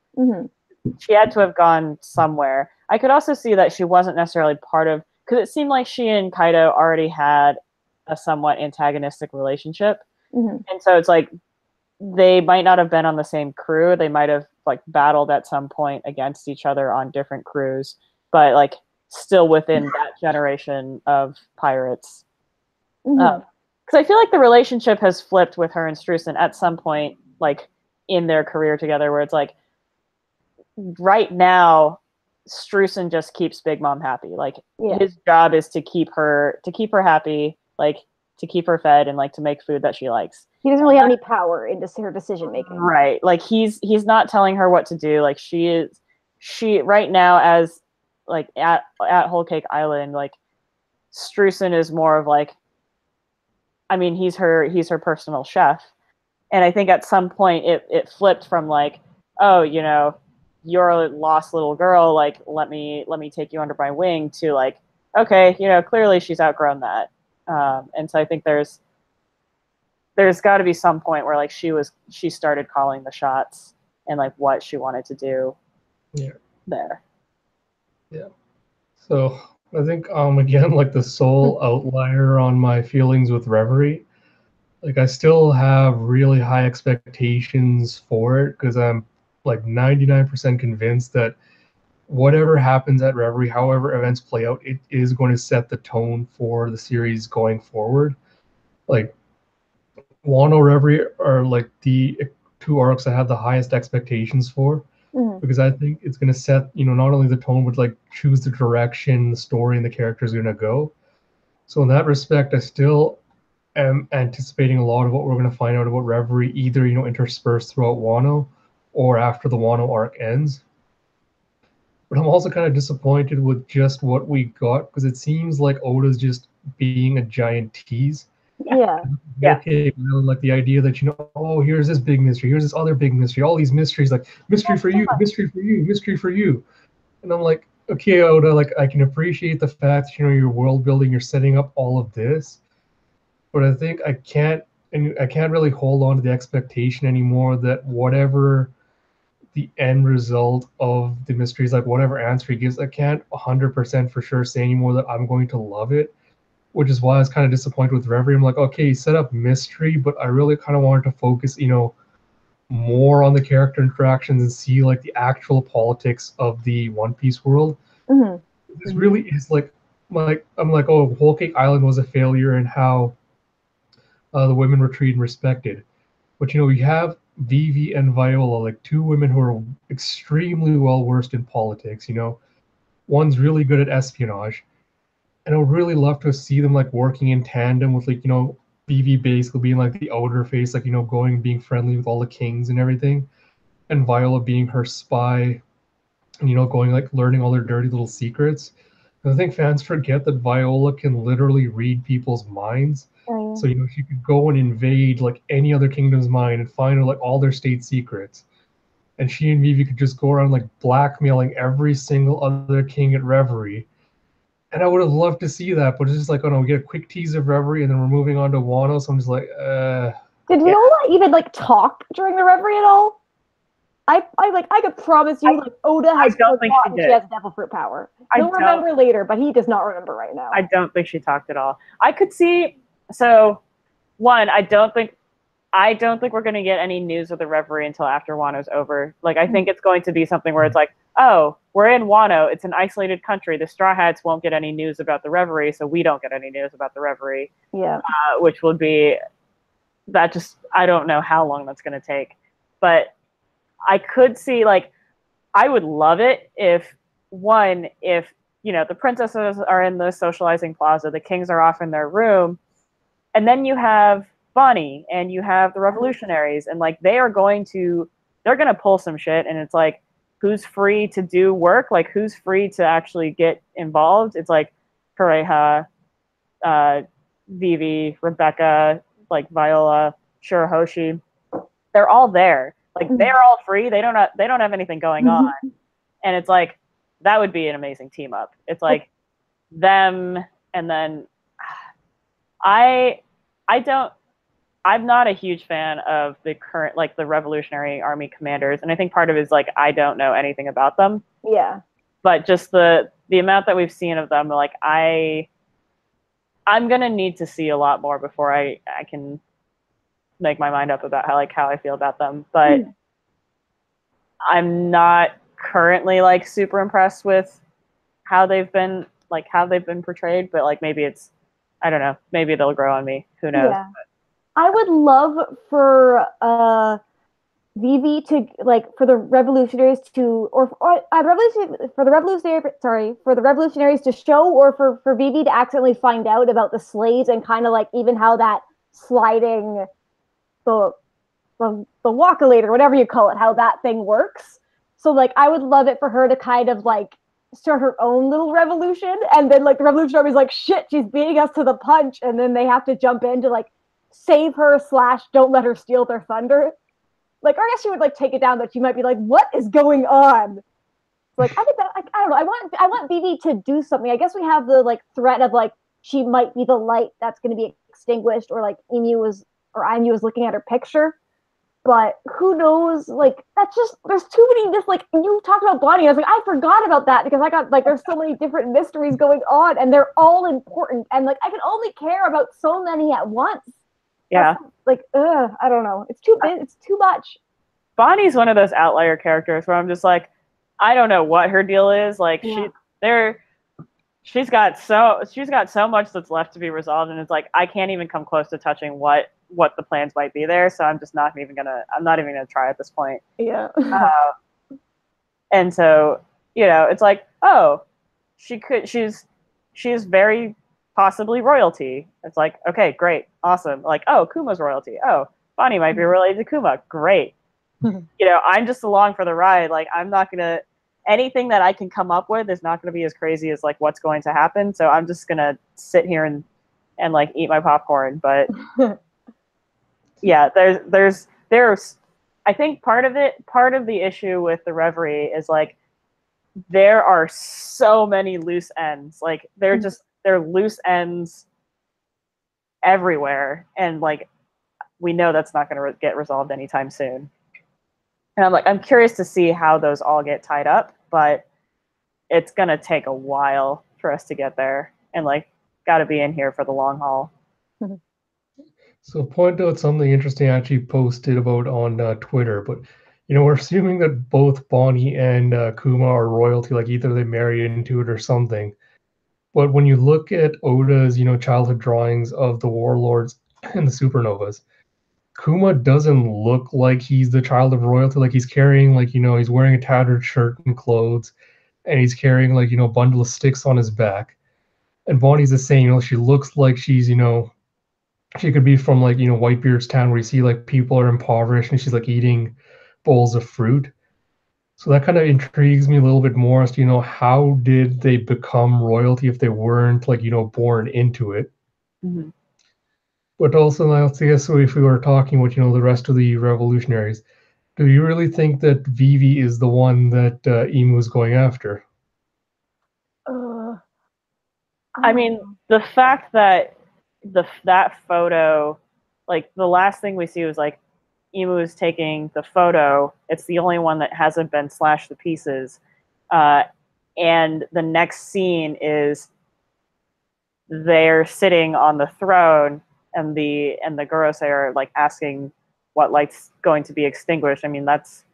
she had to have gone somewhere. I could also see that she wasn't necessarily part of, because it seemed like she and Kaido already had a somewhat antagonistic relationship. And so it's like, they might not have been on the same crew. They might have like battled at some point against each other on different crews, but like still within that generation of pirates. Because I feel like the relationship has flipped with her and Struzan at some point, like in their career together, where it's like right now, Struzan just keeps Big Mom happy. Like his job is to keep her happy, like to keep her fed and like to make food that she likes. He doesn't really have any power in her decision making. Right. Like he's not telling her what to do. Like she right now as like at Whole Cake Island, like Struzan is more of like, I mean, he's her personal chef. And I think at some point it flipped from like, oh, you know, you're a lost little girl, like let me take you under my wing, to like, okay, you know, clearly she's outgrown that. And so I think there's got to be some point where like she started calling the shots and like what she wanted to do there. Yeah. So I think again, like the sole outlier on my feelings with Reverie, like I still have really high expectations for it because I'm like 99% convinced that whatever happens at Reverie, however events play out, it is going to set the tone for the series going forward. Like Wano Reverie are like the two arcs I have the highest expectations for, because I think it's going to set, you know, not only the tone, but like choose the direction the story and the characters are going to go. So in that respect, I still am anticipating a lot of what we're going to find out about Reverie, either interspersed throughout Wano, or after the Wano arc ends. But I'm also kind of disappointed with just what we got, because it seems like Oda's just being a giant tease. Yeah. Yeah. Okay, like the idea that oh, here's this big mystery, here's this other big mystery, all these mysteries, like mystery for you, mystery for you, mystery for you, and I'm like, okay, Oda, like I can appreciate the fact that, you're world building, you're setting up all of this, but I think I can't really hold on to the expectation anymore that whatever the end result of the mysteries, like whatever answer he gives, I can't 100% for sure say anymore that I'm going to love it, which is why I was kind of disappointed with Reverie. I'm like, okay, he set up mystery, but I really kind of wanted to focus, more on the character interactions and see like the actual politics of the One Piece world. Mm-hmm. This really is like I'm like, oh, Whole Cake Island was a failure, and how the women were treated and respected. But you have Vivi and Viola, like two women who are extremely well versed in politics. One's really good at espionage, and I would really love to see them like working in tandem with like Vivi basically being like the outer face, like going and being friendly with all the kings and everything, and Viola being her spy, and going like learning all their dirty little secrets. And I think fans forget that Viola can literally read people's minds. Oh, So she could go and invade like any other kingdom's mind and find out like all their state secrets. And she and Vivi could just go around like blackmailing every single other king at Reverie. And I would have loved to see that, but it's just like, oh no, we get a quick tease of Reverie and then we're moving on to Wano. So I'm just like, Did Viola even like talk during the Reverie at all? I could promise you, like Oda has forgotten she has devil fruit power. He'll remember later, but he does not remember right now. I don't think she talked at all. I could see. So, one, I don't think we're going to get any news of the Reverie until after Wano's over. Like, I think it's going to be something where it's like, oh, we're in Wano. It's an isolated country. The Straw Hats won't get any news about the Reverie, so we don't get any news about the Reverie. Yeah. Which would be that. Just I don't know how long that's going to take, but I could see, like, I would love it if the princesses are in the socializing plaza, the kings are off in their room, and then you have Bonnie and you have the revolutionaries, and like they're going to pull some shit, and it's like, who's free to do work? Like, who's free to actually get involved? It's like Kureha, Vivi, Rebecca, like Viola, Shirahoshi. They're all there. Like, they're all free. They don't have anything going on. And it's like, that would be an amazing team up. It's like them, and then I'm not a huge fan of the current, like, the Revolutionary Army commanders, and I think part of it is like I don't know anything about them. Yeah. But just the amount that we've seen of them, like I'm gonna need to see a lot more before I can make my mind up about how I feel about them. But I'm not currently like super impressed with how they've been portrayed, but like maybe it's, I don't know, maybe they'll grow on me. Who knows? Yeah. I would love for Vivi to, like, for the revolutionaries to, for the revolutionaries to show, or for Vivi to accidentally find out about the slaves, and kind of like even how that sliding the walkalator, whatever you call it, how that thing works. So like I would love it for her to kind of like start her own little revolution, and then like the revolutionaries like, shit, she's beating us to the punch, and then they have to jump in to like save her / don't let her steal their thunder. Like, or I guess she would like take it down, but she might be like, what is going on? So, like, I think that, like, I don't know. I want Vivi to do something. I guess we have the like threat of like she might be the light that's going to be extinguished, or like Inu was looking at her picture. But who knows? Like, that's just, there's too many, just like, you talked about Bonnie, I was like, I forgot about that, because I got like, there's so many different mysteries going on, and they're all important, and like I can only care about so many at once. Yeah. That's, like, I don't know. It's too big. It's too much. Bonnie's one of those outlier characters where I'm just like, I don't know what her deal is. Like, she's got so much that's left to be resolved, and it's like I can't even come close to touching what the plans might be there. So I'm not even gonna try at this point. Yeah. And so, it's like, oh, she's very possibly royalty. It's like, okay, great, awesome. Like, oh, Kuma's royalty. Oh, Bonnie might be related to Kuma. Great. I'm just along for the ride. Like, I'm not gonna anything that I can come up with is not gonna be as crazy as like what's going to happen. So I'm just gonna sit here and like eat my popcorn. But yeah, there's I think part of the issue with the Reverie is like there are so many loose ends. Like they're loose ends everywhere, and like we know that's not going to get resolved anytime soon. And I'm curious to see how those all get tied up, but it's going to take a while for us to get there, and like got to be in here for the long haul. So point out something interesting I actually posted about on Twitter, but we're assuming that both Bonnie and Kuma are royalty, like either they marry into it or something. But when you look at Oda's, childhood drawings of the warlords and the supernovas, Kuma doesn't look like he's the child of royalty. Like he's carrying, like, he's wearing a tattered shirt and clothes, and he's carrying, like, a bundle of sticks on his back. And Bonnie's the same, she looks like she's, she could be from, like, Whitebeard's town, where you see, like, people are impoverished and she's, like, eating bowls of fruit. So that kind of intrigues me a little bit more as to, how did they become royalty if they weren't, like, born into it? Mm-hmm. But also, I guess, so if we were talking with, the rest of the revolutionaries, do you really think that Vivi is the one that Imu is going after? I mean, the fact that that photo, like the last thing we see was like Imu is taking the photo. It's the only one that hasn't been slashed to pieces. And the next scene is they're sitting on the throne, and the Gorosei are like asking what light's going to be extinguished. I mean, that's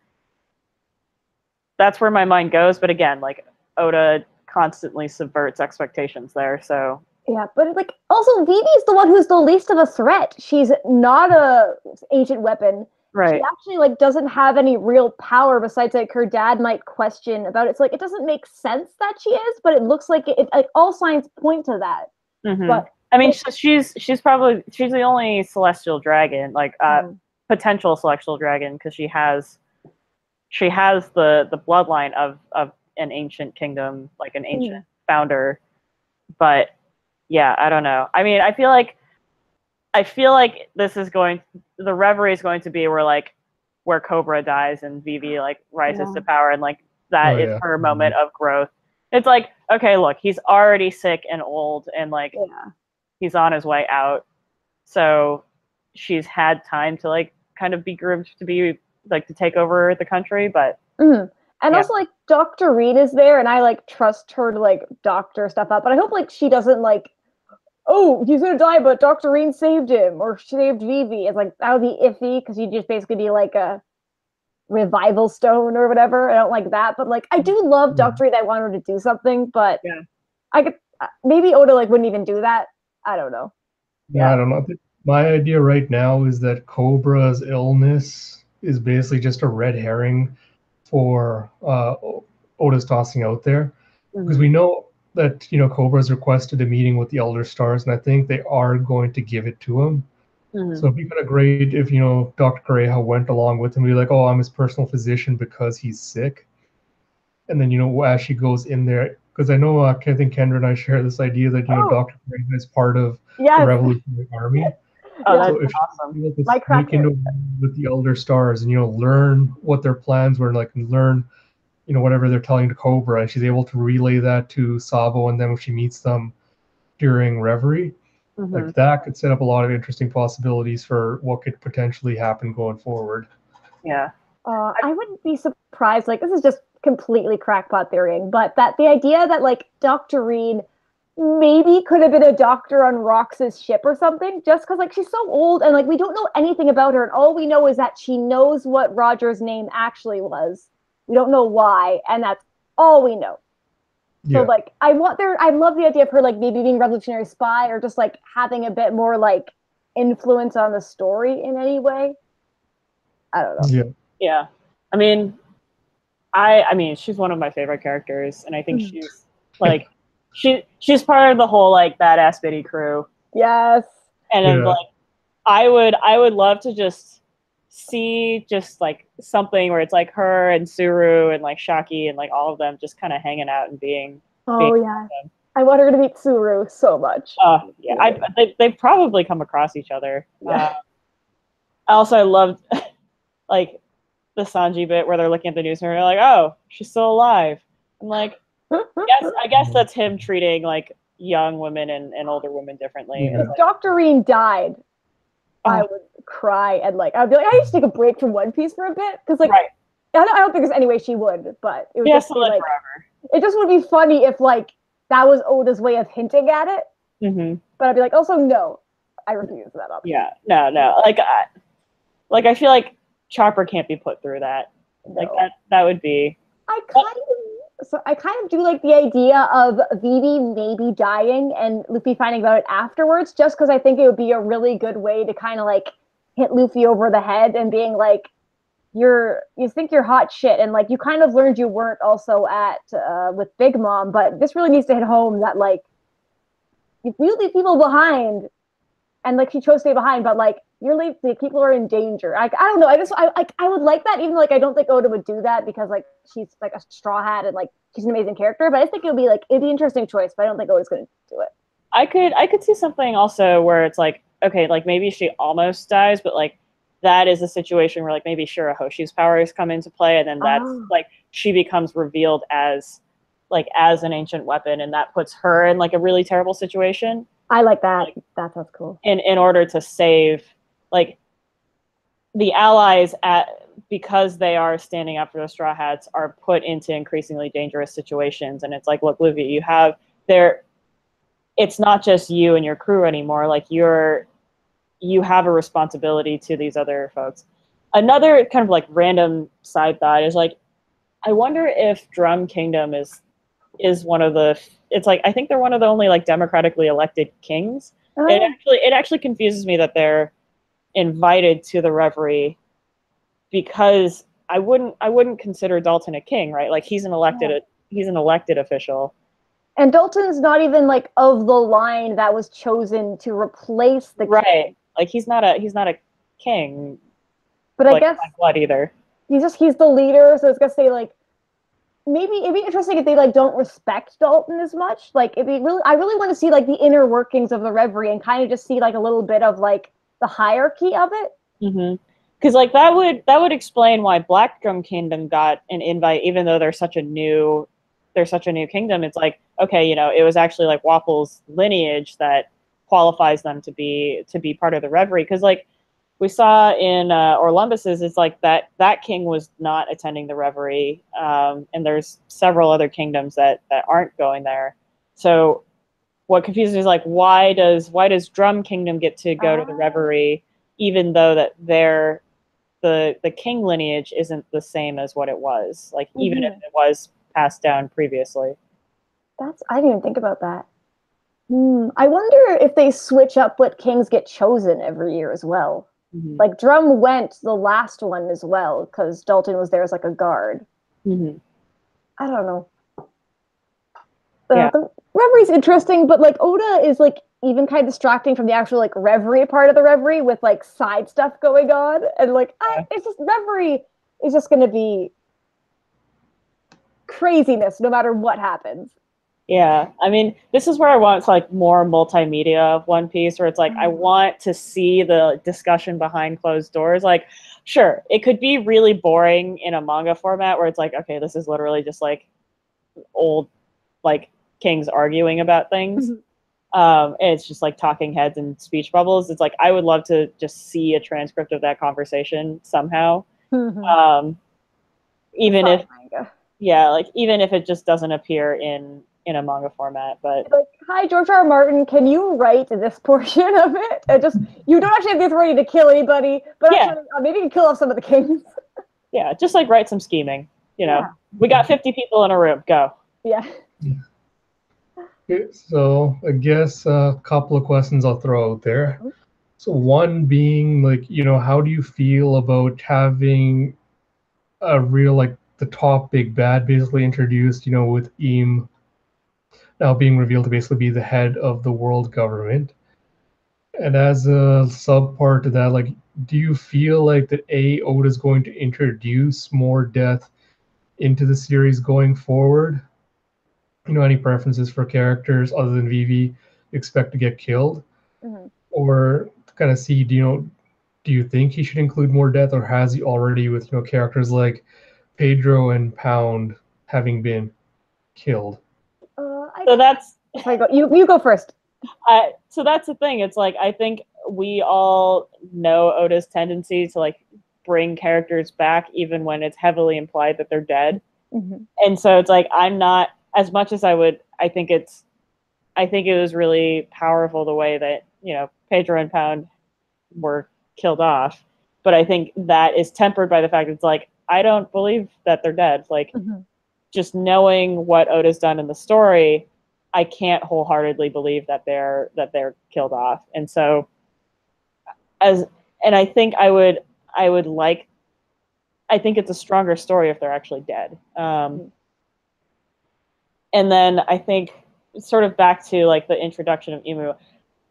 where my mind goes. But again, like Oda constantly subverts expectations there. So yeah, but like also Vivi's the one who's the least of a threat. She's not a ancient weapon. Right. She actually like doesn't have any real power besides like her dad might question about it. It's like it doesn't make sense that she is, but it looks like it like all signs point to that. Mm-hmm. But I mean, she's the only celestial dragon, like potential celestial dragon, because she has the bloodline of an ancient kingdom, like an ancient founder. But yeah, I don't know. I mean, I feel like the Reverie is going to be where Cobra dies and Vivi like rises to power, and like that is her moment of growth. It's like, okay, look, he's already sick and old, and like he's on his way out. So she's had time to like kind of be groomed to be like to take over the country, but and also like Dr. Reed is there, and I like trust her to like doctor stuff up, but I hope like she doesn't like, oh, he's gonna die, but Dr. Reed saved him or saved Vivi. It's like that would be iffy because you'd just basically be like a revival stone or whatever. I don't like that, but like I do love Dr. Reed. I want her to do something, but I could maybe Oda like wouldn't even do that. I don't know. Yeah, I don't know. My idea right now is that Cobra's illness is basically just a red herring for Oda's tossing out there, because we know that Cobra's requested a meeting with the Elder Stars, and I think they are going to give it to him. So it'd be kind of great if Dr. Kureha went along with him, be like, "Oh, I'm his personal physician because he's sick," and then as she goes in there, because I know I think Kendra and I share this idea that Dr. Kureha is part of the Revolutionary Army. So if awesome. She sneak into with the Elder Stars and learn what their plans were, and like learn whatever they're telling to Cobra, and she's able to relay that to Sabo, and then when she meets them during Reverie, like that could set up a lot of interesting possibilities for what could potentially happen going forward. Yeah. I wouldn't be surprised, like this is just completely crackpot theorying, but that the idea that like Dr. Reed maybe could have been a doctor on Rox's ship or something, just because like she's so old and like we don't know anything about her, and all we know is that she knows what Roger's name actually was. We don't know why, and that's all we know. So like I love the idea of her like maybe being revolutionary spy or just like having a bit more like influence on the story in any way. I don't know. Yeah. I mean, she's one of my favorite characters, and I think she's like she's part of the whole like badass Biddy crew. Yes. And then like I would love to just see just like something where it's like her and Suru and like Shaki and like all of them just kind of hanging out and being. Oh yeah. I want her to meet Suru so much. Yeah, they probably come across each other. Yeah. I loved like the Sanji bit where they're looking at the news and they're like, "Oh, she's still alive." I'm like, I guess that's him treating like young women and older women differently. Yeah. If Dr. Rean died, I would cry and like I'd be like, I need to take a break from One Piece for a bit because like I don't think there's any way she would, but it would just be like forever. It just would be funny if like that was Oda's way of hinting at it. Mm-hmm. But I'd be like, also no, I refuse that option. Yeah, no. Like I feel like Chopper can't be put through that. No. Like that would be. I kind of do like the idea of Vivi maybe dying and Luffy finding out afterwards, just because I think it would be a really good way to kind of like hit Luffy over the head and being like, you think you're hot shit, and like you kind of learned you weren't also at with Big Mom, but this really needs to hit home that like you leave people behind, and like she chose to stay behind, but like the people are in danger. I don't know. I would like that, even though like I don't think Oda would do that because like she's like a straw hat and like she's an amazing character. But I think it'd be an interesting choice. But I don't think Oda's going to do it. I could see something also where it's like, okay, like maybe she almost dies, but like that is a situation where like maybe Shirahoshi's powers come into play, and then that's like she becomes revealed as an ancient weapon, and that puts her in like a really terrible situation. I like that. Like, that sounds cool. In order to save like the allies because they are standing up for the Straw Hats are put into increasingly dangerous situations, and it's like, look, Luffy, you have it's not just you and your crew anymore. Like you have a responsibility to these other folks. Another kind of like random side thought is like, I wonder if Drum Kingdom is one of the. It's like I think they're one of the only like democratically elected kings. Oh. It actually confuses me that they're invited to the Reverie because I wouldn't consider Dalton a king, right? Like he's an elected official. And Dalton's not even like of the line that was chosen to replace the king. Like he's not a king. But I guess what either. He's the leader, so it's gonna say like maybe it'd be interesting if they like don't respect Dalton as much. Like I really want to see like the inner workings of the Reverie and kind of just see like a little bit of like the hierarchy of it. Mm-hmm. Because like that would explain why Black Drum Kingdom got an invite, even though they're such a new kingdom. It's like, okay, it was actually like Waffle's lineage that qualifies them to be part of the Reverie. Because like we saw in Orlumbus's, it's like that king was not attending the Reverie, and there's several other kingdoms that aren't going there. So what confuses me is like, why does Drum Kingdom get to go to the Reverie, even though that the king lineage isn't the same as what it was, like even if it was passed down previously. I didn't even think about that. I wonder if they switch up what kings get chosen every year as well. Mm-hmm. Like Drum went the last one as well because Dalton was there as like a guard. Mm-hmm. I don't know. The Reverie's interesting, but like Oda is like even kind of distracting from the actual like Reverie part of the Reverie with like side stuff going on, and like it's just Reverie is just going to be craziness no matter what happens. Yeah, I mean, this is where I want like more multimedia of One Piece, where it's like I want to see the discussion behind closed doors. Like, sure, it could be really boring in a manga format where it's like, okay, this is literally just like old like kings arguing about things. And it's just like talking heads and speech bubbles. It's like I would love to just see a transcript of that conversation somehow. Even if it just doesn't appear in a manga format. But like, hi, George R. R. Martin, can you write this portion of it? And just you don't actually have the authority to kill anybody, but actually, maybe you can kill off some of the kings. Yeah, just like write some scheming. We got 50 people in a room. Go. Yeah. Okay, so I guess a couple of questions I'll throw out there. So one being like, how do you feel about having a real like the top big bad basically introduced, with Eam now being revealed to basically be the head of the world government. And as a subpart to that, like, do you feel like that Oda is going to introduce more death into the series going forward? Any preferences for characters other than Vivi you expect to get killed? Mhm. Or to kind of see, do you think he should include more death, or has he already with characters like Pedro and Pound having been killed? So that's Sorry, go. You go first. so that's the thing. It's like I think we all know Oda's tendency to like bring characters back even when it's heavily implied that they're dead. Mhm. And so it's like I'm not as much as I would. I think it was really powerful the way that Pedro and Pound were killed off. But I think that is tempered by the fact that it's like I don't believe that they're dead. Like Mhm. just knowing what Oda's done in the story, I can't wholeheartedly believe that they're killed off. And so I think I think it's a stronger story if they're actually dead. And then I think sort of back to like the introduction of Imu,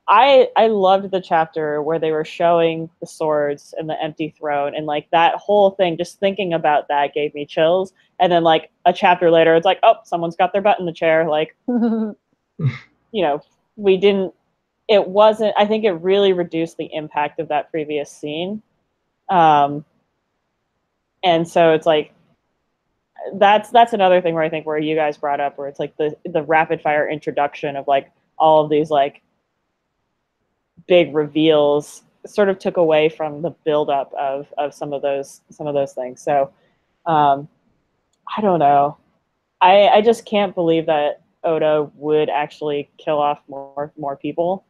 I loved the chapter where they were showing the swords and the empty throne, and like that whole thing, just thinking about that gave me chills. And then like a chapter later, it's like, oh, someone's got their butt in the chair. Like, we didn't. It wasn't. I think it really reduced the impact of that previous scene. And so it's like that's another thing where I think where you guys brought up where it's like the rapid fire introduction of like all of these like big reveals sort of took away from the buildup of some of those things. So I don't know. I just can't believe that Oda would actually kill off more people,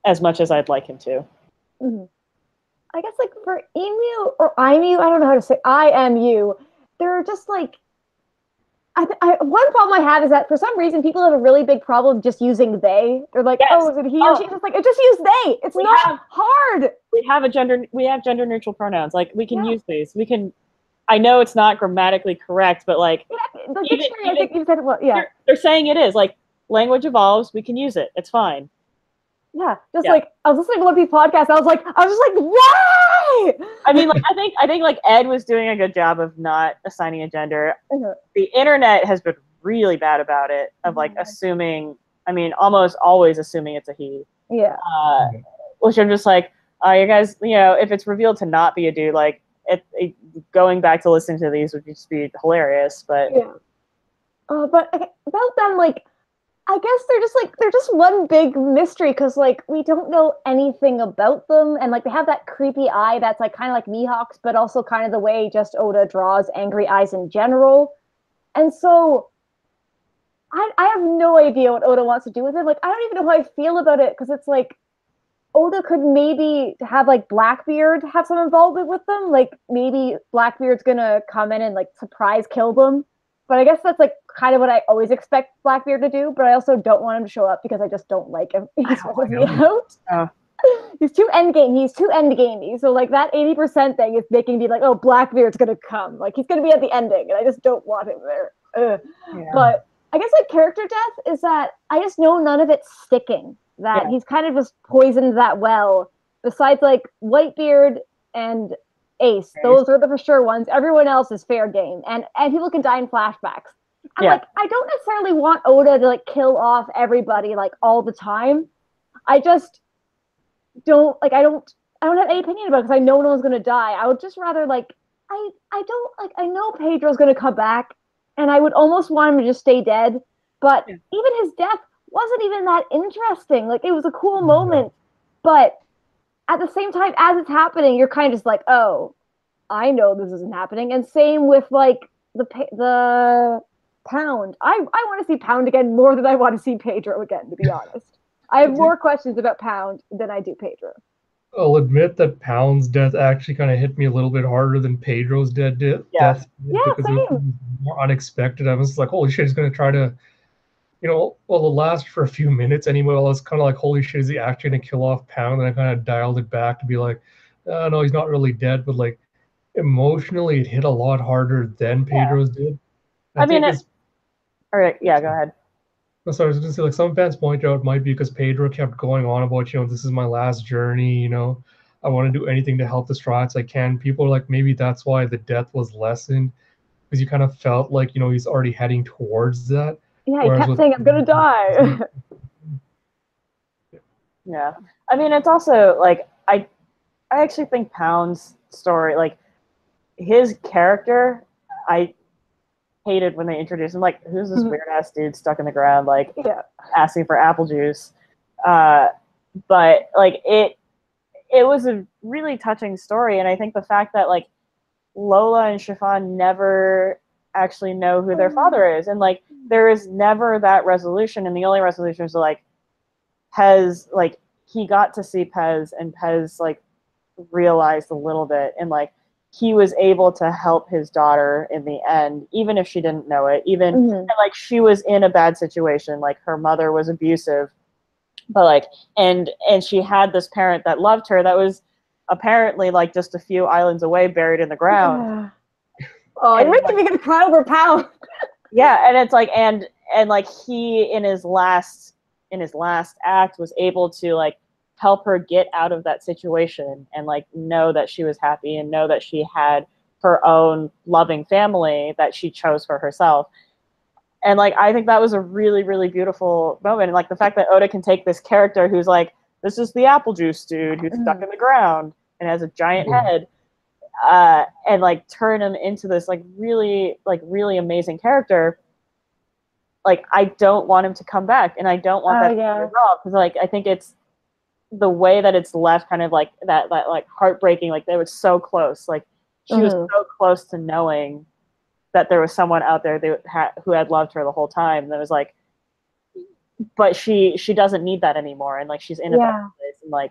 as much as I'd like him to. Mm-hmm. I guess like for Emu or Imu, I don't know how to say IMU. They're just like one problem I have is that for some reason people have a really big problem just using they. They're like, yes. Oh, is it he or she? Just like just use they. It's not hard. We have gender neutral pronouns. Like we can use these. We can. I know it's not grammatically correct, but like the dictionary, I think you said well, yeah. They're saying it is like language evolves. We can use it. It's fine. Yeah, like I was listening to one of these podcasts. I was just like, why? I mean, like I think like Ed was doing a good job of not assigning a gender. The internet has been really bad about it, of like assuming. I mean, almost always assuming it's a he. Yeah. Which I'm just like, you guys, if it's revealed to not be a dude, like going back to listening to these would just be hilarious. But yeah. But about them, like. I guess they're just one big mystery because like we don't know anything about them, and like they have that creepy eye that's like kind of like Mihawk's, but also kind of the way just Oda draws angry eyes in general. And so I have no idea what Oda wants to do with it. Like I don't even know how I feel about it because it's like Oda could maybe have like Blackbeard have some involvement with them. Like maybe Blackbeard's gonna come in and like surprise kill them. But I guess that's like kind of what I always expect Blackbeard to do. But I also don't want him to show up because I just don't like him. He's really out. He's too endgame. He's too endgamey. So like that 80% thing is making me like, oh, Blackbeard's gonna come. Like he's gonna be at the ending, and I just don't want him there. But I guess like character death is that I just know none of it's sticking. That he's kind of just poisoned that well. Besides like Whitebeard and Ace. Those are the for sure ones. Everyone else is fair game, and people can die in flashbacks. And like, I don't necessarily want Oda to like kill off everybody like all the time. I just don't like. I don't have any opinion about it because I know no one's gonna die. I would just rather like I don't like. I know Pedro's gonna come back, and I would almost want him to just stay dead. But even his death wasn't even that interesting. Like it was a cool moment, but at the same time, as it's happening, you're kind of just like, oh, I know this isn't happening. And same with like the Pound. I want to see Pound again more than I want to see Pedro again, to be honest. I have more questions about Pound than I do Pedro. I'll admit that Pound's death actually kind of hit me a little bit harder than Pedro's death. Yeah, because same. it was more unexpected. I was like, holy shit, he's going to try to it'll last for a few minutes anyway. I was kind of like, holy shit, is he actually going to kill off Pound? And I kind of dialed it back to be like, no, he's not really dead. But like emotionally, it hit a lot harder than Pedro's did. I mean, All right, yeah, go ahead. So I was going to say, like, some fans point out it might be because Pedro kept going on about, this is my last journey, I want to do anything to help the Strats I can. People are like, maybe that's why the death was lessened, because you kind of felt like, he's already heading towards that. Yeah, he Whereas kept with saying, I'm gonna die. Yeah, I mean, it's also like I actually think Pound's story, like his character, I hated when they introduced him. Like, who's this weird ass dude stuck in the ground, like asking for apple juice? But like it was a really touching story, and I think the fact that like Lola and Chiffon never actually know who their father is, and like there is never that resolution, and the only resolution is like Pez, like he got to see Pez, and Pez like realized a little bit, and like he was able to help his daughter in the end, even if she didn't know it, even and, like she was in a bad situation, like her mother was abusive, but like and she had this parent that loved her that was apparently like just a few islands away, buried in the ground. Oh, you're making me gonna cry over Pound. Yeah, and it's like and like he in his last act was able to like help her get out of that situation and like know that she was happy and know that she had her own loving family that she chose for herself. And like I think that was a really, really beautiful moment. And like the fact that Oda can take this character who's like, this is the apple juice dude who's stuck in the ground and has a giant head, and like turn him into this like really amazing character. Like I don't want him to come back, and I don't want that to be resolved, because like I think it's the way that it's left kind of like that like heartbreaking. Like they were so close. Like she was so close to knowing that there was someone out there who had loved her the whole time. And it was like, but she doesn't need that anymore. And like, she's in a better place. And like,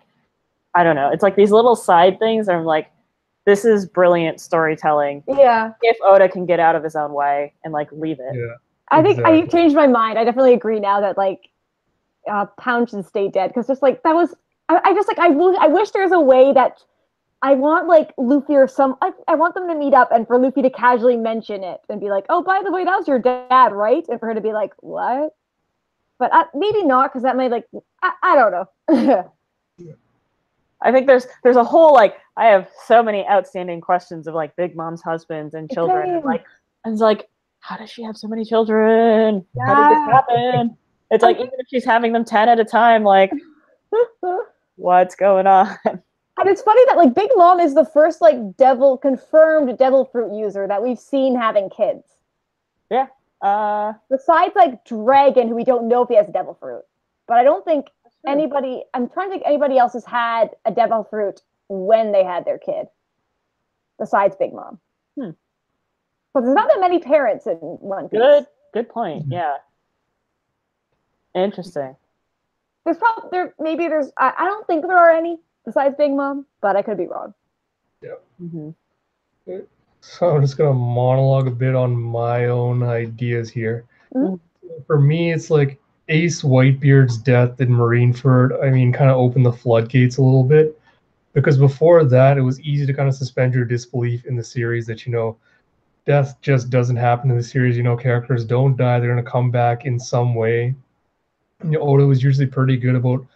I don't know. It's like these little side things. I'm like, this is brilliant storytelling. Yeah. If Oda can get out of his own way and like leave it. Yeah. I think you've changed my mind. I definitely agree now that like Pound should stay dead, because just like that was I just like I wish there's a way that I want like Luffy or I want them to meet up and for Luffy to casually mention it and be like, oh, by the way, that was your dad, right? And for her to be like, what? But maybe not, because that might like I don't know. I think there's a whole like I have so many outstanding questions of like Big Mom's husbands and children, and like I was like, how does she have so many children? Yeah. How did this happen? It's like even if she's having them 10 at a time, like what's going on? And it's funny that like Big Mom is the first like confirmed devil fruit user that we've seen having kids. Yeah. Besides like Dragon, who we don't know if he has a devil fruit. But I don't think anybody, I'm trying to think anybody else has had a devil fruit when they had their kid. Besides Big Mom. But there's not that many parents in One Piece. Good point. Yeah. Interesting. There's probably I don't think there are any besides Big Mom, but I could be wrong. Yeah. So I'm just gonna monologue a bit on my own ideas here. For me, it's like Ace Whitebeard's death in Marineford, I mean, kind of opened the floodgates a little bit, because before that, it was easy to kind of suspend your disbelief in the series that, death just doesn't happen in the series. Characters don't die. They're going to come back in some way. Oda was usually pretty good about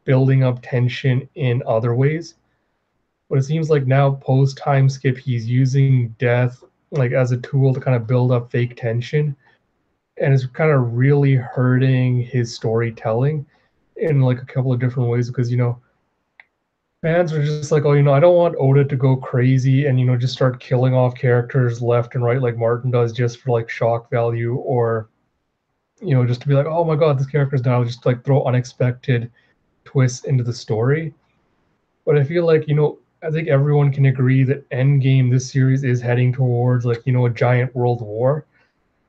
building up tension in other ways. But it seems like now, post-time skip, he's using death like as a tool to kind of build up fake tension. And it's kind of really hurting his storytelling in like a couple of different ways, because, fans are just like, oh, I don't want Oda to go crazy and, just start killing off characters left and right like Martin does just for like shock value, or, just to be like, oh my God, this character's died, just like throw unexpected twists into the story. But I feel like, I think everyone can agree that Endgame, this series, is heading towards like, a giant world war,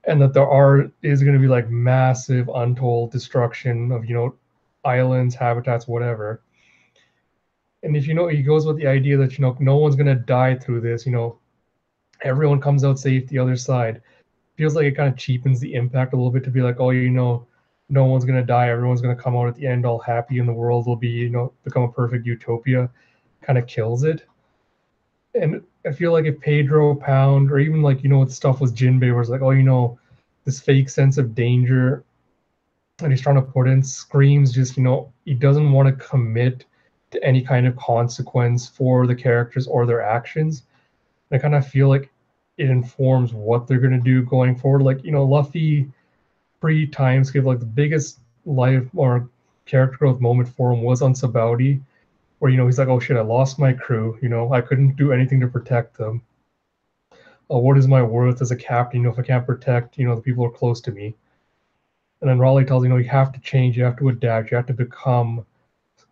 and that there is going to be like massive untold destruction of, islands, habitats, whatever. And if he goes with the idea that no one's gonna die through this, everyone comes out safe the other side. Feels like it kind of cheapens the impact a little bit to be like, oh, no one's gonna die, everyone's gonna come out at the end all happy, and the world will be, become a perfect utopia. Kind of kills it. And I feel like if Pedro, Pound, or even like with stuff with Jinbei, where it's like, oh, this fake sense of danger that he's trying to put in screams just, he doesn't want to commit to any kind of consequence for the characters or their actions. I kind of feel like it informs what they're going to do going forward. Like, Luffy pre-time skip, like the biggest life or character growth moment for him was on Sabaody, where, he's like, oh shit, I lost my crew. I couldn't do anything to protect them. What is my worth as a captain, if I can't protect, the people who are close to me? And then Raleigh tells you have to change, you have to adapt, you have to become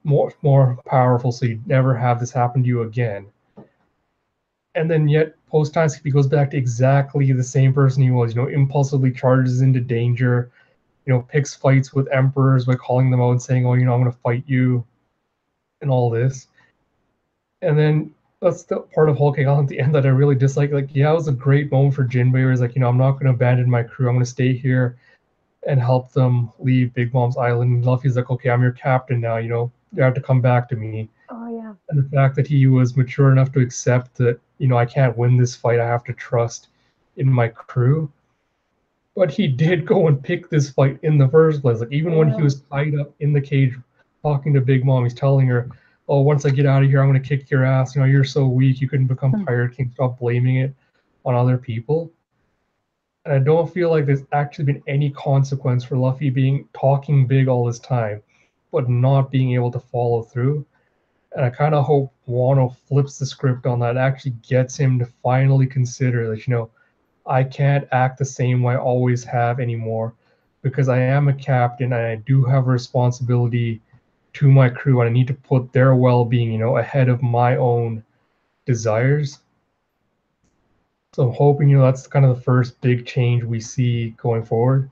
more powerful so you never have this happen to you again. And then yet post-time skip, he goes back to exactly the same person he was, impulsively charges into danger, picks fights with emperors by calling them out and saying, oh, I'm going to fight you and all this. And then that's the part of Whole Cake Island at the end that I really dislike. Like, yeah, it was a great moment for Jinbei where he's like, I'm not going to abandon my crew. I'm going to stay here and help them leave Big Mom's island. And Luffy's like, okay, I'm your captain now, you have to come back to me. Oh, yeah. And the fact that he was mature enough to accept that, I can't win this fight. I have to trust in my crew. But he did go and pick this fight in the first place. Like, even when he was tied up in the cage talking to Big Mom, he's telling her, oh, once I get out of here, I'm going to kick your ass. You're so weak. You couldn't become Pirate King. Stop blaming it on other people. And I don't feel like there's actually been any consequence for Luffy talking big all this time, but not being able to follow through. And I kind of hope Wano flips the script on that, actually gets him to finally consider that, I can't act the same way I always have anymore, because I am a captain and I do have a responsibility to my crew, and I need to put their well-being, ahead of my own desires. So I'm hoping, that's kind of the first big change we see going forward.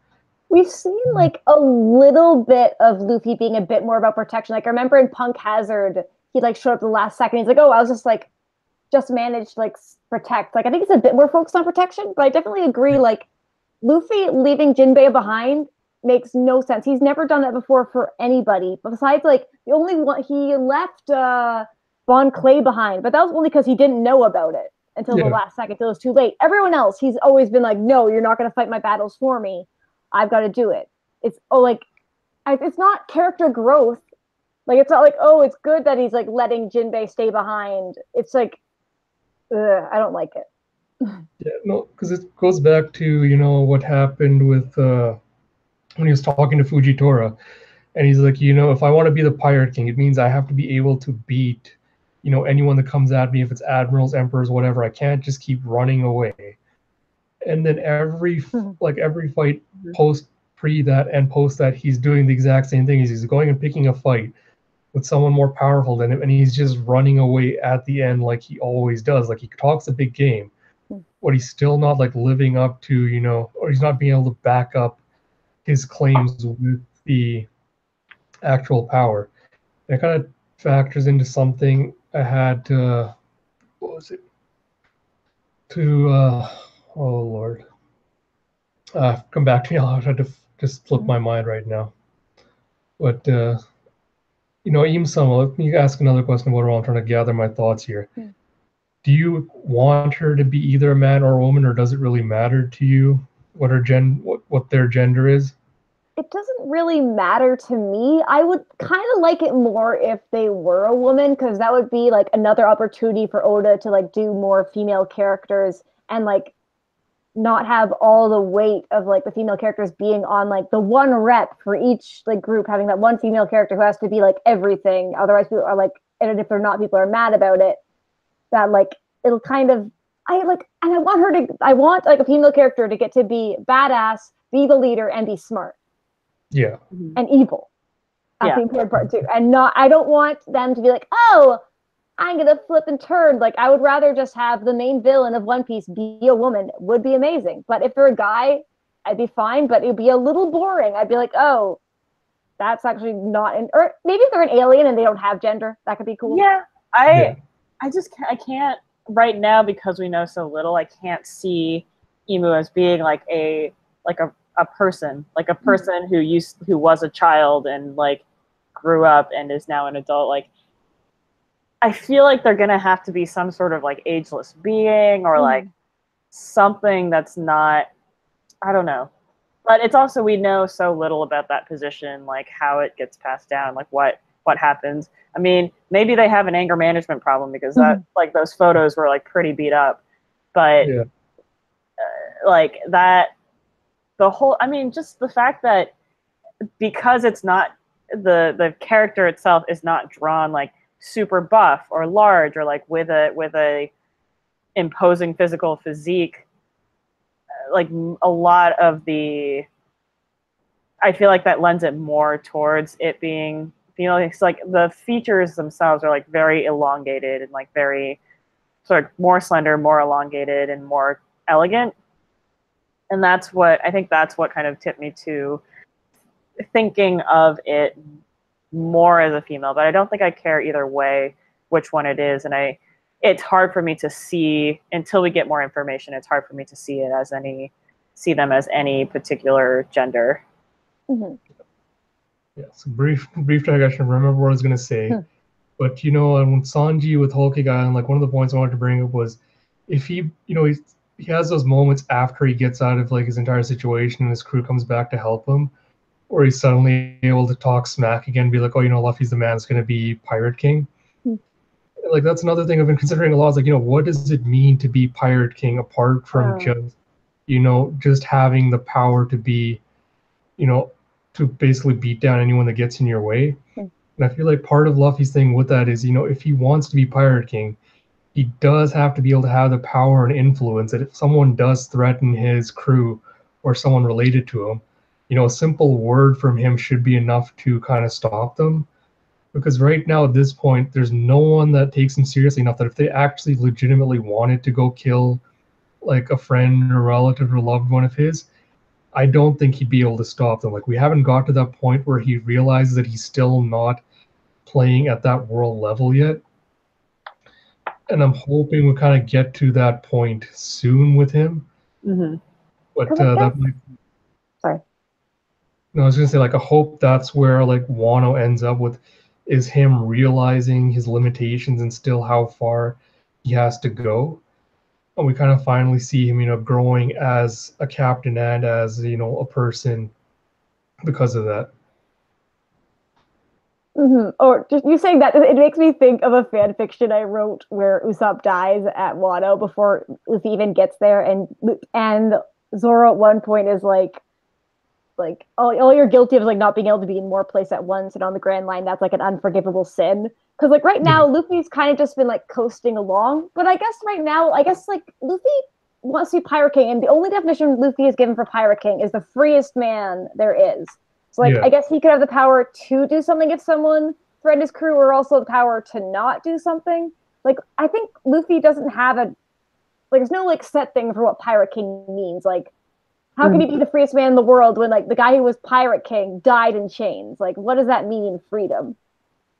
We've seen like a little bit of Luffy being a bit more about protection. Like I remember in Punk Hazard, he like showed up the last second. He's like, oh, I was just managed to like protect. Like I think it's a bit more focused on protection, but I definitely agree. Like Luffy leaving Jinbei behind makes no sense. He's never done that before for anybody. Besides, like the only one he left Bon Clay behind, but that was only because he didn't know about it until the last second, till it was too late. Everyone else, he's always been like, no, you're not going to fight my battles for me. I've got to do it. It's it's not character growth. Like it's not like, oh, it's good that he's like letting Jinbei stay behind. It's like, I don't like it. Yeah, no, because it goes back to what happened with when he was talking to Fujitora, and he's like, if I want to be the Pirate King, it means I have to be able to beat anyone that comes at me, if it's admirals, emperors, whatever. I can't just keep running away. And then every fight pre that and post that, he's doing the exact same thing. He's going and picking a fight with someone more powerful than him, and he's just running away at the end like he always does. Like he talks a big game, but he's still not like living up to, or he's not being able to back up his claims with the actual power. And it kind of factors into something I had to, what was it? To, oh Lord. Come back to me. I'll try to just flip my mind right now. But, Im-sama, let me ask another question about her while I'm trying to gather my thoughts here. Do you want her to be either a man or a woman, or does it really matter to you what their gender is? It doesn't really matter to me. I would kind of like it more if they were a woman, because that would be like another opportunity for Oda to like do more female characters and like not have all the weight of like the female characters being on like the one rep for each like group, having that one female character who has to be like everything. Otherwise people are like, and if they're not, people are mad about it. That like it'll kind of I want like a female character to get to be badass, be the leader, and be smart. Yeah. And evil. That's the important part too. And I don't want them to be like, oh, I'm gonna flip and turn. Like I would rather just have the main villain of One Piece be a woman. It would be amazing. But if they're a guy, I'd be fine, but it'd be a little boring. I'd be like, oh, that's actually not or maybe if they're an alien and they don't have gender, that could be cool. Yeah. I can't right now, because we know so little, I can't see Imu as being like a person, like a person who was a child and like grew up and is now an adult. Like I feel like they're gonna have to be some sort of like ageless being or like something that's not, I don't know. But it's also, we know so little about that position, like how it gets passed down, like what happens. I mean, maybe they have an anger management problem because that like those photos were like pretty beat up, but Yeah. Like that, the whole, I mean, just the fact that because it's not, the character itself is not drawn like super buff or large or like with a imposing physical physique, like a lot of the, I feel like that lends it more towards it being, you know, it's like the features themselves are like very elongated and like very sort of more slender, more elongated, and more elegant. And that's what I think, that's what kind of tipped me to thinking of it more as a female. But I don't think I care either way which one it is. And it's hard for me to see until we get more information. It's hard for me to see them as any particular gender. Mm-hmm. Yeah, so brief digression. Remember what I was gonna say, but you know, when Sanji with Whole Cake Island, like one of the points I wanted to bring up was, if he, you know, he has those moments after he gets out of like his entire situation and his crew comes back to help him, where he's suddenly able to talk smack again, be like, oh, you know, Luffy's the man that's gonna be Pirate King. Like that's another thing I've been considering a lot. Is like, you know, what does it mean to be Pirate King apart from just, you know, just having the power to be, you know, to basically beat down anyone that gets in your way. And I feel like part of Luffy's thing with that is, you know, if he wants to be Pirate King, he does have to be able to have the power and influence that if someone does threaten his crew or someone related to him, you know, a simple word from him should be enough to kind of stop them. Because right now at this point, there's no one that takes him seriously enough that if they actually legitimately wanted to go kill like a friend or relative or loved one of his, I don't think he'd be able to stop them. Like we haven't got to that point where he realizes that he's still not playing at that world level yet. And I'm hoping we kind of get to that point soon with him. Mm-hmm. But that might. Sorry. No, I was gonna say like I hope that's where like Wano ends up with, is him realizing his limitations and still how far he has to go. And we kind of finally see him, you know, growing as a captain and as, you know, a person because of that. Mm-hmm. Or just you saying that, it makes me think of a fan fiction I wrote where Usopp dies at Wano before Luffy even gets there, and Zoro at one point is like all you're guilty of is like not being able to be in more place at once, and on the Grand Line that's like an unforgivable sin. Because like right now, Luffy's kind of just been like coasting along, but I guess right now, like Luffy wants to be Pirate King, and the only definition Luffy is given for Pirate King is the freest man there is. So like I guess he could have the power to do something if someone threatened his crew, or also the power to not do something. Like I think Luffy doesn't have there's no like set thing for what Pirate King means. Like how can he be the freest man in the world when like the guy who was Pirate King died in chains? Like what does that mean, freedom?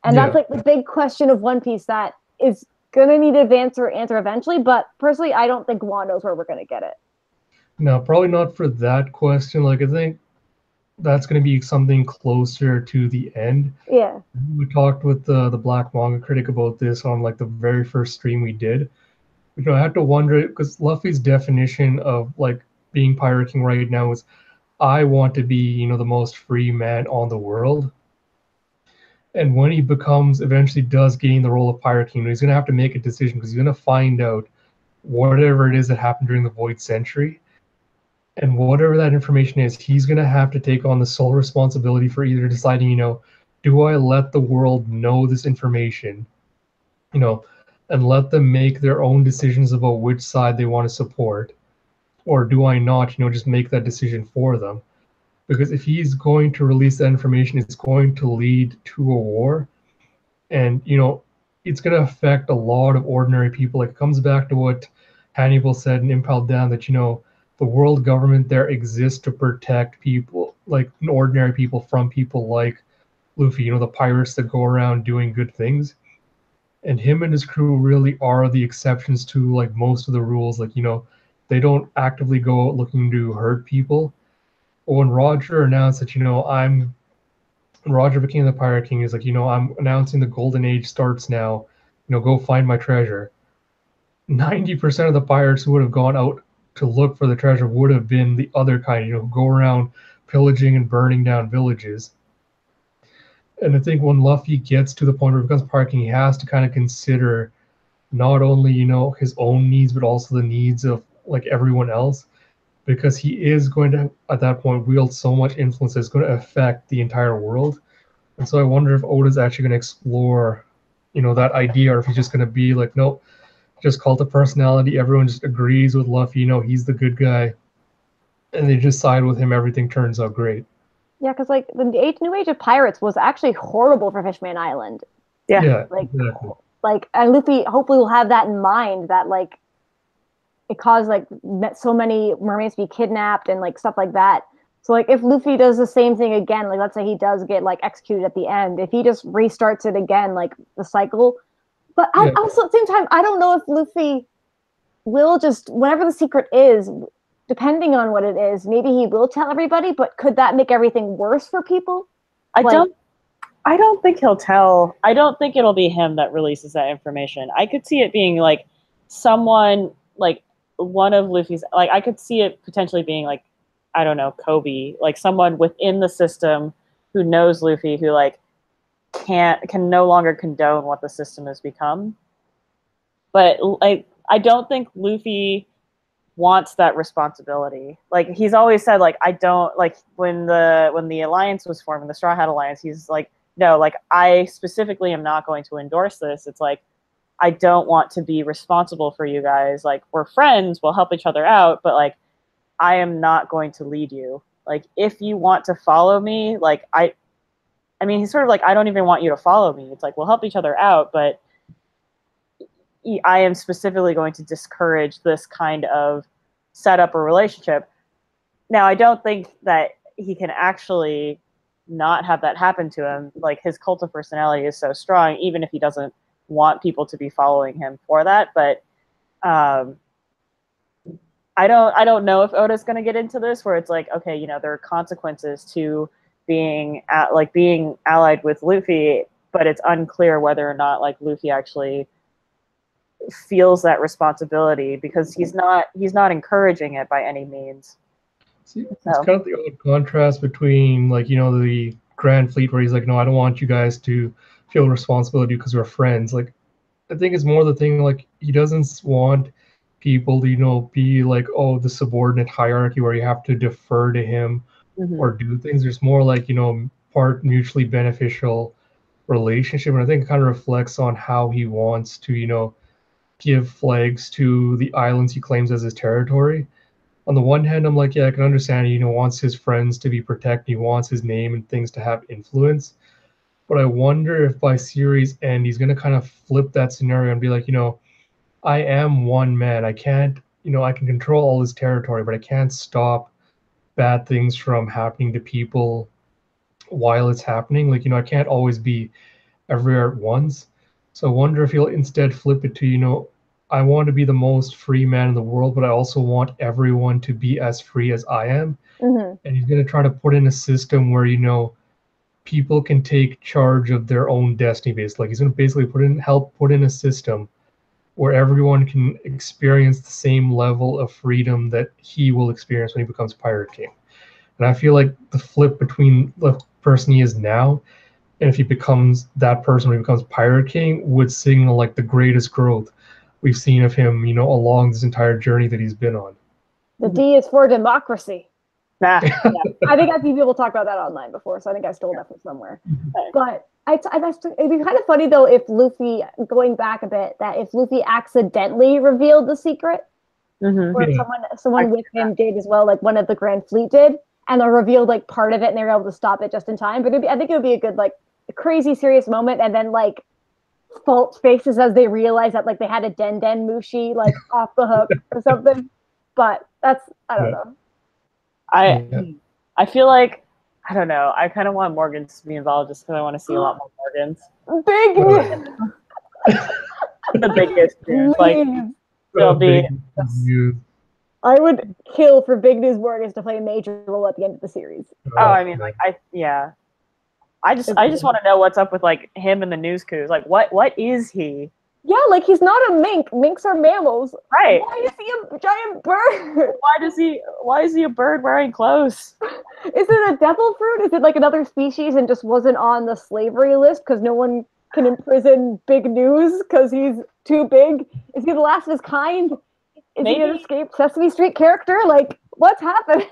And that's like the big question of One Piece that is gonna need an answer eventually. But personally, I don't think Juan knows where we're gonna get it. No, probably not for that question. Like I think that's going to be something closer to the end. Yeah. We talked with the Black Manga Critic about this on like the very first stream we did. You know, I had to wonder because Luffy's definition of like being Pirate King right now is, I want to be, you know, the most free man on the world. And when he eventually does gain the role of Pirate King, he's going to have to make a decision because he's going to find out whatever it is that happened during the Void Century. And whatever that information is, he's going to have to take on the sole responsibility for either deciding, you know, do I let the world know this information, you know, and let them make their own decisions about which side they want to support, or do I not, you know, just make that decision for them? Because if he's going to release that information, it's going to lead to a war. And, you know, it's going to affect a lot of ordinary people. Like it comes back to what Hannibal said in Impel Down, that, you know, the world government there exists to protect people, like ordinary people, from people like Luffy, you know, the pirates that go around doing good things. And him and his crew really are the exceptions to like most of the rules. Like, you know, they don't actively go out looking to hurt people. But when Roger announced that, you know, Roger became the Pirate King, is like, you know, I'm announcing the Golden Age starts now, you know, go find my treasure. 90% of the pirates who would have gone out to look for the treasure would have been the other kind, you know, go around pillaging and burning down villages. And I think when Luffy gets to the point where it becomes parking, he has to kind of consider not only, you know, his own needs, but also the needs of like everyone else, because he is going to, at that point, wield so much influence that's going to affect the entire world. And so I wonder if Oda's actually going to explore, you know, that idea, or if he's just going to be like, nope, just cult of personality. Everyone just agrees with Luffy. You know, he's the good guy, and they just side with him. Everything turns out great. Yeah, because like the New Age of Pirates was actually horrible for Fishman Island. Yeah, Like, exactly. like, and Luffy hopefully will have that in mind, that like it caused like so many mermaids to be kidnapped and like stuff like that. So like if Luffy does the same thing again, like let's say he does get like executed at the end, if he just restarts it again, like the cycle. But Yeah. also at the same time, I don't know if Luffy will just, whatever the secret is, depending on what it is, maybe he will tell everybody, but could that make everything worse for people? I don't think he'll tell. I don't think it'll be him that releases that information. I could see it being like someone, like one of Luffy's, like I could see it potentially being like, I don't know, Kobe, like someone within the system who knows Luffy, who like can no longer condone what the system has become. But like I don't think Luffy wants that responsibility. Like he's always said, like I don't, like when the alliance was formed, the Straw Hat Alliance, he's like, no, like I specifically am not going to endorse this. It's like I don't want to be responsible for you guys. Like we're friends, we'll help each other out, but like I am not going to lead you. Like if you want to follow me, like I mean, he's sort of like, I don't even want you to follow me. It's like we'll help each other out, but I am specifically going to discourage this kind of setup or relationship. Now, I don't think that he can actually not have that happen to him. Like his cult of personality is so strong, even if he doesn't want people to be following him for that. But I don't know if Oda's going to get into this, where it's like, okay, you know, there are consequences to being allied with Luffy, but it's unclear whether or not like Luffy actually feels that responsibility, because he's not encouraging it by any means. See, it's kind of the odd contrast between, like, you know, the Grand Fleet, where he's like, no, I don't want you guys to feel responsibility because we're friends. Like, I think it's more the thing, like, he doesn't want people to, you know, be like, oh, the subordinate hierarchy where you have to defer to him or do things. There's more like, you know, part mutually beneficial relationship. And I think it kind of reflects on how he wants to, you know, give flags to the islands he claims as his territory. On the one hand, I'm like, yeah, I can understand. He, you know, wants his friends to be protected. He wants his name and things to have influence. But I wonder if by series end, he's going to kind of flip that scenario and be like, you know, I am one man. I can't, you know, I can control all this territory, but I can't stop bad things from happening to people while it's happening. Like, you know, I can't always be everywhere at once. So I wonder if he'll instead flip it to, you know, I want to be the most free man in the world, but I also want everyone to be as free as I am. And he's going to try to put in a system where, you know, people can take charge of their own destiny based. Like he's going to basically help put in a system where everyone can experience the same level of freedom that he will experience when he becomes Pirate King. And I feel like the flip between the person he is now and if he becomes that person when he becomes Pirate King would signal like the greatest growth we've seen of him, you know, along this entire journey that he's been on. The D is for democracy. Yeah. I think I've seen people talk about that online before, so I think I stole that from somewhere. But it'd be kind of funny though if Luffy, going back a bit, that if Luffy accidentally revealed the secret, or someone with him did as well, like one of the Grand Fleet did, and they revealed like part of it, and they were able to stop it just in time. But I think it would be a good, like, crazy serious moment, and then like fault faces as they realize that like they had a Den Mushi like off the hook or something. But that's, I don't know. I feel like, I don't know, I kind of want Morgans to be involved just because I want to see a lot more Morgans. Big news. The biggest news. Like, there'll be. I would kill for Big News Morgans to play a major role at the end of the series. Oh, I mean, like, I just want to know what's up with like him and the news coups. Like, what is he? Yeah, like he's not a mink. Minks are mammals. Right. Why is he a giant bird? Why is he a bird wearing clothes? Is it a devil fruit? Is it like another species and just wasn't on the slavery list because no one can imprison Big News because he's too big? Is he the last of his kind? Is he an escaped Sesame Street character? Like, what's happened?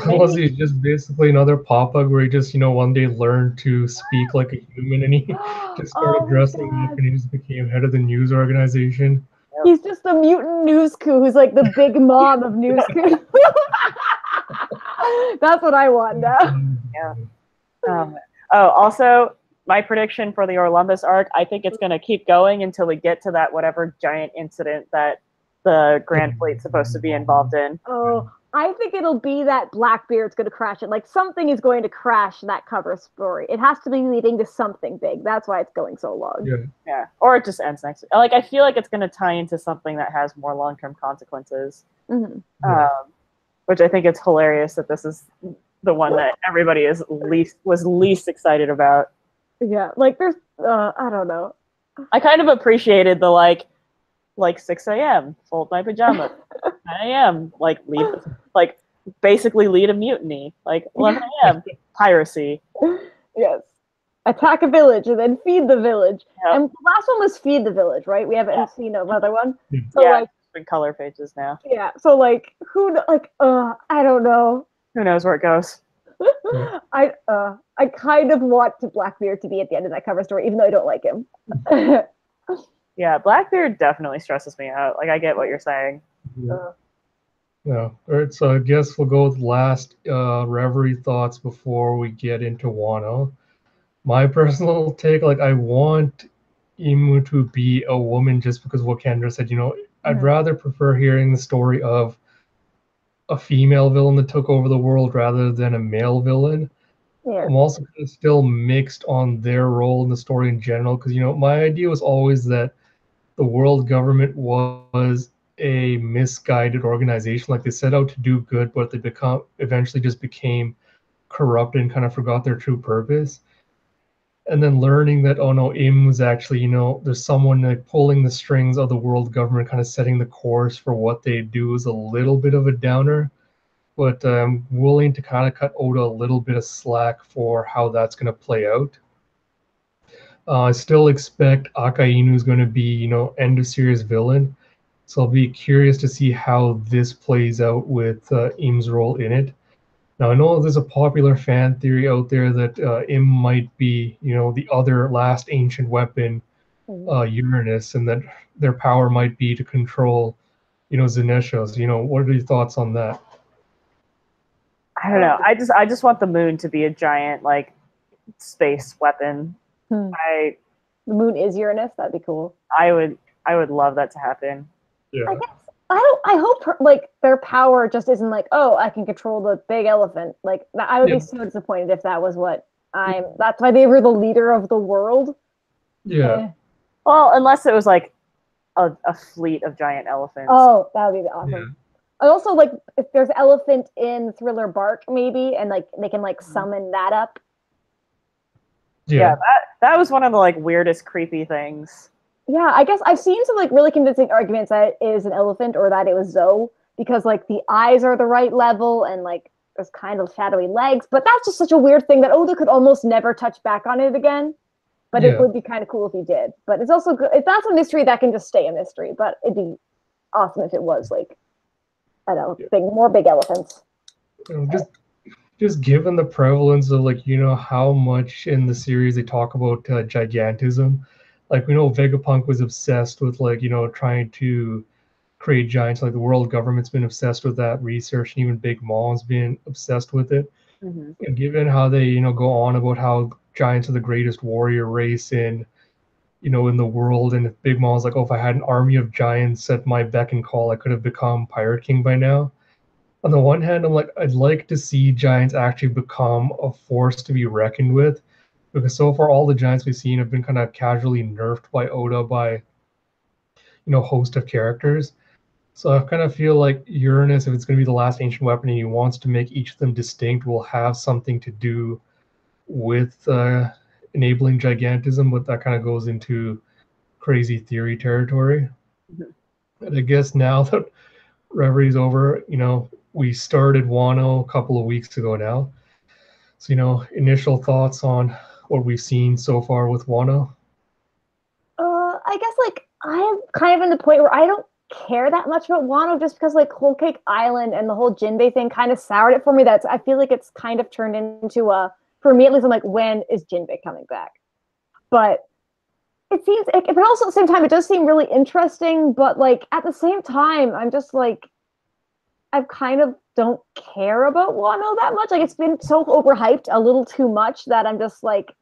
Was he just basically another pop-up where he just, one day learned to speak like a human and he just started dressing up and he just became head of the news organization? He's just a mutant news coup who's like the big mom of news coup. That's what I want now. Yeah. Also, my prediction for the Orlumbus arc, I think it's going to keep going until we get to that whatever giant incident that the Grand Fleet's supposed to be involved in. Oh, I think it'll be that Blackbeard's going to crash it. Like something is going to crash that cover story. It has to be leading to something big. That's why it's going so long. Yeah. Or it just ends next. Like I feel like it's going to tie into something that has more long-term consequences. Which I think it's hilarious that this is the one that everybody was least excited about. Yeah, like there's I don't know. I kind of appreciated the like 6 a.m. fold my pajamas, 9 a.m. basically lead a mutiny, like 11 a.m. piracy. Yes, attack a village and then feed the village. Yep. And the last one was feed the village, right? We haven't seen another one. So like big color pages now. Yeah, so like I don't know. Who knows where it goes? I kind of want Blackbeard to be at the end of that cover story, even though I don't like him. Yeah, Blackbeard definitely stresses me out. Like, I get what you're saying. Yeah. All right, so I guess we'll go with last Reverie thoughts before we get into Wano. My personal take, like, I want Imu to be a woman just because what Kendra said, I'd rather prefer hearing the story of a female villain that took over the world rather than a male villain. Yeah. I'm also still mixed on their role in the story in general because, my idea was always that the world government was a misguided organization. Like they set out to do good, but they eventually just became corrupt and kind of forgot their true purpose. And then learning that, oh no, Im was actually, there's someone like pulling the strings of the world government, kind of setting the course for what they do is a little bit of a downer. But I'm willing to kind of cut Oda a little bit of slack for how that's going to play out. I still expect Akainu is going to be, end of series villain. So I'll be curious to see how this plays out with Im's role in it. Now I know there's a popular fan theory out there that Im might be, the other last ancient weapon, Uranus, and that their power might be to control, Zeneshos. What are your thoughts on that? I don't know. I just want the moon to be a giant like space weapon. The moon is Uranus. That'd be cool. I would love that to happen. Yeah. I hope like their power just isn't like, oh, I can control the big elephant. Like I would be so disappointed if that was what that's why they were the leader of the world. Yeah. Well, unless it was like a fleet of giant elephants. Oh, that would be awesome. Yeah. And also, like, if there's elephant in Thriller Bark, maybe, and like they can like summon that up. Yeah, that was one of the like weirdest, creepy things. Yeah, I guess I've seen some like really convincing arguments that it is an elephant or that it was Zoe because like the eyes are the right level and like there's kind of shadowy legs, but that's just such a weird thing that Oda could almost never touch back on it again. But it would be kind of cool if he did. But it's also good if that's a mystery that can just stay a mystery. But it'd be awesome if it was like I don't know, more big elephants. Just given the prevalence of like how much in the series they talk about gigantism, like we know Vegapunk was obsessed with like trying to create giants. Like the world government's been obsessed with that research, and even Big Mom's been obsessed with it. And given how they go on about how giants are the greatest warrior race in the world, and if Big Mom's like, oh, if I had an army of giants at my beck and call, I could have become Pirate King by now. On the one hand, I'm like, I'd like to see giants actually become a force to be reckoned with, because so far all the giants we've seen have been kind of casually nerfed by Oda by host of characters. So I kind of feel like Uranus, if it's going to be the last ancient weapon and he wants to make each of them distinct, will have something to do with enabling gigantism, but that kind of goes into crazy theory territory. Mhm. And I guess now that Reveille's over, we started Wano a couple of weeks ago now. So, initial thoughts on what we've seen so far with Wano? I guess like I'm kind of in the point where I don't care that much about Wano just because like Whole Cake Island and the whole Jinbei thing kind of soured it for me. I feel like it's kind of turned into a, for me at least, I'm like, when is Jinbei coming back? But it seems, but also at the same time, it does seem really interesting. But like at the same time, I'm just like, I kind of don't care about Wano that much. Like it's been so overhyped a little too much that I'm just like,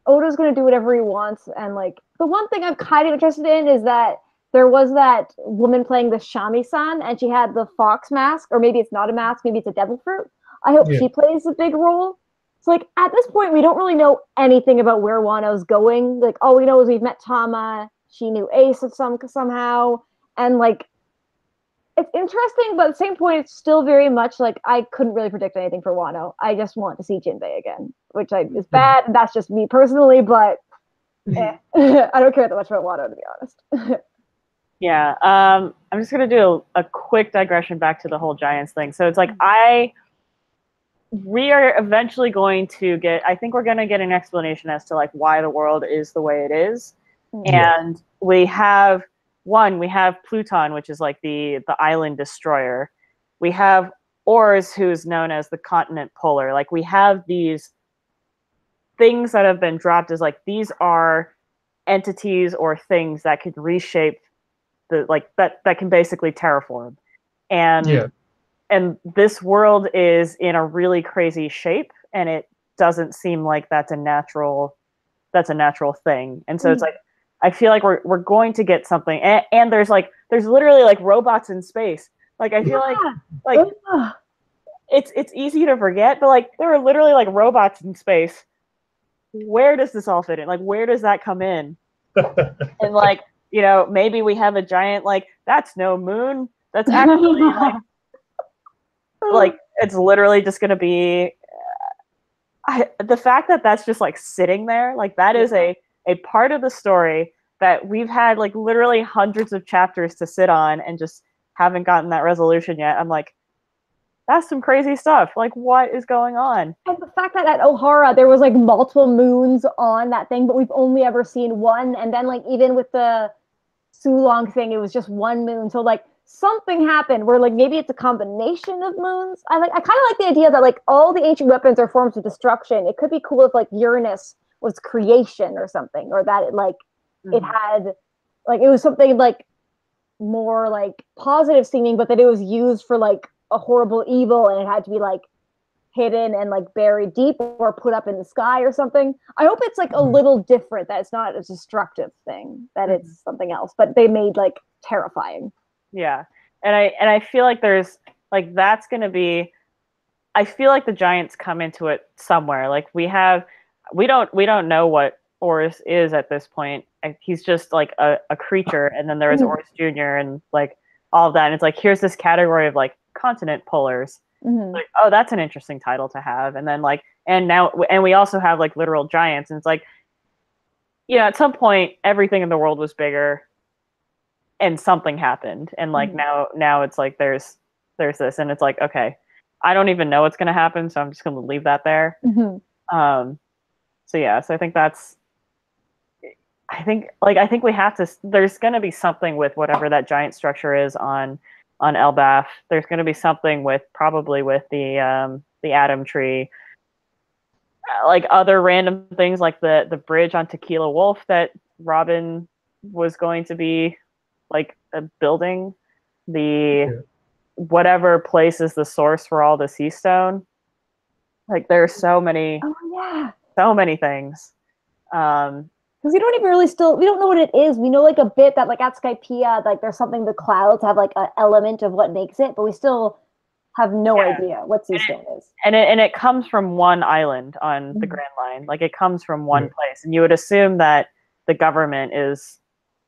Oda's going to do whatever he wants. And like the one thing I'm kind of interested in is that there was that woman playing the Shami-san and she had the fox mask, or maybe it's not a mask, maybe it's a devil fruit. I hope she plays a big role. So like at this point, we don't really know anything about where Wano's going. Like all we know is we've met Tama. She knew Ace somehow, and like it's interesting, but at the same point, it's still very much like I couldn't really predict anything for Wano. I just want to see Jinbei again, which is bad. That's just me personally, but I don't care that much about Wano, to be honest. Yeah, I'm just gonna do a quick digression back to the whole Giants thing. So it's like we are eventually going to get. I think we're gonna get an explanation as to like why the world is the way it is, and we have Pluton, which is like the island destroyer. We have Ors, who's known as the continent puller. Like we have these things that have been dropped as like these are entities or things that could reshape the like that can basically terraform, and this world is in a really crazy shape, and it doesn't seem like that's a natural thing. And so it's like I feel like we're going to get something, and there's literally like robots in space. Like I feel like it's easy to forget, but like there are literally like robots in space. Where does this all fit in? Like where does that come in? And like maybe we have a giant like that's no moon. That's actually like it's literally just gonna be the fact that that's just like sitting there, like that is a part of the story that we've had like literally hundreds of chapters to sit on and just haven't gotten that resolution yet. I'm like, that's some crazy stuff. Like, what is going on? And the fact that at Ohara there was like multiple moons on that thing, but we've only ever seen one. And then like even with the Sulong thing, it was just one moon. So like something happened where like maybe it's a combination of moons. I kind of like the idea that like all the ancient weapons are forms of destruction. It could be cool if like Uranus was creation or something, or that it like it had like it was something like more like positive seeming, but that it was used for like a horrible evil and it had to be like hidden and like buried deep or put up in the sky or something. I hope it's like a little different, that it's not a destructive thing, that it's something else, but they made like terrifying. Yeah. And I feel like there's like that's going to be, I feel like the Giants come into it somewhere. Like we don't know what Oris is at this point. He's just like a creature, and then there's Oris Jr. and like all of that. And it's like here's this category of like continent pullers. Like, oh, that's an interesting title to have. And then like and we also have like literal giants, and it's like at some point everything in the world was bigger and something happened, and like now it's like there's this, and it's like, okay, I don't even know what's going to happen, so I'm just going to leave that there. So yeah, so I think we have to, there's going to be something with whatever that giant structure is on Elbaf. There's going to be something with probably with the atom tree, like other random things like the bridge on Tequila Wolf that Robin was going to be like a building, whatever place is the source for all the sea stone. Like there's so many things. Because we don't even really we don't know what it is. We know like a bit that like at Skypiea, like there's something, the clouds have like an element of what makes it, but we still have no idea what sea stone is. And it comes from one island on the Grand Line. Like it comes from one place. And you would assume that the government is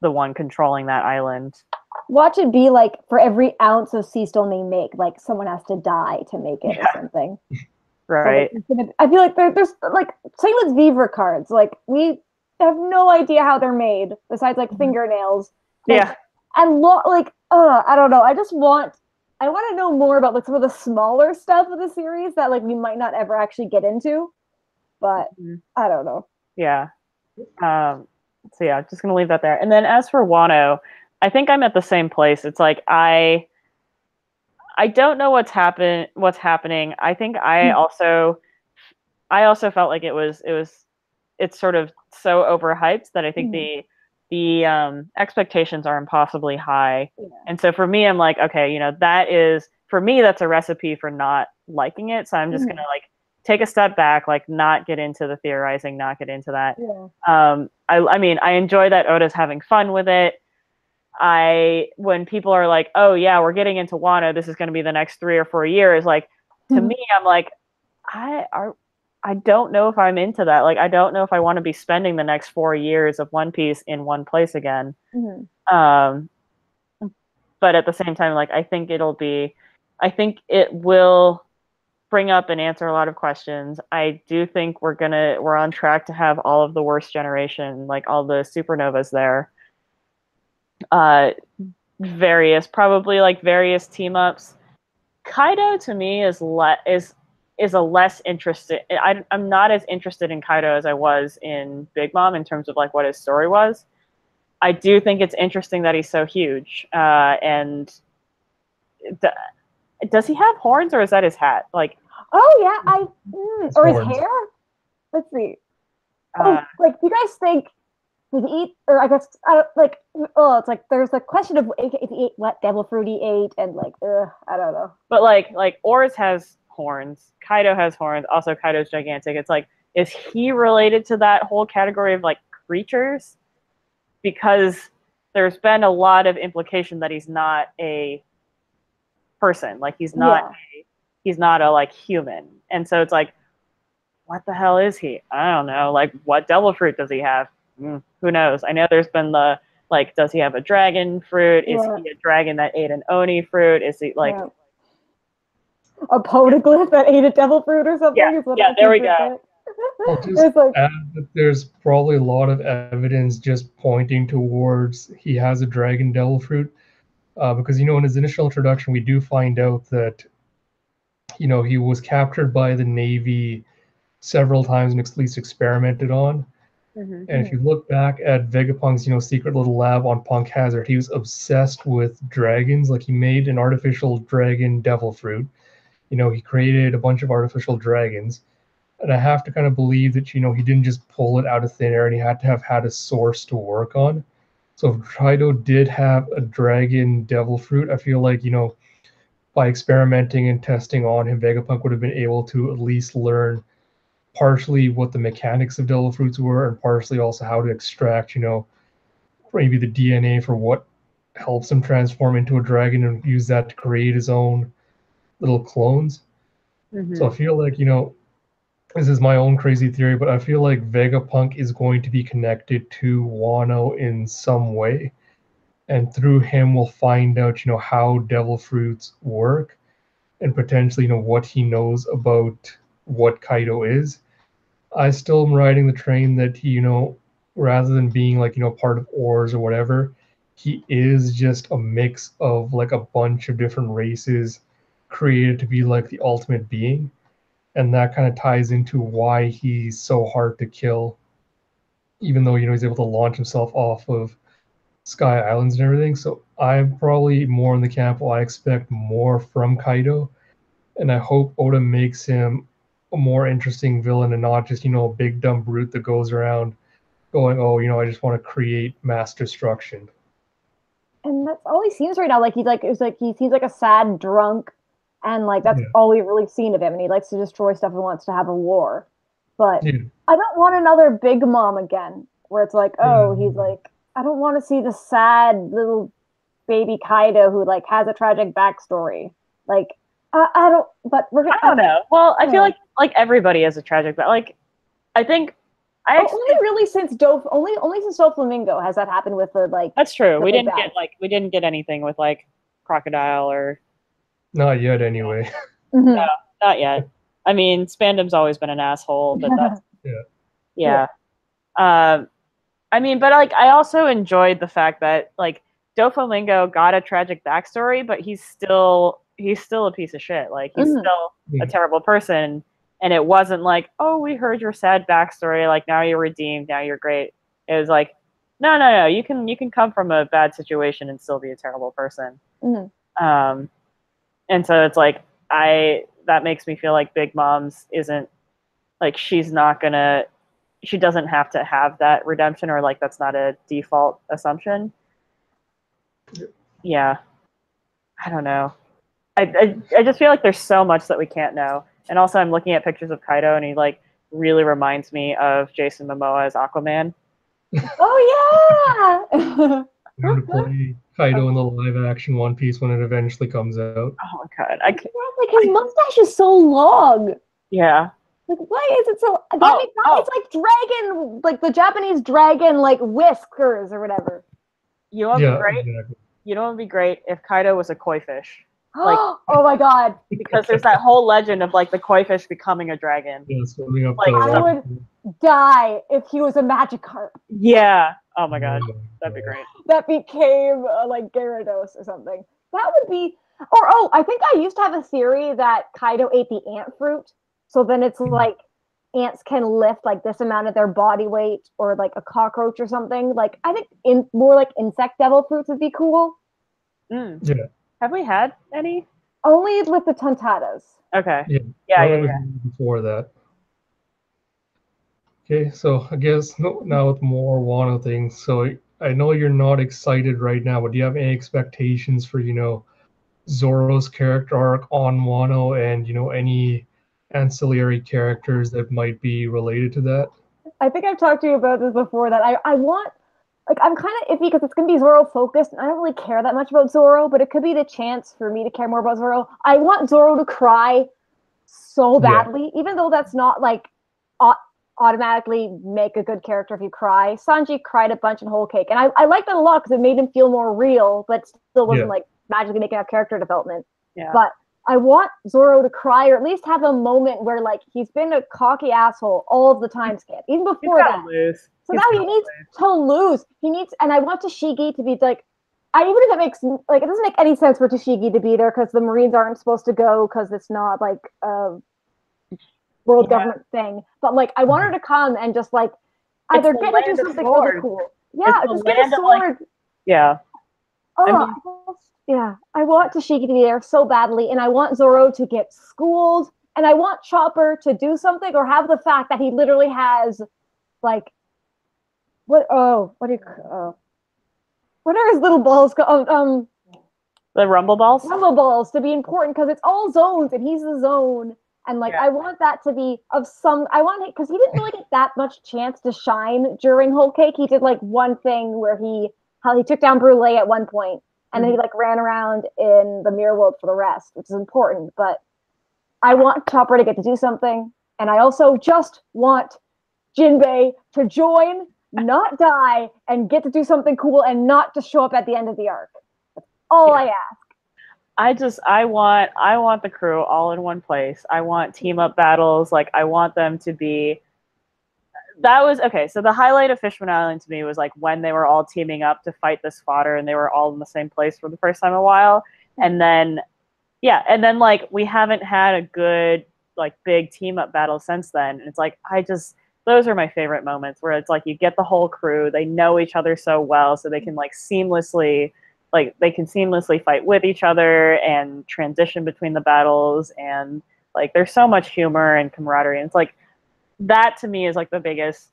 the one controlling that island. Watch it be like for every ounce of sea stone they make, like someone has to die to make it or something. Right. So, like, I feel like there's like same with Vivre cards. Like we have no idea how they're made besides like fingernails. Yeah. And I don't know. I want to know more about like some of the smaller stuff of the series that like we might not ever actually get into. But I don't know. Yeah. So yeah, just gonna leave that there. And then as for Wano, I think I'm at the same place. It's like I don't know what's happening. I think I also felt like it's sort of so overhyped that I think the expectations are impossibly high. Yeah. And so for me, I'm like, okay, for me, that's a recipe for not liking it. So I'm just gonna like take a step back, like not get into the theorizing, not get into that. Yeah. I mean, I enjoy that Oda's having fun with it. When people are like, oh yeah, we're getting into Wano, this is going to be the next 3 or 4 years. Like to me, I'm like, I don't know if I'm into that. Like, I don't know if I want to be spending the next 4 years of One Piece in one place again. But at the same time, like, I think it will bring up and answer a lot of questions. I do think we're on track to have all of the worst generation, like all the supernovas there. Various team ups. Kaido to me is a less interested. I'm not as interested in Kaido as I was in Big Mom in terms of like what his story was. I do think it's interesting that he's so huge. And does he have horns, or is that his hat? Like, oh yeah, or his hair. Let's see. Like, do you guys think? Did he eat, or I guess, it's like there's the question of if he ate what devil fruit he ate, and like, I don't know. But like Oars has horns, Kaido has horns, also Kaido's gigantic. It's like, is he related to that whole category of like creatures? Because there's been a lot of implication that he's not a person, like he's not a like human, and so it's like, what the hell is he? I don't know. Like, what devil fruit does he have? Who knows? I know there's been the like, does he have a dragon fruit? Is he a dragon that ate an oni fruit? Is he like a poneglyph that ate a devil fruit or something? Yeah, there we go. I'll just add that there's probably a lot of evidence just pointing towards he has a dragon devil fruit, because in his initial introduction we do find out that he was captured by the Navy several times and at least experimented on. And if you look back at Vegapunk's, secret little lab on Punk Hazard, he was obsessed with dragons. Like, he made an artificial dragon devil fruit. He created a bunch of artificial dragons. And I have to kind of believe that, he didn't just pull it out of thin air, and he had to have had a source to work on. So if Kaido did have a dragon devil fruit, I feel like, by experimenting and testing on him, Vegapunk would have been able to at least learn partially what the mechanics of devil fruits were, and partially also how to extract, maybe the DNA for what helps him transform into a dragon, and use that to create his own little clones. So I feel like, this is my own crazy theory, but I feel like Vegapunk is going to be connected to Wano in some way. And through him, we'll find out, how devil fruits work, and potentially, what he knows about what Kaido is. I still am riding the train that he, rather than being like, part of Oars or whatever, he is just a mix of like a bunch of different races created to be like the ultimate being. And that kind of ties into why he's so hard to kill, even though, he's able to launch himself off of Sky Islands and everything. So I'm probably more in the camp where I expect more from Kaido. And I hope Oda makes him a more interesting villain, and not just, a big dumb brute that goes around going, oh, I just want to create mass destruction. And that's all he seems right now. Like, he seems like a sad drunk, and like that's all we've really seen of him. And he likes to destroy stuff and wants to have a war. But I don't want another Big Mom again, where it's like, oh, he's like, I don't want to see the sad little baby Kaido who like has a tragic backstory. Like, I don't. But I don't know. Well, I feel like everybody has a tragic, but like, I think only since Doflamingo has that happened with the like. That's true. We didn't get anything with like Crocodile or. Not yet, anyway. No, not yet. I mean, Spandam's always been an asshole, but that's I mean, but like I also enjoyed the fact that like Doflamingo got a tragic backstory, but he's still a piece of shit. Like he's still a terrible person. And it wasn't like, oh, we heard your sad backstory, like now you're redeemed, now you're great. It was like, no, you can come from a bad situation and still be a terrible person. And so it's like that makes me feel like Big Mom's isn't like she doesn't have to have that redemption, or like that's not a default assumption. Yeah. I don't know. I just feel like there's so much that we can't know. And also I'm looking at pictures of Kaido and he like really reminds me of Jason Momoa as Aquaman. Oh yeah. I'm to play Kaido in the live action One Piece when it eventually comes out. Oh my god. Like his mustache is so long. Yeah. Like why is it so it's like dragon, like the Japanese dragon like whiskers or whatever. You know what would be great? Exactly. You know what would be great if Kaido was a koi fish. Like, oh my god! Because there's that whole legend of like the koi fish becoming a dragon. Yeah, swimming up like, I would die if he was a Magikarp. Yeah. Oh my god, that'd be great. That became like Gyarados or something. That would be. Or I think I used to have a theory that Kaido ate the ant fruit, so then it's like ants can lift like this amount of their body weight, or like a cockroach or something. Like I think more like insect devil fruits would be cool. Yeah. Have we had any? Only with the Tontatas. Okay. Yeah. Before that. Okay, so I guess now with more Wano things. So I know you're not excited right now, but do you have any expectations for, Zoro's character arc on Wano and, any ancillary characters that might be related to that? I think I've talked to you about this before, that I want, like, I'm kind of iffy because it's going to be Zoro focused, and I don't really care that much about Zoro, but it could be the chance for me to care more about Zoro. I want Zoro to cry so badly, even though that's not, like, automatically make a good character if you cry. Sanji cried a bunch in Whole Cake, and I like that a lot because it made him feel more real, but still wasn't, like, magically making up character development. Yeah. But I want Zoro to cry, or at least have a moment where, like, he's been a cocky asshole all of the time, Skip, even before that. Lose. So now he needs to lose. And I want Tashigi to be like, even if it makes, like, it doesn't make any sense for Tashigi to be there because the Marines aren't supposed to go because it's not like a world government thing. But like, I want her to come and just like either get to do something really cool. Yeah, just get a sword. Yeah. I want Tashigi to be there so badly, and I want Zoro to get schooled, and I want Chopper to do something or have the fact that he literally has, like, what are his little balls called? The rumble balls? Rumble balls to be important because it's all zones and he's the zone. And like, I want that to be because he didn't really get that much chance to shine during Whole Cake. He did like one thing where he took down Brule at one point, and then he like ran around in the mirror world for the rest, which is important. But I want Chopper to get to do something. And I also just want Jinbei to join, not die, and get to do something cool and not just show up at the end of the arc. That's all I ask. I want the crew all in one place. I want team up battles. Like, I want them to be. That was okay. So the highlight of Fishman Island to me was like when they were all teaming up to fight this fodder, and they were all in the same place for the first time in a while. And then, like we haven't had a good like big team up battle since then. And it's like those are my favorite moments where it's like you get the whole crew, they know each other so well, so they can seamlessly fight with each other and transition between the battles, and like there's so much humor and camaraderie. And it's like that to me is like the biggest,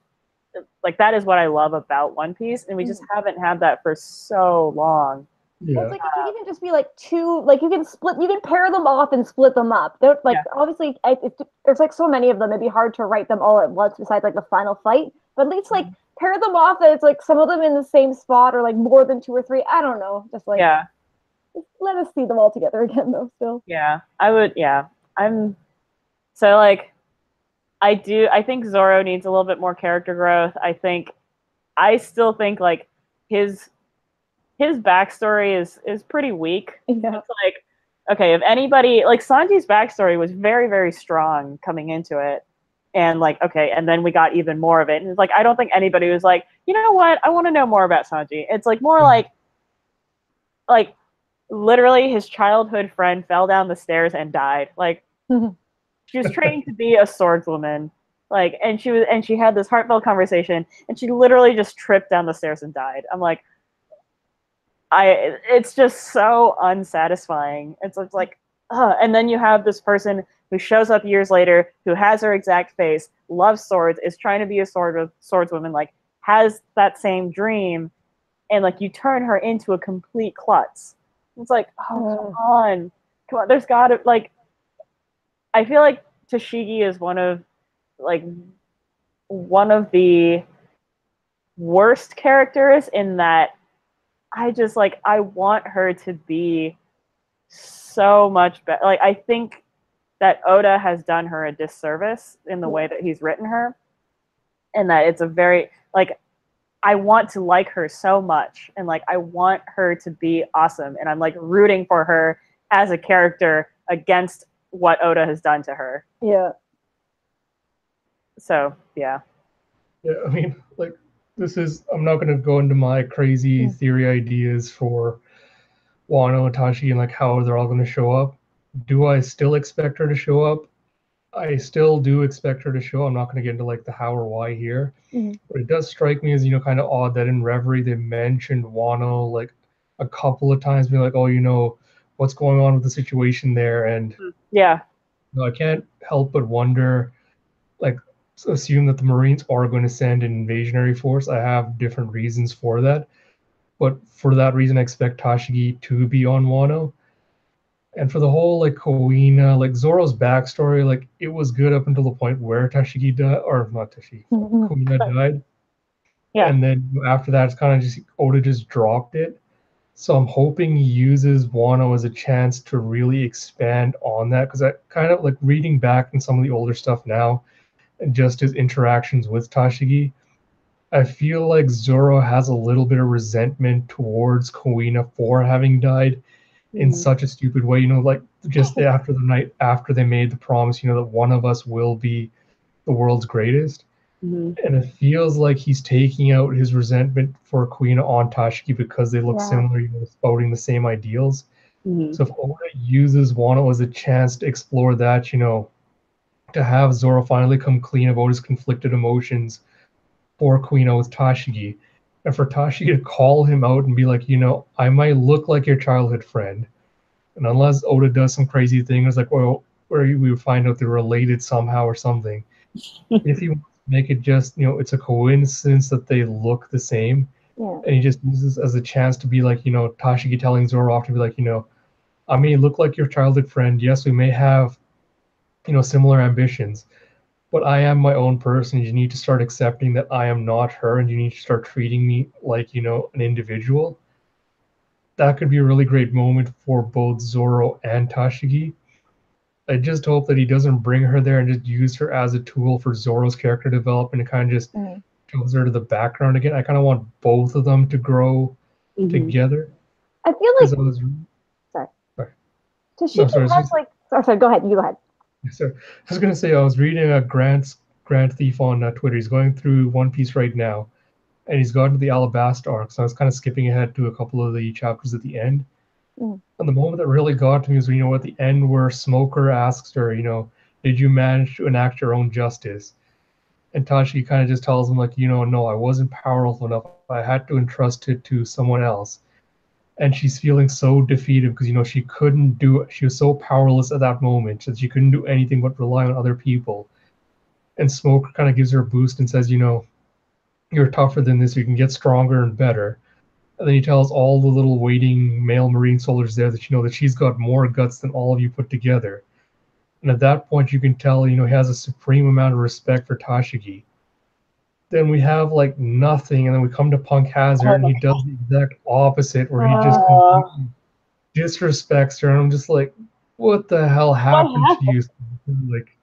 like that is what I love about One Piece, and we just haven't had that for so long. Yeah. It's like it can even just be like two, like you can pair them off and split them up. They're like obviously there's like so many of them, it'd be hard to write them all at once besides like the final fight. But at least like pair them off that it's like some of them in the same spot or like more than 2 or 3. I don't know. Just like just let us see them all together again though still. Yeah. I would I'm so like I think Zoro needs a little bit more character growth. I still think like his backstory is pretty weak. Yeah. It's like, okay, if anybody, like Sanji's backstory was very, very strong coming into it. And like, okay, and then we got even more of it. And it's like, I don't think anybody was like, you know what, I want to know more about Sanji. It's like more like literally his childhood friend fell down the stairs and died. Like she was trained to be a swordswoman. Like, and she had this heartfelt conversation, and she literally just tripped down the stairs and died. I'm like, it's just so unsatisfying. It's like, and then you have this person who shows up years later, who has her exact face, loves swords, is trying to be a swordswoman, like has that same dream, and like you turn her into a complete klutz. It's like, oh, come on, there's gotta, like, I feel like Tashigi is one of the worst characters in that I just like, I want her to be so much better. Like, I think that Oda has done her a disservice in the way that he's written her, and that it's a very, like, I want to like her so much, and like I want her to be awesome, and I'm like rooting for her as a character against what Oda has done to her. Yeah. So yeah. Yeah, I mean, like, I'm not going to go into my crazy theory ideas for Wano and Tashi and like how they're all going to show up. Do I still expect her to show up? I still do expect her to show. I'm not going to get into like the how or why here, but it does strike me as, kind of odd that in Reverie they mentioned Wano like a couple of times, being like, oh, what's going on with the situation there, and yeah, I can't help but wonder, like, assume that the Marines are going to send an invasionary force. I have different reasons for that, but for that reason, I expect Tashigi to be on Wano. And for the whole like Koina, like Zoro's backstory, like it was good up until the point where Tashigi died, or not Tashigi, Koina died. Yeah. And then after that, it's kind of just Oda just dropped it. So I'm hoping he uses Wano as a chance to really expand on that, because I kind of like reading back in some of the older stuff now, and just his interactions with Tashigi, I feel like Zoro has a little bit of resentment towards Koina for having died in such a stupid way, like just after the night after they made the promise, that one of us will be the world's greatest. And it feels like he's taking out his resentment for Kuina on Tashiki because they look similar, spouting the same ideals. So if Oda uses Wano as a chance to explore that, to have Zoro finally come clean about his conflicted emotions for Kuina with Tashigi, and for Tashigi to call him out and be like, I might look like your childhood friend, and unless Oda does some crazy thing, it's like, well, where we would find out they're related somehow or something. If you make it just, it's a coincidence that they look the same, and he just uses this as a chance to be like, Tashigi telling Zoro off to be like, I may look like your childhood friend. Yes, we may have, similar ambitions, but I am my own person. You need to start accepting that I am not her, and you need to start treating me like, an individual. That could be a really great moment for both Zoro and Tashigi. I just hope that he doesn't bring her there and just use her as a tool for Zoro's character development and kind of just shoves her to the background again. I kind of want both of them to grow together. I feel like sorry. Tashigi has like. Oh, sorry. Go ahead. You go ahead. So I was gonna say, I was reading a Grant Thief on Twitter. He's going through One Piece right now, and he's gotten to the Alabasta arc. So I was kind of skipping ahead to a couple of the chapters at the end. And the moment that really got to me was, at the end where Smoker asks her, did you manage to enact your own justice? And Tashi kind of just tells him, like, no, I wasn't powerful enough. I had to entrust it to someone else. And she's feeling so defeated because, she couldn't do it. She was so powerless at that moment that she couldn't do anything but rely on other people. And Smoker kind of gives her a boost and says, you're tougher than this. You can get stronger and better. And then he tells all the little waiting male Marine soldiers there that that she's got more guts than all of you put together. And at that point, you can tell, he has a supreme amount of respect for Tashigi. Then we have like nothing, and then we come to Punk Hazard, and he does the exact opposite, where he just completely disrespects her. And I'm just like, what the hell happened to you? Like,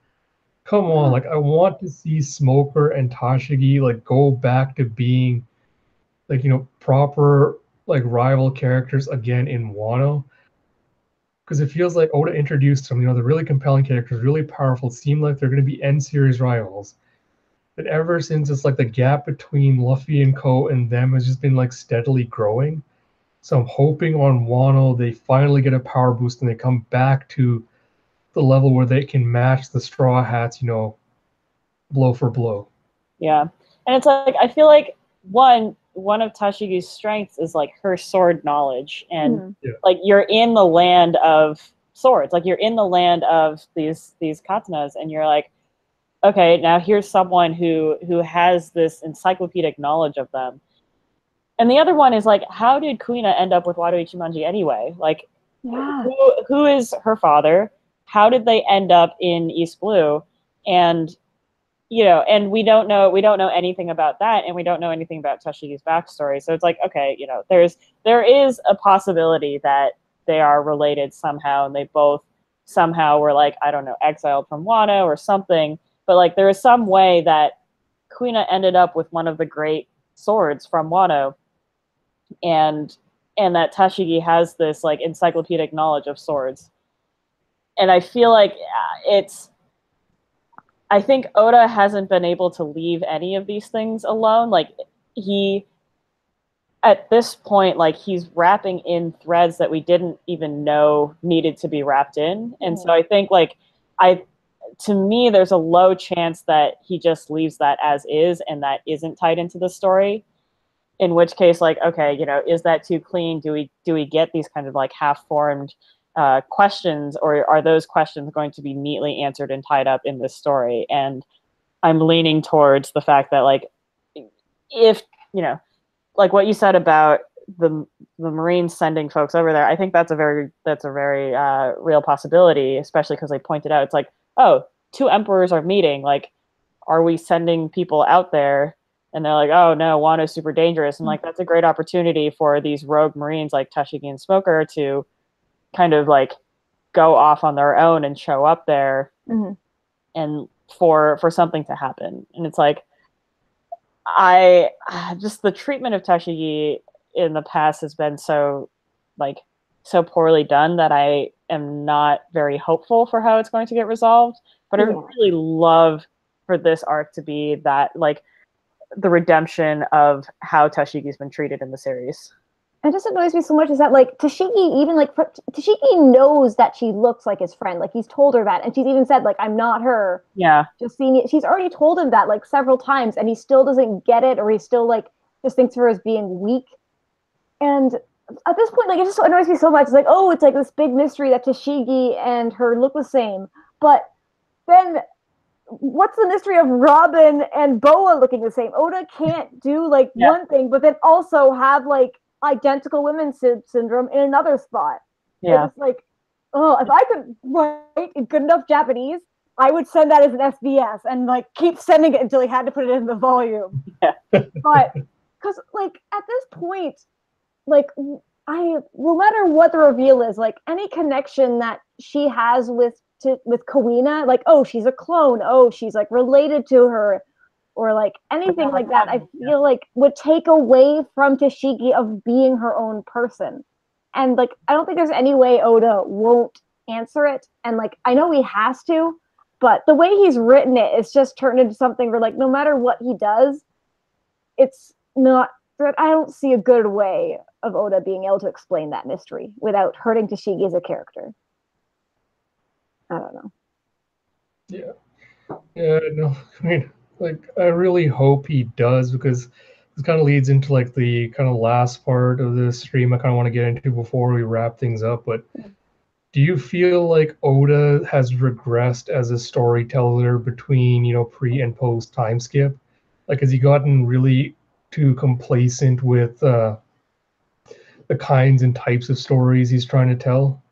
come on! Like, I want to see Smoker and Tashigi like go back to being like, proper like rival characters again in Wano. because it feels like Oda introduced them, they're really compelling characters, really powerful, seem like they're going to be end series rivals. But ever since, it's like the gap between Luffy and Co and them has just been like steadily growing. So I'm hoping on Wano they finally get a power boost and they come back to the level where they can match the Straw Hats, blow for blow. Yeah. And it's like, I feel like one of Tashigi's strengths is like her sword knowledge. And like you're in the land of swords. Like you're in the land of these katanas, and you're like, okay, now here's someone who has this encyclopedic knowledge of them. And the other one is like, how did Kuina end up with Wado Ichimonji anyway? Like, who is her father? How did they end up in East Blue? And and we don't know anything about that, and we don't know anything about Tashigi's backstory. So it's like, okay, there is a possibility that they are related somehow, and they both somehow were like, I don't know, exiled from Wano or something. But like, there is some way that Kuina ended up with one of the great swords from Wano, and that Tashigi has this like encyclopedic knowledge of swords. And I feel like I think Oda hasn't been able to leave any of these things alone. Like at this point, like he's wrapping in threads that we didn't even know needed to be wrapped in. And so I think like to me, there's a low chance that he just leaves that as is and that isn't tied into the story. In which case, like, okay, is that too clean? Do we get these kind of like half-formed questions, or are those questions going to be neatly answered and tied up in this story? And I'm leaning towards the fact that like, if like what you said about the Marines sending folks over there, I think that's a very real possibility, especially because they pointed out it's like, oh, two emperors are meeting. Like, are we sending people out there? And they're like, oh no, Wano's super dangerous. And like, that's a great opportunity for these rogue Marines like Tashigi and Smoker to kind of like go off on their own and show up there and for something to happen. And it's like, just the treatment of Tashigi in the past has been so poorly done that I am not very hopeful for how it's going to get resolved. But I really love for this arc to be that like the redemption of how Tashigi's been treated in the series. It just annoys me so much is that like Tashigi Tashigi knows that she looks like his friend. Like he's told her that, and she's even said like, I'm not her. Yeah. Just seeing it. She's already told him that like several times, and he still doesn't get it, or he still like just thinks of her as being weak. And at this point, like, it just annoys me so much. It's like, oh, it's like this big mystery that Tashigi and her look the same. But then what's the mystery of Robin and Boa looking the same? Oda can't do like one thing, but then also have like identical women syndrome in another spot. Yeah. It's like, oh, if I could write in good enough Japanese, I would send that as an SBS and like keep sending it until he had to put it in the volume. Yeah. But because like at this point, like no matter what the reveal is, like any connection that she has with Kuina, like, oh, she's a clone, oh, she's like related to her, or like anything like that, I feel like would take away from Tashigi of being her own person. And like, I don't think there's any way Oda won't answer it. And like, I know he has to, but the way he's written it, it's just turned into something where like, no matter what he does, it's not, I don't see a good way of Oda being able to explain that mystery without hurting Tashigi as a character. I don't know. Yeah, no, I mean, like, I really hope he does, because this kind of leads into like the kind of last part of the stream I kind of want to get into before we wrap things up. But do you feel like Oda has regressed as a storyteller between, pre and post time skip? Like, has he gotten really too complacent with the kinds and types of stories he's trying to tell?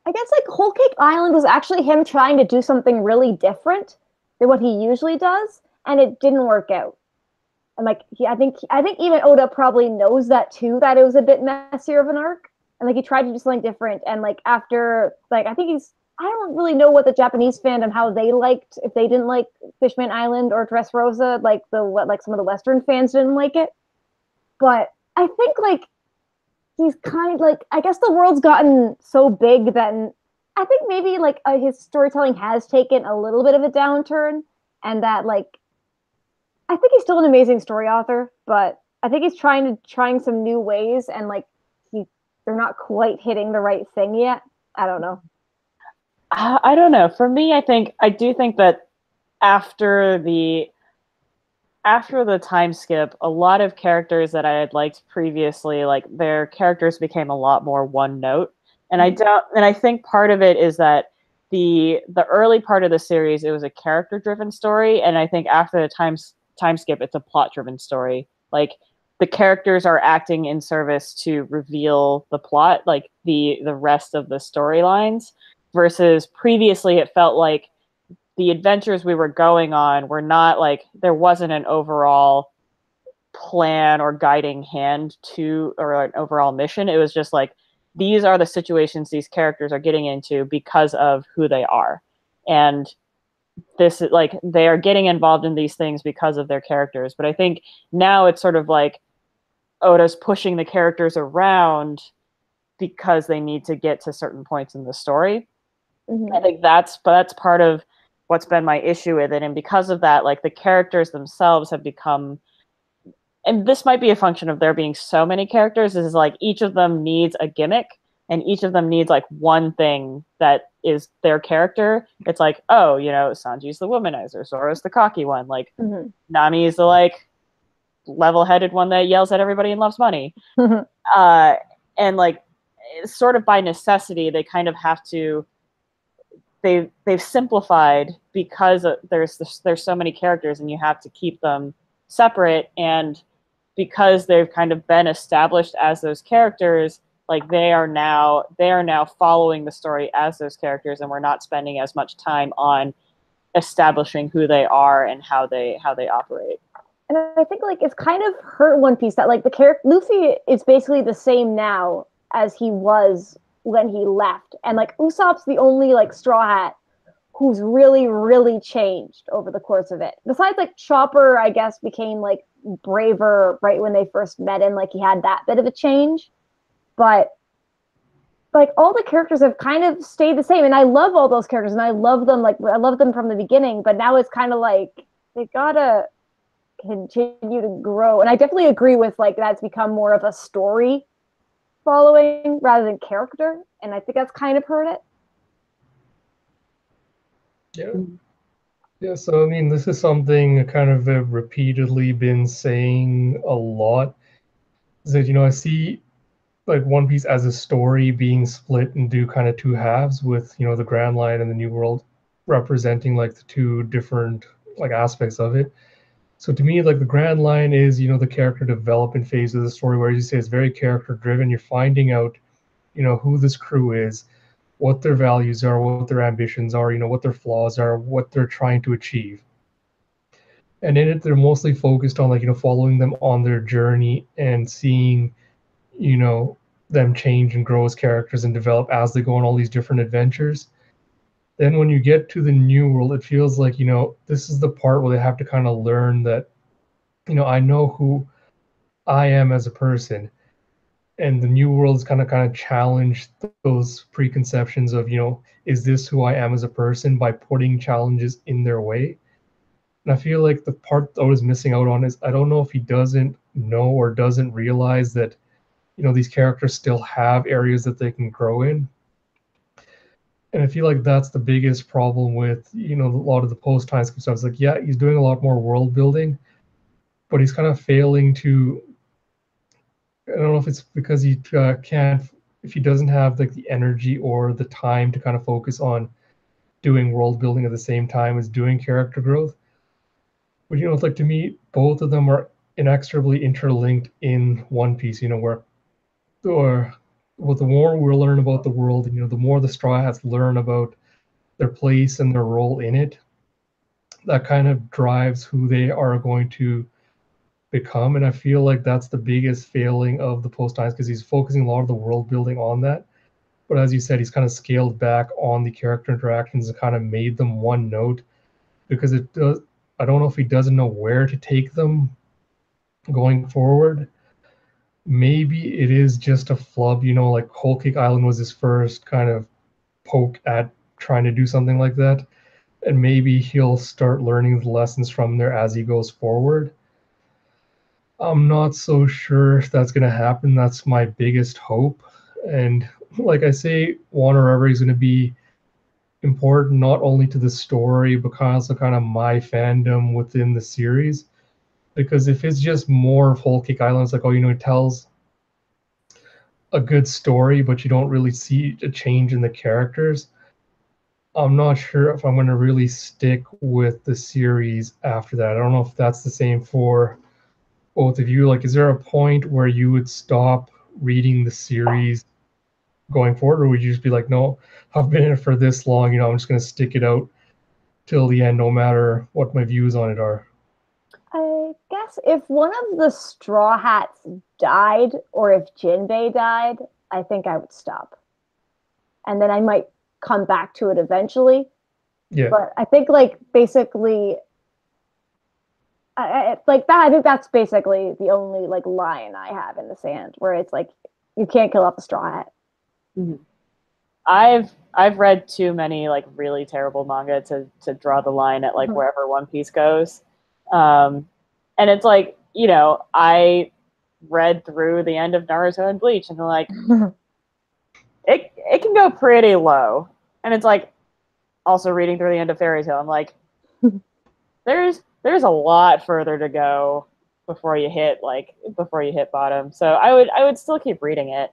I guess like Whole Cake Island was actually him trying to do something really different than what he usually does, and it didn't work out. And like I think even Oda probably knows that too, that it was a bit messier of an arc, and like he tried to do something different. And like after like I don't really know what the Japanese fandom, how they liked, if they didn't like Fishman Island or Dressrosa, like some of the Western fans didn't like it. But I think like he's kind of like, I guess the world's gotten so big that I think maybe like his storytelling has taken a little bit of a downturn, and that like I think he's still an amazing story author, but I think he's trying some new ways, and like they're not quite hitting the right thing yet. I don't know. I don't know. For me, I do think that after the time skip, a lot of characters that I had liked previously, like their characters became a lot more one note. And I think part of it is that the early part of the series, it was a character driven story, and I think after the time skip, it's a plot driven story. Like the characters are acting in service to reveal the plot, like the rest of the storylines, versus previously it felt like the adventures we were going on were not like, there wasn't an overall plan or guiding hand to, or an overall mission. It was just like, these are the situations these characters are getting into because of who they are. And this is like, they are getting involved in these things because of their characters. But I think now it's sort of like Oda's pushing the characters around because they need to get to certain points in the story. Mm-hmm. I think that's part of what's been my issue with it. And because of that, like the characters themselves have become, and this might be a function of there being so many characters, is like each of them needs a gimmick, and each of them needs like one thing that is their character. It's like, oh, you know, Sanji's the womanizer, Zoro's the cocky one, like mm-hmm. Nami's the like level-headed one that yells at everybody and loves money. Mm-hmm. And like sort of by necessity, they kind of have to, they've simplified because there's so many characters and you have to keep them separate, and because they've kind of been established as those characters, like they are now following the story as those characters, and we're not spending as much time on establishing who they are and how they operate. And I think like it's kind of hurt One Piece that like the character Luffy is basically the same now as he was when he left, and like Usopp's the only like Straw Hat who's really, really changed over the course of it. Besides like Chopper, I guess, became like braver right when they first met him, like he had that bit of a change. But like all the characters have kind of stayed the same, and I love all those characters, and I love them from the beginning, but now it's kind of like they gotta continue to grow. And I definitely agree with like that's become more of a story following rather than character, and I think that's kind of hurt it. Yeah, so I mean, this is something I kind of have repeatedly been saying a lot, is that, you know, I see like One Piece as a story being split into kind of two halves, with, you know, the Grand Line and the New World representing like the two different like aspects of it. So to me, like the Grand Line is, you know, the character development phase of the story, where you say it's very character driven. You're finding out, you know, who this crew is, what their values are, what their ambitions are, you know, what their flaws are, what they're trying to achieve. And in it, they're mostly focused on like, you know, following them on their journey and seeing, you know, them change and grow as characters and develop as they go on all these different adventures. Then when you get to the New World, it feels like, you know, this is the part where they have to kind of learn that, you know, I know who I am as a person. And the New World's kind of challenge those preconceptions of, you know, is this who I am as a person, by putting challenges in their way. And I feel like the part I was missing out on is, I don't know if he doesn't know or doesn't realize that, you know, these characters still have areas that they can grow in. And I feel like that's the biggest problem with, you know, a lot of the post-time skip stuff. It's like, yeah, he's doing a lot more world building, but he's kind of failing to, I don't know if it's because he can't, if he doesn't have like the energy or the time to kind of focus on doing world building at the same time as doing character growth. But, you know, it's like, to me, both of them are inexorably interlinked in One Piece, you know, where, or well, the more we learn about the world, you know, the more the Straw Hats learn about their place and their role in it. That kind of drives who they are going to become. And I feel like that's the biggest failing of the post times, because he's focusing a lot of the world building on that. But as you said, he's kind of scaled back on the character interactions and kind of made them one note, because it does, I don't know if he doesn't know where to take them going forward. Maybe it is just a flub, you know, like Whole Cake Island was his first kind of poke at trying to do something like that, and maybe he'll start learning the lessons from there as he goes forward. I'm not so sure if that's going to happen. That's my biggest hope. And like I say, Juan Forever is going to be important not only to the story, but also kind of my fandom within the series. Because if it's just more of Whole Cake Island, it's like, oh, it tells a good story, but you don't really see a change in the characters. I'm not sure if I'm going to really stick with the series after that. I don't know if that's the same for both of you. Like, is there a point where you would stop reading the series going forward, or would you just be like, no, I've been in it for this long, I'm just going to stick it out till the end, no matter what my views on it are? I guess if one of the Straw Hats died, or if Jinbei died, I think I would stop. And then I might come back to it eventually. Yeah. But I think, like, basically, like that. I think that's basically the only like line I have in the sand, where it's like you can't kill off the Straw Hat. Mm-hmm. I've read too many like really terrible manga to draw the line at like wherever One Piece goes, and it's like I read through the end of Naruto and Bleach, and like it can go pretty low, and it's like also reading through the end of Fairy Tail, I'm like there's a lot further to go before you hit bottom. So I would still keep reading it.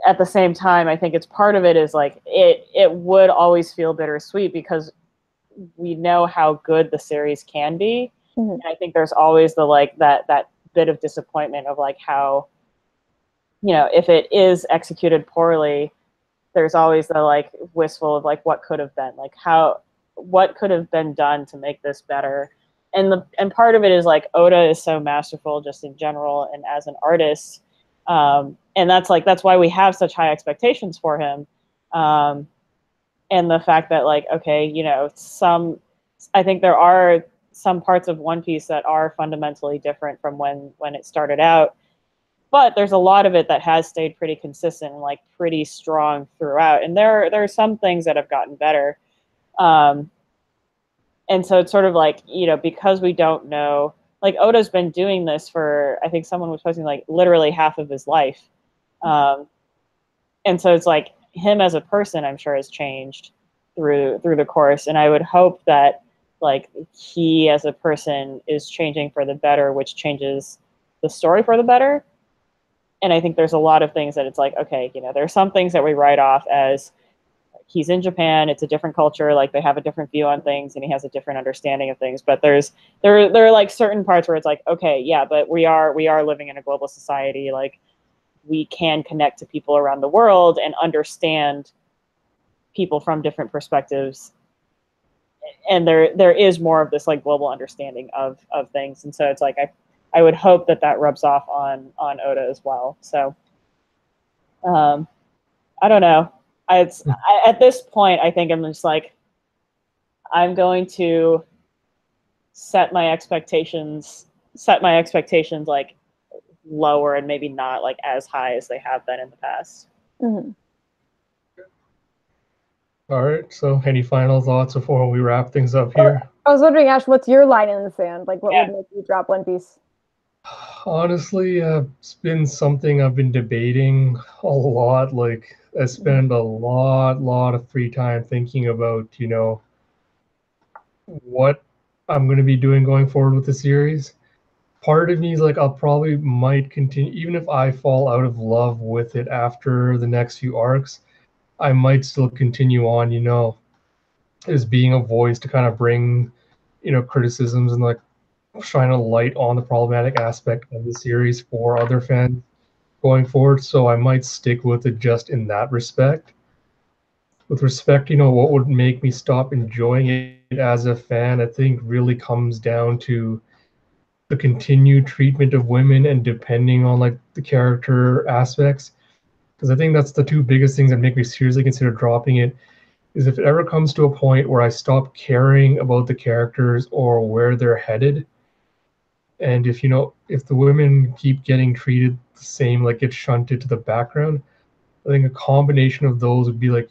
At the same time, I think it's part of it is like it would always feel bittersweet because we know how good the series can be. And I think there's always the like that bit of disappointment of like how if it is executed poorly, there's always the like wistful of like what could have been, like what could have been done to make this better. And part of it is like Oda is so masterful just in general and as an artist. And that's why we have such high expectations for him. And the fact that like, okay, I think there are some parts of One Piece that are fundamentally different from when it started out, but there's a lot of it that has stayed pretty consistent and like pretty strong throughout. And there are some things that have gotten better. And so it's sort of like, because we don't know, like Oda's been doing this for, I think someone was posting like literally half of his life. And so it's like him as a person, I'm sure has changed through the course. And I would hope that like he as a person is changing for the better, which changes the story for the better. And I think there's a lot of things that it's like, okay, there are some things that we write off as he's in Japan, it's a different culture, like they have a different view on things and he has a different understanding of things. But there are like certain parts where it's like, okay, yeah, but we are living in a global society, like we can connect to people around the world and understand people from different perspectives. And there is more of this like global understanding of things. And so it's like I would hope that rubs off on Oda as well. So I don't know. At this point, I think I'm just like, I'm going to set my expectations like lower and maybe not like as high as they have been in the past. Mm-hmm. All right. So any final thoughts before we wrap things up here? I was wondering, Ash, what's your line in the sand? Like, what would make you drop One Piece? Honestly, it's been something I've been debating a lot. Like, I spend a lot of free time thinking about, what I'm going to be doing going forward with the series. Part of me is like, I'll probably might continue, even if I fall out of love with it after the next few arcs, I might still continue on, as being a voice to kind of bring, criticisms and like shine a light on the problematic aspect of the series for other fans going forward. So I might stick with it just in that respect. With respect, what would make me stop enjoying it as a fan, I think really comes down to the continued treatment of women and depending on like the character aspects. Because I think that's the two biggest things that make me seriously consider dropping it, is if it ever comes to a point where I stop caring about the characters or where they're headed. And if the women keep getting treated the same, like get shunted to the background, I think a combination of those would be like,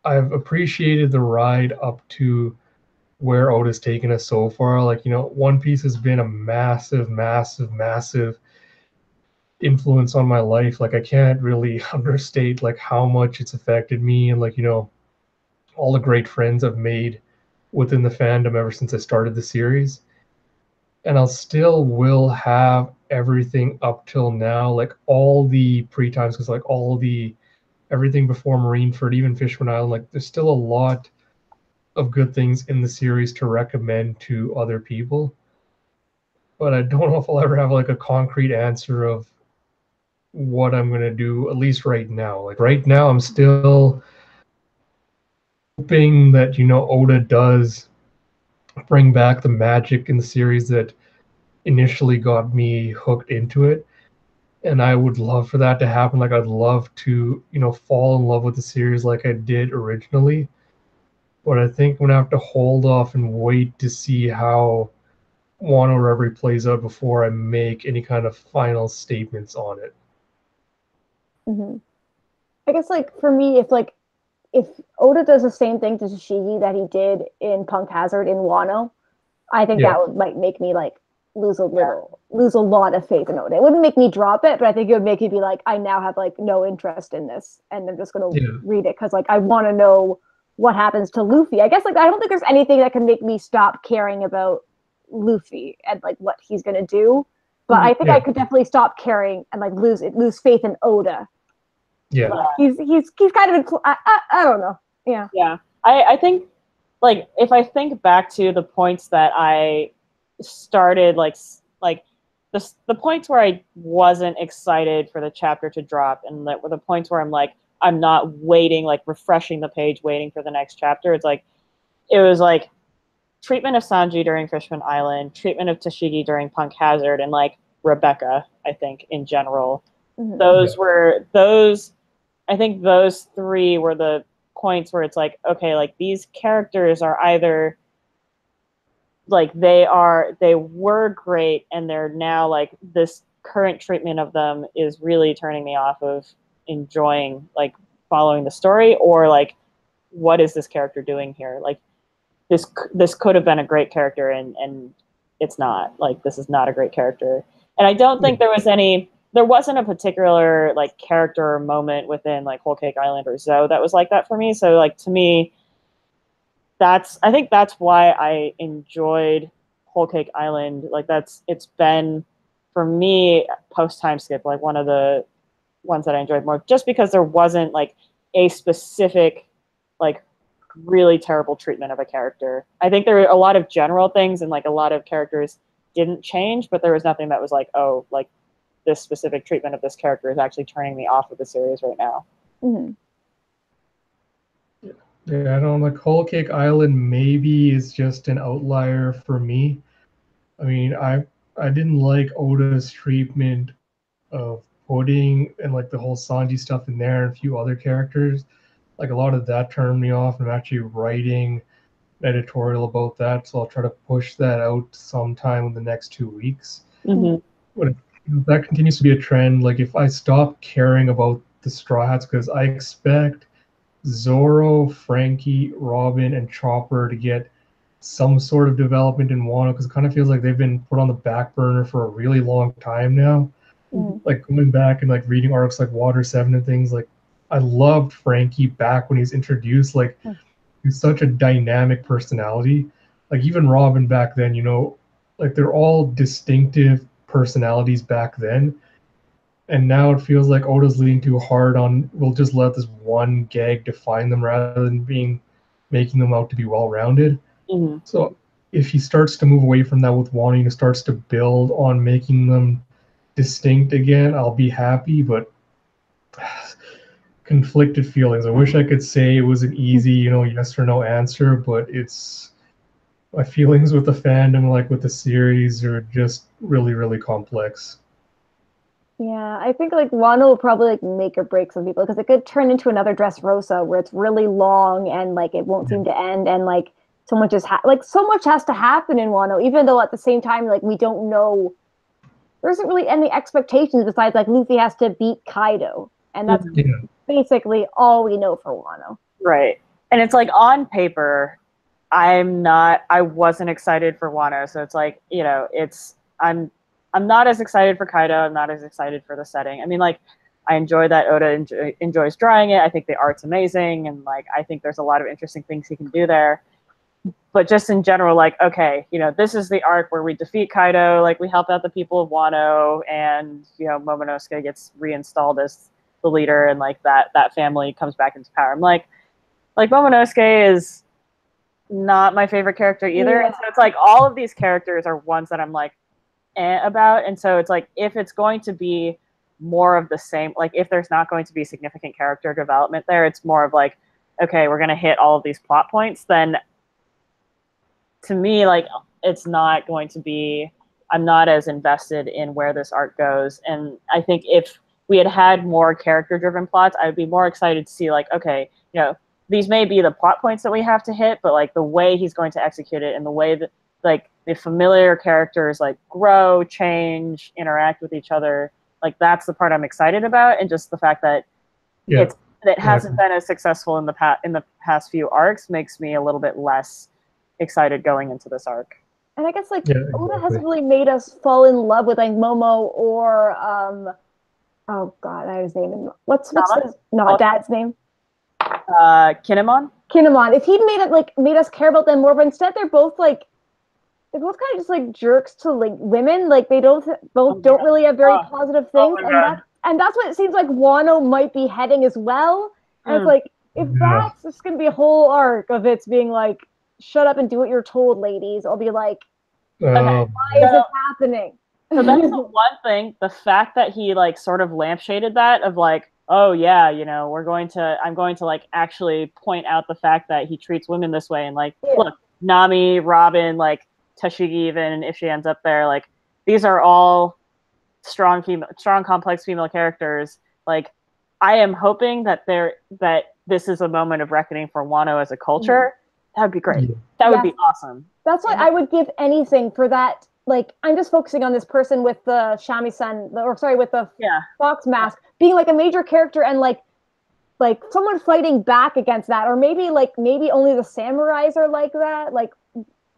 I've appreciated the ride up to where Oda's taken us so far. Like, One Piece has been a massive, massive, massive influence on my life. Like, I can't really understate like how much it's affected me, and like, all the great friends I've made within the fandom ever since I started the series. And I'll still will have everything up till now, like all the pre-times, because like all the everything before Marineford, even Fishman Island, like there's still a lot of good things in the series to recommend to other people. But I don't know if I'll ever have like a concrete answer of what I'm gonna do, at least right now. Like right now, I'm still hoping that Oda does bring back the magic in the series that initially got me hooked into it. And I would love for that to happen. Like I'd love to, fall in love with the series like I did originally. But I think I'm gonna have to hold off and wait to see how Wano Reverie plays out before I make any kind of final statements on it. Mm-hmm. I guess like for me, if Oda does the same thing to Tashigi that he did in Punk Hazard in Wano, I think Yeah. that would like make me like lose a lot of faith in Oda. It wouldn't make me drop it, but I think it would make me be like, I now have like no interest in this, and I'm just gonna read it because like I want to know what happens to Luffy. I guess like I don't think there's anything that can make me stop caring about Luffy and like what he's gonna do. But I think I could definitely stop caring and like lose faith in Oda. Yeah. Like, he's kind of I don't know. Yeah. Yeah. I think like if I think back to the points that I started like the points where I wasn't excited for the chapter to drop, and that were the points where I'm like I'm not waiting, like refreshing the page waiting for the next chapter. It was like treatment of Sanji during Fishman Island, treatment of Tashigi during Punk Hazard, and like Rebecca, I think in general. Mm-hmm. I think those three were the points where it's like, okay, like these characters are either like they were great, and they're now like this current treatment of them is really turning me off of enjoying like following the story, or like what is this character doing here? Like this could have been a great character, and it's not. Like this is not a great character. And I don't think there wasn't a particular like character or moment within like Whole Cake Island or Zoe that was like that for me. So like to me, I think that's why I enjoyed Whole Cake Island. Like it's been for me post time skip like one of the ones that I enjoyed more, just because there wasn't like a specific like really terrible treatment of a character. I think there were a lot of general things, and like a lot of characters didn't change, but there was nothing that was like, oh, like this specific treatment of this character is actually turning me off of the series right now. Mm-hmm. Yeah, I don't know, like Whole Cake Island maybe is just an outlier for me. I mean, I didn't like Oda's treatment of Pudding and like the whole Sanji stuff in there and a few other characters. Like a lot of that turned me off. I'm actually writing an editorial about that, so I'll try to push that out sometime in the next 2 weeks. Mm-hmm. But if that continues to be a trend, like if I stop caring about the Straw Hats, because I expect Zoro, Frankie, Robin, and Chopper to get some sort of development in Wano, because it kind of feels like they've been put on the back burner for a really long time now. Mm-hmm. Like going back and like reading arcs like Water 7 and things, like I loved Frankie back when he's introduced. Like he's such a dynamic personality. Like even Robin back then, like they're all distinctive personalities back then. And now it feels like Oda's leaning too hard on, we'll just let this one gag define them rather than making them out to be well-rounded. Mm-hmm. So if he starts to move away from that with Wano and starts to build on making them distinct again, I'll be happy, but conflicted feelings. I wish I could say it was an easy, yes or no answer, but it's my feelings with the fandom, like with the series, are just really, really complex. Yeah, I think like Wano will probably like make or break some people, because it could turn into another Dressrosa where it's really long and like it won't seem to end, and like so much has to happen in Wano, even though at the same time like we don't know, there isn't really any expectations besides like Luffy has to beat Kaido. And that's Yeah. basically all we know for Wano. Right. And it's like on paper, I wasn't excited for Wano. So it's like, you know, I'm not as excited for Kaido. I'm not as excited for the setting. I mean, like, I enjoy that Oda enjoys drawing it. I think the art's amazing. And like, I think there's a lot of interesting things he can do there. But just in general, like, okay, you know, this is the arc where we defeat Kaido, like we help out the people of Wano, and you know, Momonosuke gets reinstalled as the leader, and like that family comes back into power. I'm like Momonosuke is not my favorite character either. Yeah. And so it's like all of these characters are ones that I'm like about. And so it's like if it's going to be more of the same, like if there's not going to be significant character development there, it's more of like, okay, we're gonna hit all of these plot points, then to me, like, it's not going to be, I'm not as invested in where this arc goes. And I think if we had more character driven plots, I would be more excited to see, like, okay, you know, these may be the plot points that we have to hit, but like the way he's going to execute it and the way that like the familiar characters like grow, change, interact with each other, like that's the part I'm excited about. And just the fact that it hasn't been as successful in the past few arcs makes me a little bit less excited going into this arc. And I guess like Oda hasn't really made us fall in love with like Momo or oh god, I have his name. What's his dad's name? Kinemon. If he'd made us care about them more, but instead they're both kind of just like jerks to like women. Like they don't really have very positive things, and that's what it seems like Wano might be heading as well. And it's like if that's just gonna be a whole arc of it's being like, shut up and do what you're told, ladies. I'll be like, why is this happening? So that's the one thing, the fact that he like sort of lampshaded that of like, oh yeah, you know, I'm going to like actually point out the fact that he treats women this way. And like, look, Nami, Robin, like Tashigi even, and if she ends up there, like these are all strong, complex female characters. Like I am hoping that this is a moment of reckoning for Wano as a culture. That would be great. That would be awesome. That's why I would give anything for that. Like, I'm just focusing on this person with the shamisen, with the fox mask, being like a major character and like someone fighting back against that, or maybe only the samurais are like that. Like,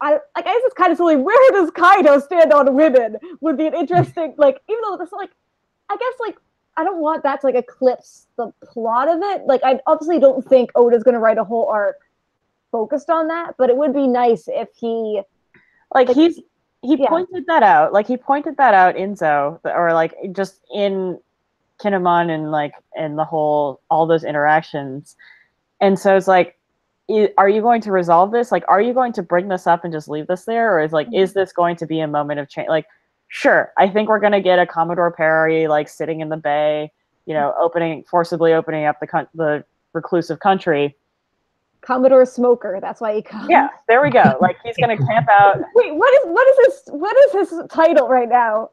I guess it's kind of silly. Where does Kaido stand on women? Would be an interesting even though this I guess I don't want that to eclipse the plot of it. Like, I obviously don't think Oda's gonna write a whole arc focused on that, but it would be nice if he pointed that out. Like he pointed that out in Zou, or like just in Kinemon, and and the whole all those interactions. And so it's like, are you going to resolve this? Like, are you going to bring this up and just leave this there, or is this going to be a moment of change? Like, sure, I think we're going to get a Commodore Perry like sitting in the bay, you know, forcibly opening up the reclusive country. Commodore Smoker, that's why he comes. Yeah, there we go. Like he's gonna camp out. Wait, what is his title right now?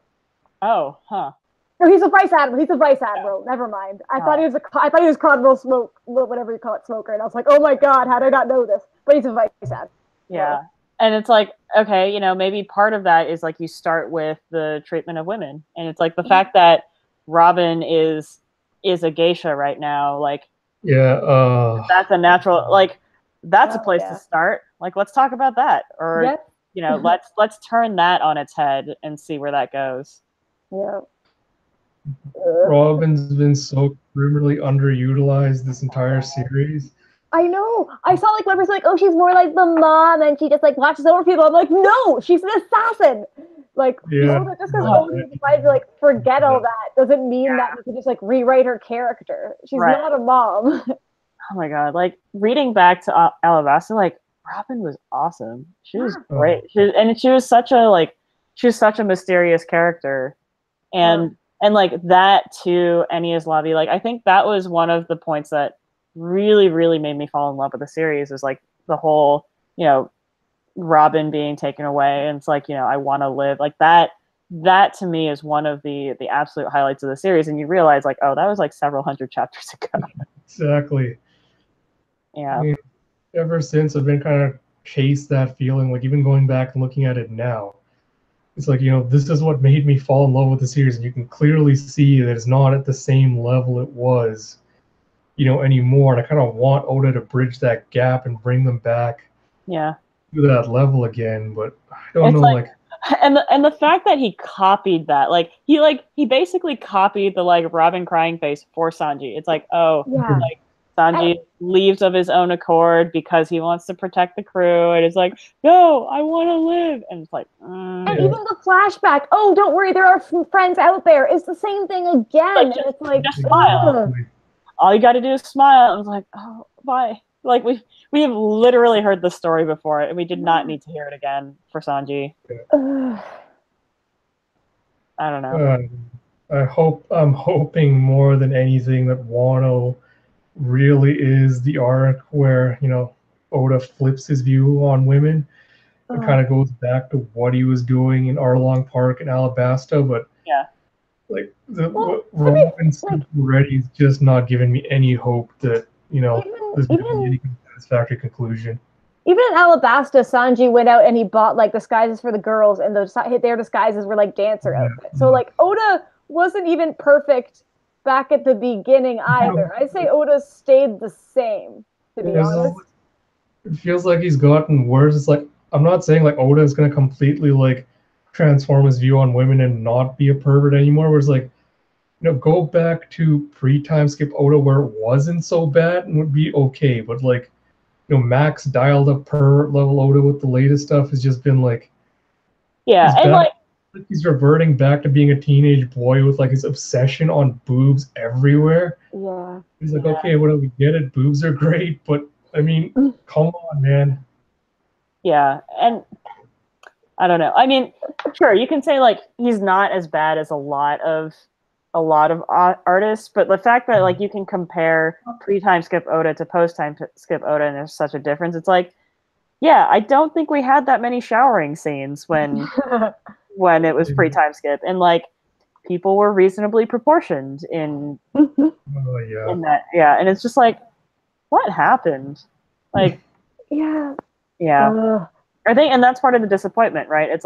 Oh, huh. No, he's a vice admiral. He's a vice admiral. Never mind. I thought he was Commodore Smoke, whatever you call it, Smoker. And I was like, oh my god, how did I not know this? But he's a vice admiral. Yeah, and it's like, okay, you know, maybe part of that is like you start with the treatment of women, and it's like the fact that Robin is a geisha right now, like. Yeah, that's a natural, like that's a place to start. Like let's talk about that, or you know, let's turn that on its head and see where that goes. Yeah. Robin's been so criminally underutilized this entire series. I know. I saw members like, oh, she's more like the mom and she just watches over people. I'm like, no, she's an assassin. Like, just because Oda decided to forget all that doesn't mean that you can just rewrite her character. She's not a mom. Oh my god! Like reading back to Alabasta, like Robin was awesome. She was great. She was such a mysterious character, and like that too. Enies Lobby, like I think that was one of the points that really, really made me fall in love with the series. Is like the whole, you know, Robin being taken away, and it's like, you know, I want to live like that. That to me is one of the absolute highlights of the series, and you realize like, oh, that was like several hundred chapters ago. Exactly. Yeah. I mean, ever since I've been kind of chased that feeling, like even going back and looking at it now, it's like, this is what made me fall in love with the series, and you can clearly see that it's not at the same level it was, anymore. And I kind of want Oda to bridge that gap and bring them back Yeah. to that level again, but I don't It's know, like and the fact that he copied that, he basically copied the Robin crying face for Sanji. It's like, oh, Yeah. Sanji leaves of his own accord because he wants to protect the crew, and it's like, no, I want to live, and it's like, and even the flashback. Oh, don't worry, there are friends out there. It's the same thing again. It's like, just smile. All you got to do is smile. I was like, oh, why? Like we have literally heard the story before, and we did not need to hear it again for Sanji. I don't know. I'm hoping more than anything that Wano really is the arc where, Oda flips his view on women and kind of goes back to what he was doing in Arlong Park and Alabasta, but yeah, like what Robin's already is just not giving me any hope that, there's going to be any satisfactory conclusion. Even in Alabasta, Sanji went out and he bought disguises for the girls, and their disguises were dancer outfits. So Oda wasn't even perfect back at the beginning either. I say Oda stayed the same, to be honest. It feels like he's gotten worse. It's like, I'm not saying Oda is going to completely transform his view on women and not be a pervert anymore. Where it's like, go back to pre-time skip Oda where it wasn't so bad and would be okay. But Max dialed up pervert level Oda with the latest stuff has just been he's reverting back to being a teenage boy with his obsession on boobs everywhere. Yeah. He's like, okay, well, we get it. Boobs are great, but I mean, come on, man. Yeah, and I don't know. I mean, sure, you can say he's not as bad as a lot of artists, but the fact that you can compare pre-time skip Oda to post-time skip Oda, and there's such a difference. It's like, yeah, I don't think we had that many showering scenes when it was pre-time skip, and people were reasonably proportioned in in that. Yeah, and it's just what happened? Yeah. I think, and that's part of the disappointment, right? It's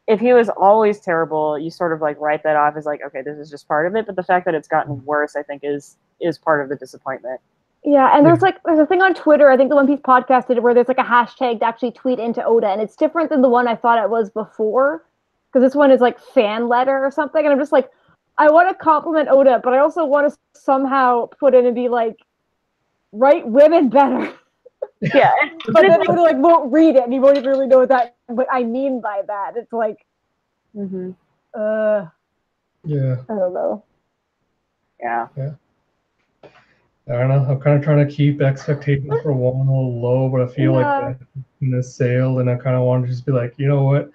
if he was always terrible, you sort of write that off as okay, this is just part of it. But the fact that it's gotten worse, I think, is part of the disappointment. Yeah, and there's a thing on Twitter, I think the One Piece podcast did it, where there's a hashtag to actually tweet into Oda, and it's different than the one I thought it was before, because this one is fan letter or something, and I'm just I want to compliment Oda, but I also want to somehow put in and be write women better. Yeah, but then Oda won't read it, and he won't even really know what I mean by that. It's yeah. I don't know. Yeah. I don't know. I'm kind of trying to keep expectations for Wano low, but I feel like that's in the sale, and I kind of want to just be you know what?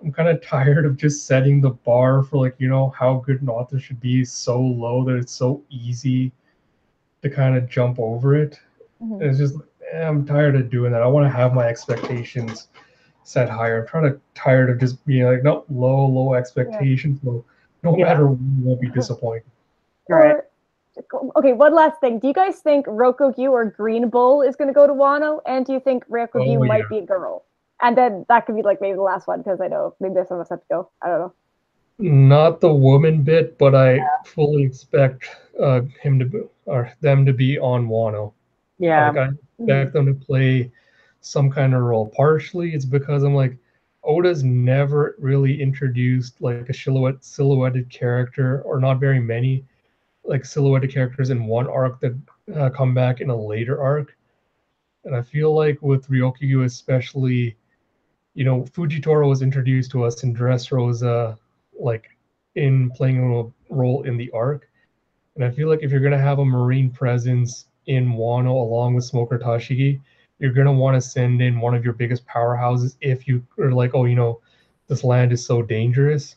I'm kind of tired of just setting the bar for how good an author should be so low that it's so easy to kind of jump over it. And it's just I'm tired of doing that. I want to have my expectations set higher. I'm tired of just being no, low expectations. No matter what, you won't be disappointed. Right. Okay, one last thing. Do you guys think Rokogyu or Green Bull is going to go to Wano? And do you think Rokogyu might be a girl? And then that could be maybe the last one, because I know maybe there's some of us have to go. I don't know. Not the woman bit, but I fully expect him to be, or them to be on Wano. Yeah. I expect them to play some kind of role. Partially, it's because I'm Oda's never really introduced a silhouetted character, or not very many silhouetted characters in one arc that come back in a later arc. And I feel with Ryokugyu especially, Fujitoro was introduced to us in Dressrosa, in playing a role in the arc. And I feel if you're going to have a marine presence in Wano along with Smoker Tashigi, you're going to want to send in one of your biggest powerhouses if you are this land is so dangerous.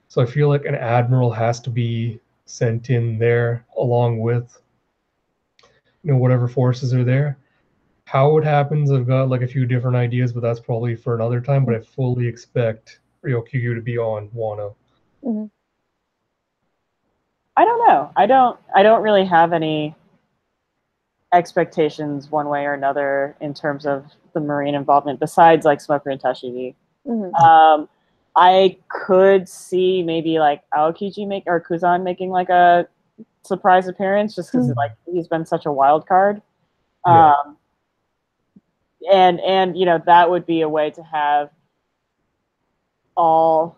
So I feel an admiral has to be sent in there along with whatever forces are there. How it happens, I've got a few different ideas, but that's probably for another time. But I fully expect Ryokugyu to be on Wano. I don't know. I don't really have any expectations one way or another in terms of the marine involvement, besides Smoker and Tashigi. I could see maybe like Aokiji or Kuzan making like a surprise appearance, just because like he's been such a wild card. Yeah. And that would be a way to have all,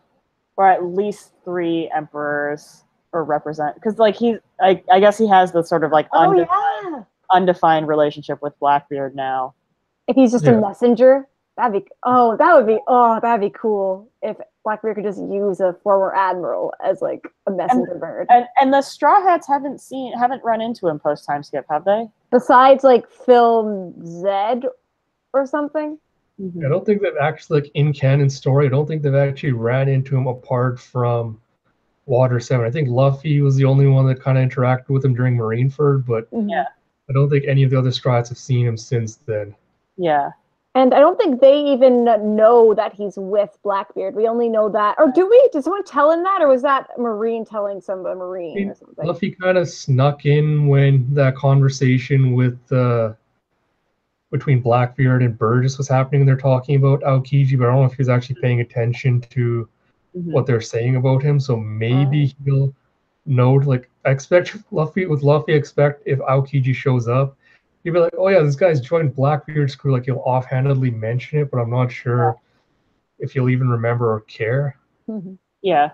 or at least 3 emperors or represent, because like I guess he has the sort of like undefined relationship with Blackbeard now. If he's just a messenger, that'd be cool if Blackbeard could just use a former admiral as like a messenger bird. And the Straw Hats haven't run into him post time skip, have they? Besides like film Zed or something. I don't think they've actually, like, in canon story, I don't think they've actually ran into him apart from Water 7. I think Luffy was the only one that kind of interacted with him during Marineford, but I don't think any of the other Straw Hats have seen him since then. Yeah. And I don't think they even know that he's with Blackbeard. We only know that. Or do we? Did someone tell him that? Or was that Marine telling a Marine or something? Luffy kind of snuck in when that conversation with between Blackbeard and Burgess was happening, and they're talking about Aokiji, but I don't know if he was actually paying attention to what they're saying about him. So maybe he'll know. Like, I expect if Aokiji shows up, he'd be like, "Oh yeah, this guy's joined Blackbeard's crew." Like, he'll offhandedly mention it, but I'm not sure if he'll even remember or care. Yeah.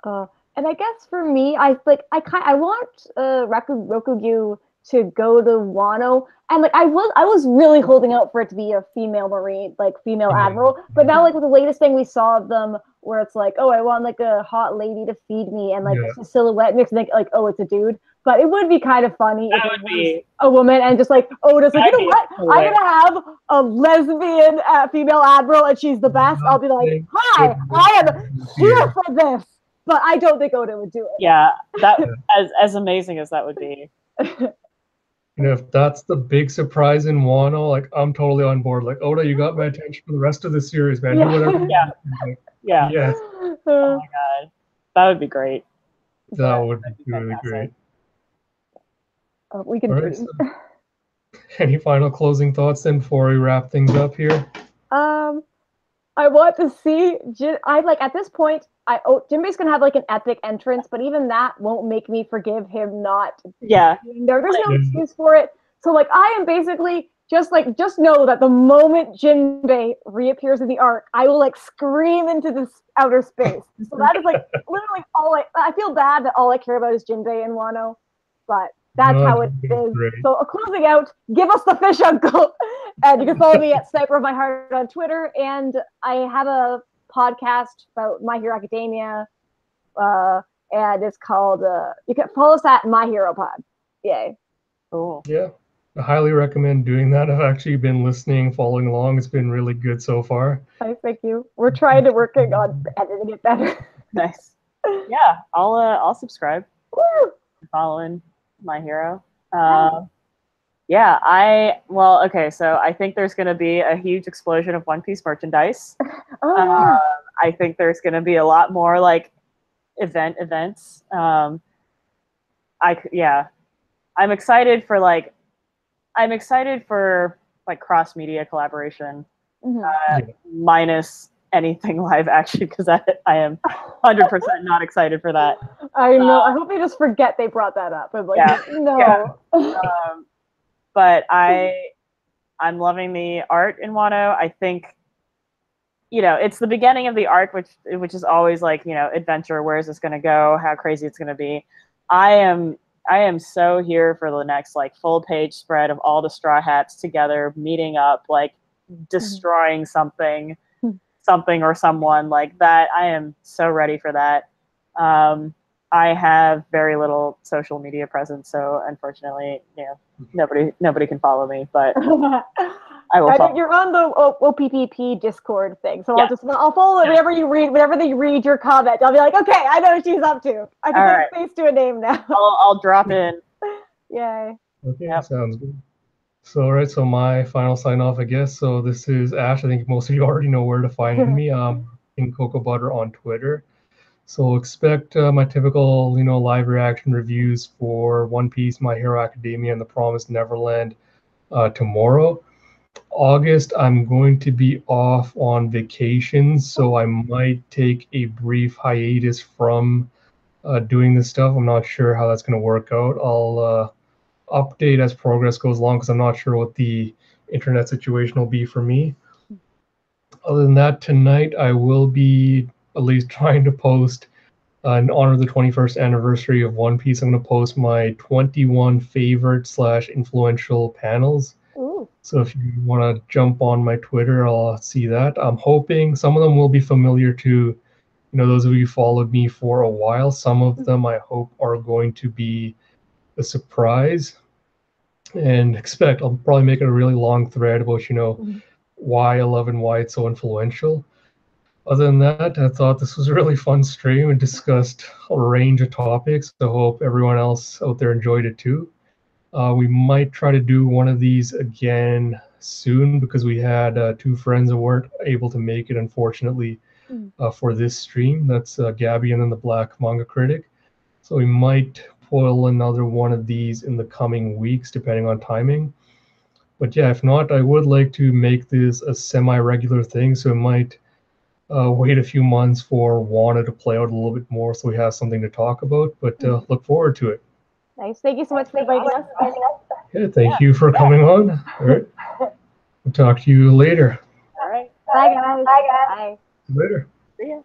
And I guess for me, I want Rokugyu to go to Wano, and like I was really holding out for it to be a female Marine, like female admiral. But now, like with the latest thing we saw of them, where it's like, oh, I want like a hot lady to feed me, and like it's a silhouette mix, and like, oh, it's a dude. But it would be kind of funny if it was a woman, and just like, oh, just like, you know what? I'm gonna have a lesbian female admiral, and she's the best. I'll be like, hi, I am here for this. But I don't think Oda would do it. Yeah, that as amazing as that would be. If that's the big surprise in Wano, like, I'm totally on board. Like, Oda, you got my attention for the rest of the series, man. Do whatever. Yeah. Yes. Oh my god, that would be great. That would be really great. We can do it. So, any final closing thoughts then before we wrap things up here? I want to see at this point, Jinbei's gonna have like an epic entrance, but even that won't make me forgive him not. There's no excuse for it. So like I am basically just know that the moment Jinbei reappears in the arc, I will like scream into this outer space. So that is like literally all I feel bad that all I care about is Jinbei and Wano, but that's how it is. Great. So closing out, give us the fish, Uncle. And you can follow me at Sniper of My Heart on Twitter. And I have a podcast about My Hero Academia. And it's called, you can follow us at My Hero Pod. Yay. Cool. Yeah. I highly recommend doing that. I've actually been listening, following along. It's been really good so far. Thank you. We're trying to work on editing it better. Nice. Yeah, I'll subscribe. Woo! Following My Hero. So I think there's going to be a huge explosion of One Piece merchandise. I think there's going to be a lot more like events. I'm excited for like cross media collaboration, minus anything live action, because I am 100% not excited for that. I know. I hope they just forget they brought that up. I'm like, no. Yeah. But I'm loving the art in Wano. I think, it's the beginning of the arc, which is always like, adventure. Where is this going to go? How crazy it's going to be. I am so here for the next like full page spread of all the Straw Hats together, meeting up, like destroying something or someone like that. I am so ready for that. I have very little social media presence, so unfortunately, nobody can follow me, but I will follow. You're on the OPPP Discord thing, so I'll follow it whenever you read. Whenever they read your comment, I'll be like, okay, I know what she's up to. I can put a face to a name now. I'll drop in. Yay. Okay, sounds good. So my final sign off, I guess. So this is Ash. I think most of you already know where to find me. In Cocoa Butter on Twitter. So expect my typical, live reaction reviews for One Piece, My Hero Academia, and The Promised Neverland tomorrow. August, I'm going to be off on vacation, so I might take a brief hiatus from doing this stuff. I'm not sure how that's going to work out. I'll update as progress goes along because I'm not sure what the internet situation will be for me. Other than that, tonight I will be at least trying to post in honor of the 21st anniversary of One Piece. I'm going to post my 21 favorite / influential panels. Ooh. So if you want to jump on my Twitter, I'll see that. I'm hoping some of them will be familiar to, those of you who followed me for a while. Some of them I hope are going to be a surprise. And I'll probably make it a really long thread about, why I love and why it's so influential. Other than that, I thought this was a really fun stream and discussed a range of topics. I hope everyone else out there enjoyed it too. We might try to do one of these again soon because we had 2 friends that weren't able to make it, unfortunately, for this stream. That's Gabby and then the Black Manga Critic. So we might pull another one of these in the coming weeks, depending on timing. But yeah, if not, I would like to make this a semi-regular thing. So it might wait a few months for Wanna to play out a little bit more so we have something to talk about. But look forward to it. Nice. Thank you so much for inviting us. Yeah, thank you for coming on. All right. We'll talk to you later. All right. Bye, guys. Bye. Later. See ya.